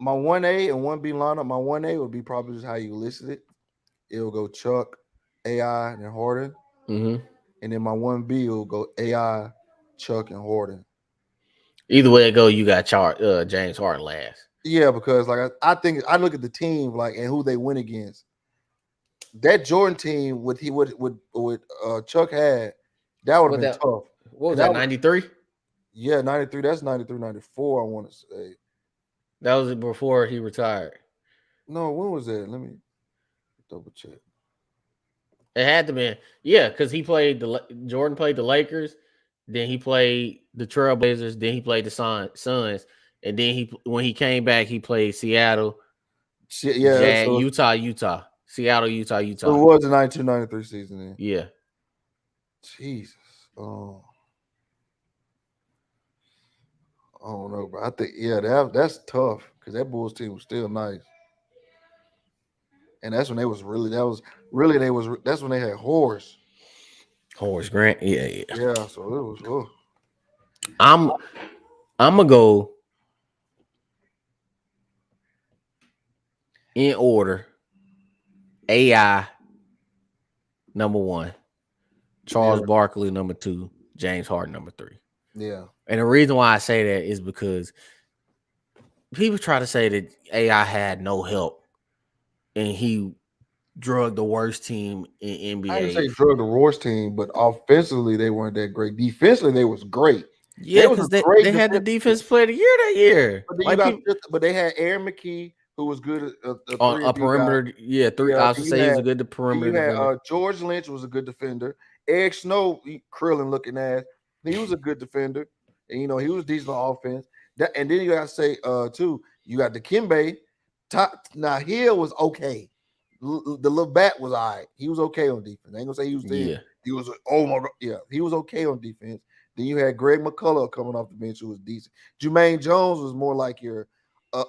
my 1A and 1B lineup. My 1A would be probably just how you listed it. It'll go Chuck, AI, and Harden. Mm-hmm. And then my 1B will go AI, Chuck, and Harden. Either way it go, you got James Harden last. Yeah, because like I think I look at the team like and who they went against. That Jordan team with Chuck had, that would have been tough. What was And that? that was 93? yeah, 93. That's 93, 94, I want to say. That was before he retired. No, when was that? Let me double check. It had to be, yeah, because Jordan played the Lakers, then he played the Trailblazers, then he played the Suns, and then when he came back, he played Seattle, Shit, yeah, Utah, Seattle, so it was the 92, 93 season then. Yeah. Jesus. Oh, I don't know, but I think that's tough because that Bulls team was still nice. And that's when that's when they had Horace. Horace Grant, yeah. Yeah, so it was I'm gonna go in order. AI number 1, Charles yeah. Barkley number 2, James Harden number 3. Yeah. And the reason why I say that is because people try to say that AI had no help and he drug the worst team in I didn't NBA. say drug the Roars team, but offensively they weren't that great. Defensively they was great. Yeah, They was a because they great had the defensive team. defense player of the year that year. But then you Like got, people but they had Aaron McKee, who was good at a on three a and D guy. perimeter, yeah, three. Yeah. I was to say he was a good Then perimeter you had defender. George Lynch was a good defender. Eric Snow, Krillin looking ass, he was a good defender, and he was decent on offense. And then you got to say too, you got the Kimbe. Now Hill was okay. The little bat was all right. He was okay on defense. I ain't gonna say he was there. Yeah, He was oh my god, yeah, he was okay on defense. Then you had Greg McCullough coming off the bench who was decent. Jermaine Jones was more like your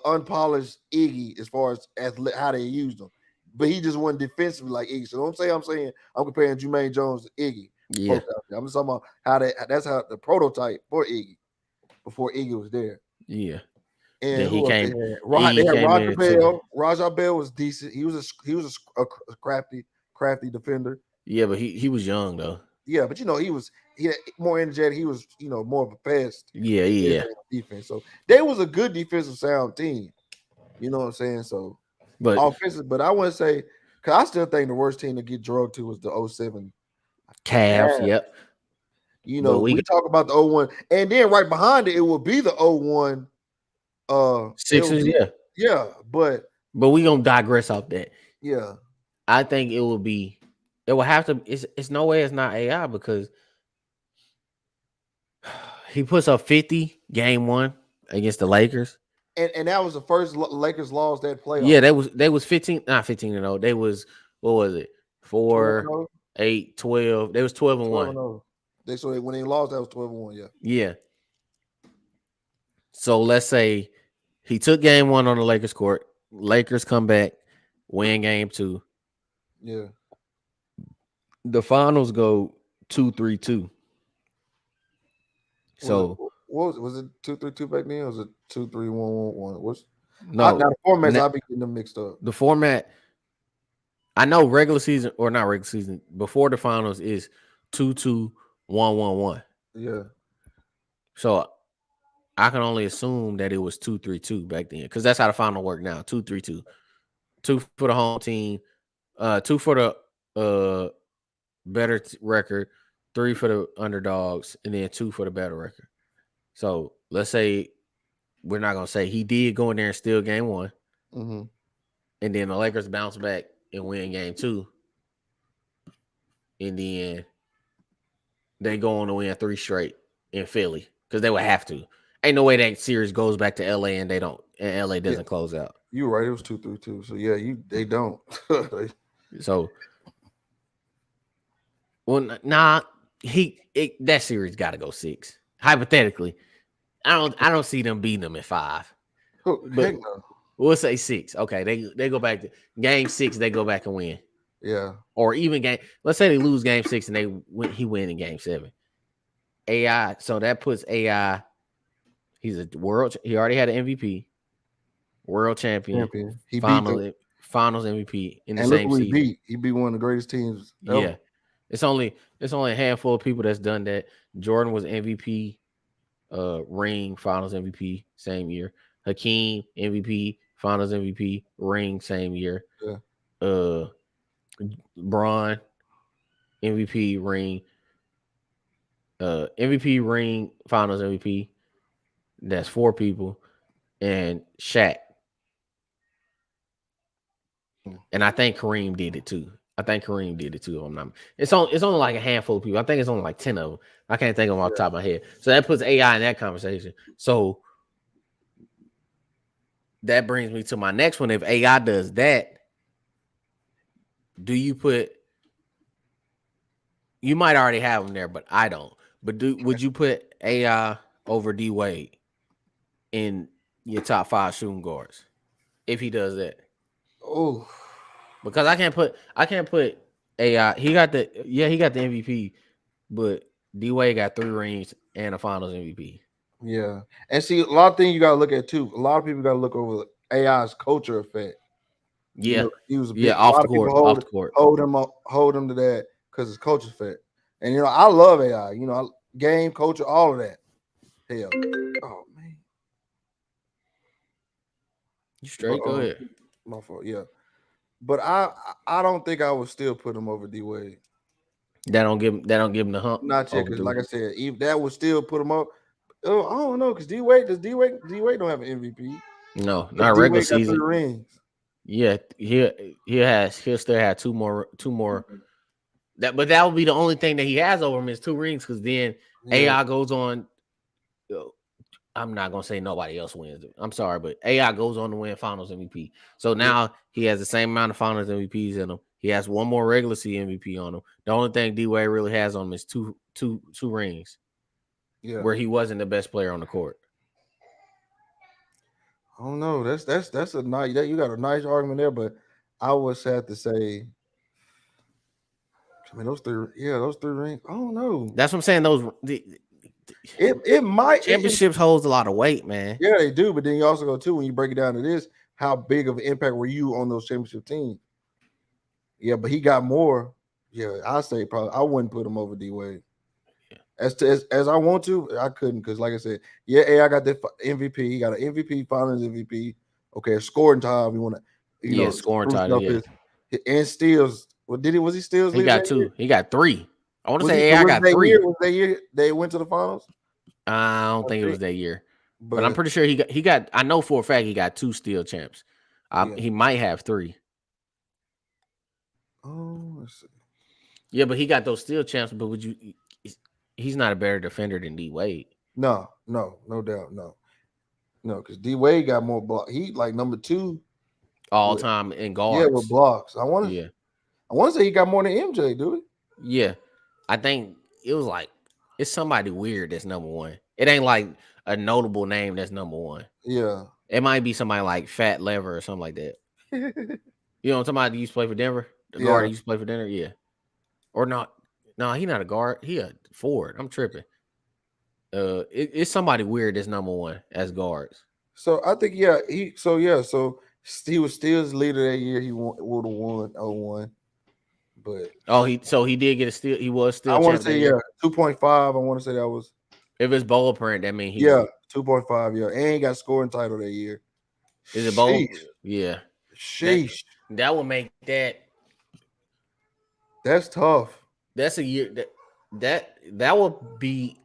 unpolished Iggy as far as how they used him, but he just wasn't defensively like Iggy. So don't say I'm comparing Jermaine Jones to Iggy. yeah, Folks out there. I'm just talking about how that's how the prototype for Iggy before Iggy was there. yeah. And Then he who else they came. had? They He had came in Roger and took. Bell. Roger Bell was decent. He was a crafty defender. Yeah, but he was young though. Yeah, but he had more energetic. He was more of a pest Yeah, than yeah. anything on defense. So they was a good defensive sound team. You know what I'm saying? So But offensive, but I wouldn't say because I still think the worst team to get drugged to was the '07 Cavs, Cavs. yep. But we We got talk about the '01, and then right behind it, it will be the '01. It will Sixers, be yeah. yeah, but But we gonna digress off that. yeah, I think it will be. It will have to. It's no way it's not AI because he puts up 50 game one against the Lakers. and that was the first Lakers lost that Yeah, playoff. they was 15, not 15-0. They was what was it? 12 and 4, 0, 8, 12. They was 12 and 12 1. and 0. When they lost, that was 12 and 1. Yeah, Yeah. So let's say he took game one on the Lakers court. Lakers come back, win game two. yeah. The finals go 2-3-2. Was it So what was it 2-3-2 back then? Or was it 2-3-1-1-1? What's now no, the formats ne- I be getting them mixed up. the format I know regular season or not regular season before the finals is 2-2-1-1-1. Yeah, So I can only assume that it was 2-3-2 back then because that's how the final work now 2-3-2. Two for the home team, two for the uh better record, three for the underdogs, and then two for the better record. So let's say we're not gonna say he did go in there and steal game one, hmm and then the Lakers bounce back and win game two, and then they go on to win three straight in Philly because they would have to. Ain't no way that series goes back to LA and they don't, and LA yeah. doesn't close out. You were right. It was 2-3-2. So yeah, they don't. So, well, nah, that series got to go six. Hypothetically, I don't see them beating them in five, but Heck no. we'll say six. Okay, they go back to game six. They go back and win, Yeah. or even game. Let's say they lose game six and he win in game seven. AI, so that puts AI. He's a world. He already had an MVP, world champion, Champion. He beat them. finals MVP in the And look same who he season. beat. He beat one of the greatest teams ever. Yeah, it's only a handful of people that's done that. Jordan was MVP, ring, finals MVP same year. Hakeem MVP, finals MVP, ring same year. Yeah. Uh, Braun MVP, ring, MVP, ring, finals MVP. That's four people, and Shaq. And I think Kareem did it too. I think Kareem did it too. If I'm not. It's only like a handful of people. I think it's only like 10 of them. I can't think of them off the top of my head. So that puts AI in that conversation. So that brings me to my next one. If AI does that, do you put? You might already have them there, but I don't. But would you put AI over D Wade in your top five shooting guards if he does that? Oh, Because I can't put AI. He got the MVP, but D Wade got three rings and a Finals MVP. yeah. And see, a lot of things you gotta look at too. A lot of people gotta look over AI's culture effect. Yeah, He was a yeah, big. A off lot the of people court, off the court. hold him to that because it's culture effect. And I love AI. Game culture, all of that. Hell, oh man, You but straight? Go ahead. my fault. Yeah, but I don't think I would still put him over D Wade. That don't give him the hump Not yet, over because the. like I said, even that would still put him up. Oh, I don't know, because D Wade don't have an MVP. No, Because not D regular Wade got three season. rings. Yeah, he'll still have two more. That would be the only thing that he has over him is two rings. Because then Yeah, AI goes on. uh, I'm not gonna say nobody else wins. I'm sorry, but AI goes on to win Finals MVP. So yeah, now he has the same amount of Finals MVPs in him. He has one more regular season MVP on him. The only thing D Wade really has on him is two rings, yeah. where he wasn't the best player on the court. I don't know. That's a nice. That you got a nice argument there, but I would have to say, I mean, those three. Yeah, those three rings. I don't know. That's what I'm saying. The It might. championships holds a lot of weight, man. Yeah, they do. But then you also go too when you break it down to this. How big of an impact were you on those championship teams? Yeah, but he got more. Yeah, I say probably I wouldn't put him over D Wade. As I want to, I couldn't because like I said, yeah, hey, I got the MVP. He got an MVP, Finals MVP. Okay, scoring time. You want to, Yeah, scoring spruce title. up Yeah, and steals. What did he? Was he steals he leader got that year? two. He got three. I want to Was he? say AI Was got that year? three. Was that year they went to the finals? I don't I think it was think, that year, but I'm but pretty sure he got. I know for a fact he got two steel champs. yeah. He might have three. Oh, let's see. Yeah, but he got those steel champs. But would you? He's not a better defender than D Wade No, no, no doubt, no, no, because D Wade got more block. He like number two all with time in yeah with guards. blocks. Yeah, I want to say he got more than MJ, do yeah. I think it was like it's somebody weird that's number one. It ain't like a notable name that's number one. he? Yeah. It might be somebody like Fat Lever or something like that. You know, somebody that used to play for Denver, the guard Yeah. that used to play for Denver. Yeah, or not? No, he not a guard. He a forward. I'm tripping. It's somebody weird that's number one as guards. So I think yeah so he was still his leader that year. He would have won 0-1. But Oh, he did get a steal. He was I still want to champ that say year. 2.5. I want to say that was If it's bowl print, that means yeah he 2.5 and he got scoring title that year. is it bowl. Sheesh, Yeah, that sheesh, that would make that's tough. that's a year that would be.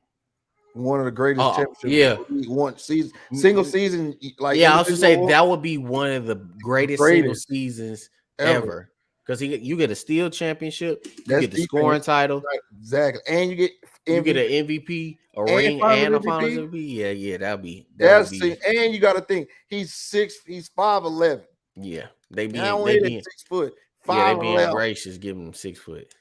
One of the greatest Oh championships yeah, one season, single season, like yeah. I was to say individual that would be one of the greatest single greatest seasons ever. ever because you get a steel championship, you That's get the defense, scoring title, exactly, and you get you get MVP an MVP, a and ring, Finals and a Finals MVP. MVP. Yeah, that would That's be. and you got to think he's 5'11". Yeah, I don't hit at 6 foot, they five being eleven. gracious, giving them 6 foot.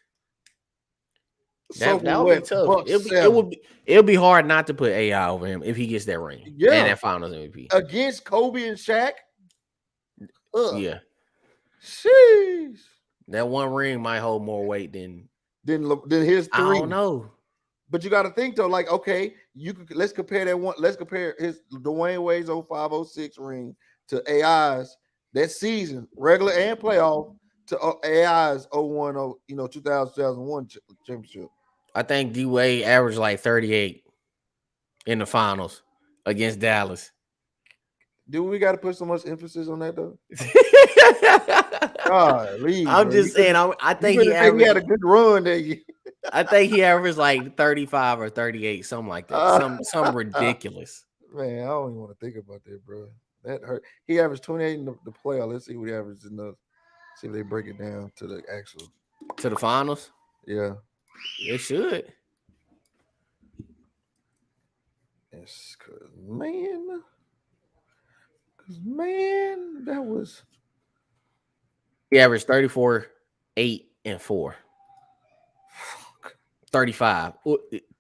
So That for would be what? tough. Buck It seven. would be hard not to put AI over him if he gets that ring and Yeah, that Finals MVP. against Kobe and Shaq. Ugh. Yeah, Sheesh. that one ring might hold more weight than Then his I don't three. know. But you got to think though, like okay, you could let's compare that one. Let's compare his Dwayne Wade's 05-06 ring to AI's that season, regular and playoff, to AI's 010, 2001 championship. I think D Wade averaged like 38 in the finals against Dallas. Do we got to put so much emphasis on that though? Golly, I'm bro, just saying. I you think he couldn't think he averaged. had a good run that year. I think he averaged like 35 or 38, something like that. Uh, Some ridiculous. Man, I don't even want to think about that, bro. That hurt. He averaged 28 in the playoff. Let's see what he averaged in the. See if they break it down to the actual. To the finals. Yeah. It should. Yes, cause man, that was He averaged 34, 8, and 4. 35.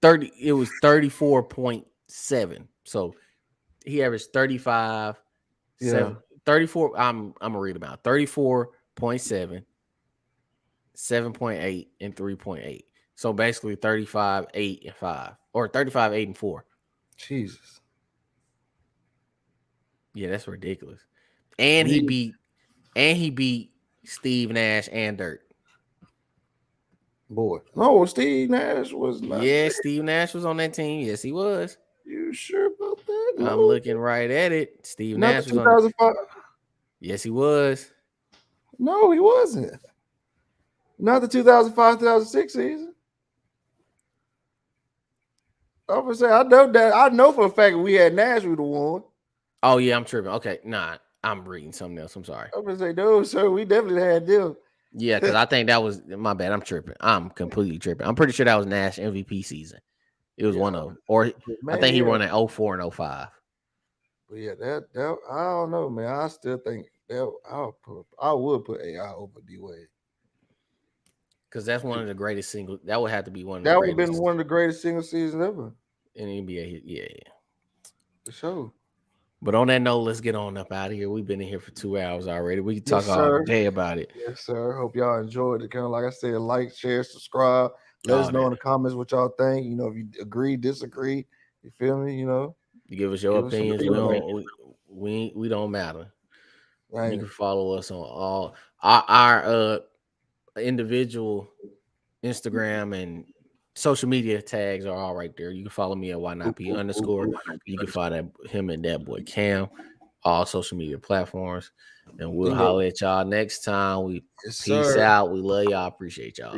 30. It was 34.7. So he averaged 35, yeah. 7, 34. I'm gonna read about 34.7, 7.8, and 3.8. So basically 35, 8, and 5. Or 35, 8, and 4. Jesus. Yeah, that's ridiculous. And he Me, beat and he beat Steve Nash and Dirt. boy. No, Steve Nash was not Yeah, there. Steve Nash was on that team. Yes, he was. You sure about that? I'm No, looking right at it. Steve not the Nash was on the. 2005. Yes, he was. No, he wasn't. Not the 2005-2006 season. I'm gonna say I know that. I know for a fact we had Nash would have won. Oh yeah, I'm tripping. Okay, nah, I'm reading something else. I'm sorry. I'm gonna say no, sir. We definitely had them. Yeah, because I think that was my bad. I'm tripping. I'm completely tripping. I'm pretty sure that was Nash MVP season. It was Yeah, one of them. Or I think maybe. he Yeah. won at 04 and 05. But yeah, that I don't know, man. I still think that I would put AI over D Wade. Because that's one of the greatest single. That would have to be one of the That would have been greatest one of the greatest single seasons ever, in the NBA. Yeah, yeah. for sure. But on that note, let's get on up out of here. We've been in here for 2 hours already. We can Yes, talk all sir. day about it. Yes, sir. Hope y'all enjoyed it. Kind of like I said, like, share, subscribe. Let us All know that. in the comments what y'all think. You know, if you agree, disagree. You feel me? You know, You give us your give us some opinions. We feedback. don't. We don't matter. You Right. can follow us on all our individual Instagram and social media tags are all right there. You can follow me at why not p underscore. You can find him and that boy Cam, all social media platforms. And we'll And yeah, holler at y'all next time. We yes, peace sir. out. We love y'all. Appreciate y'all.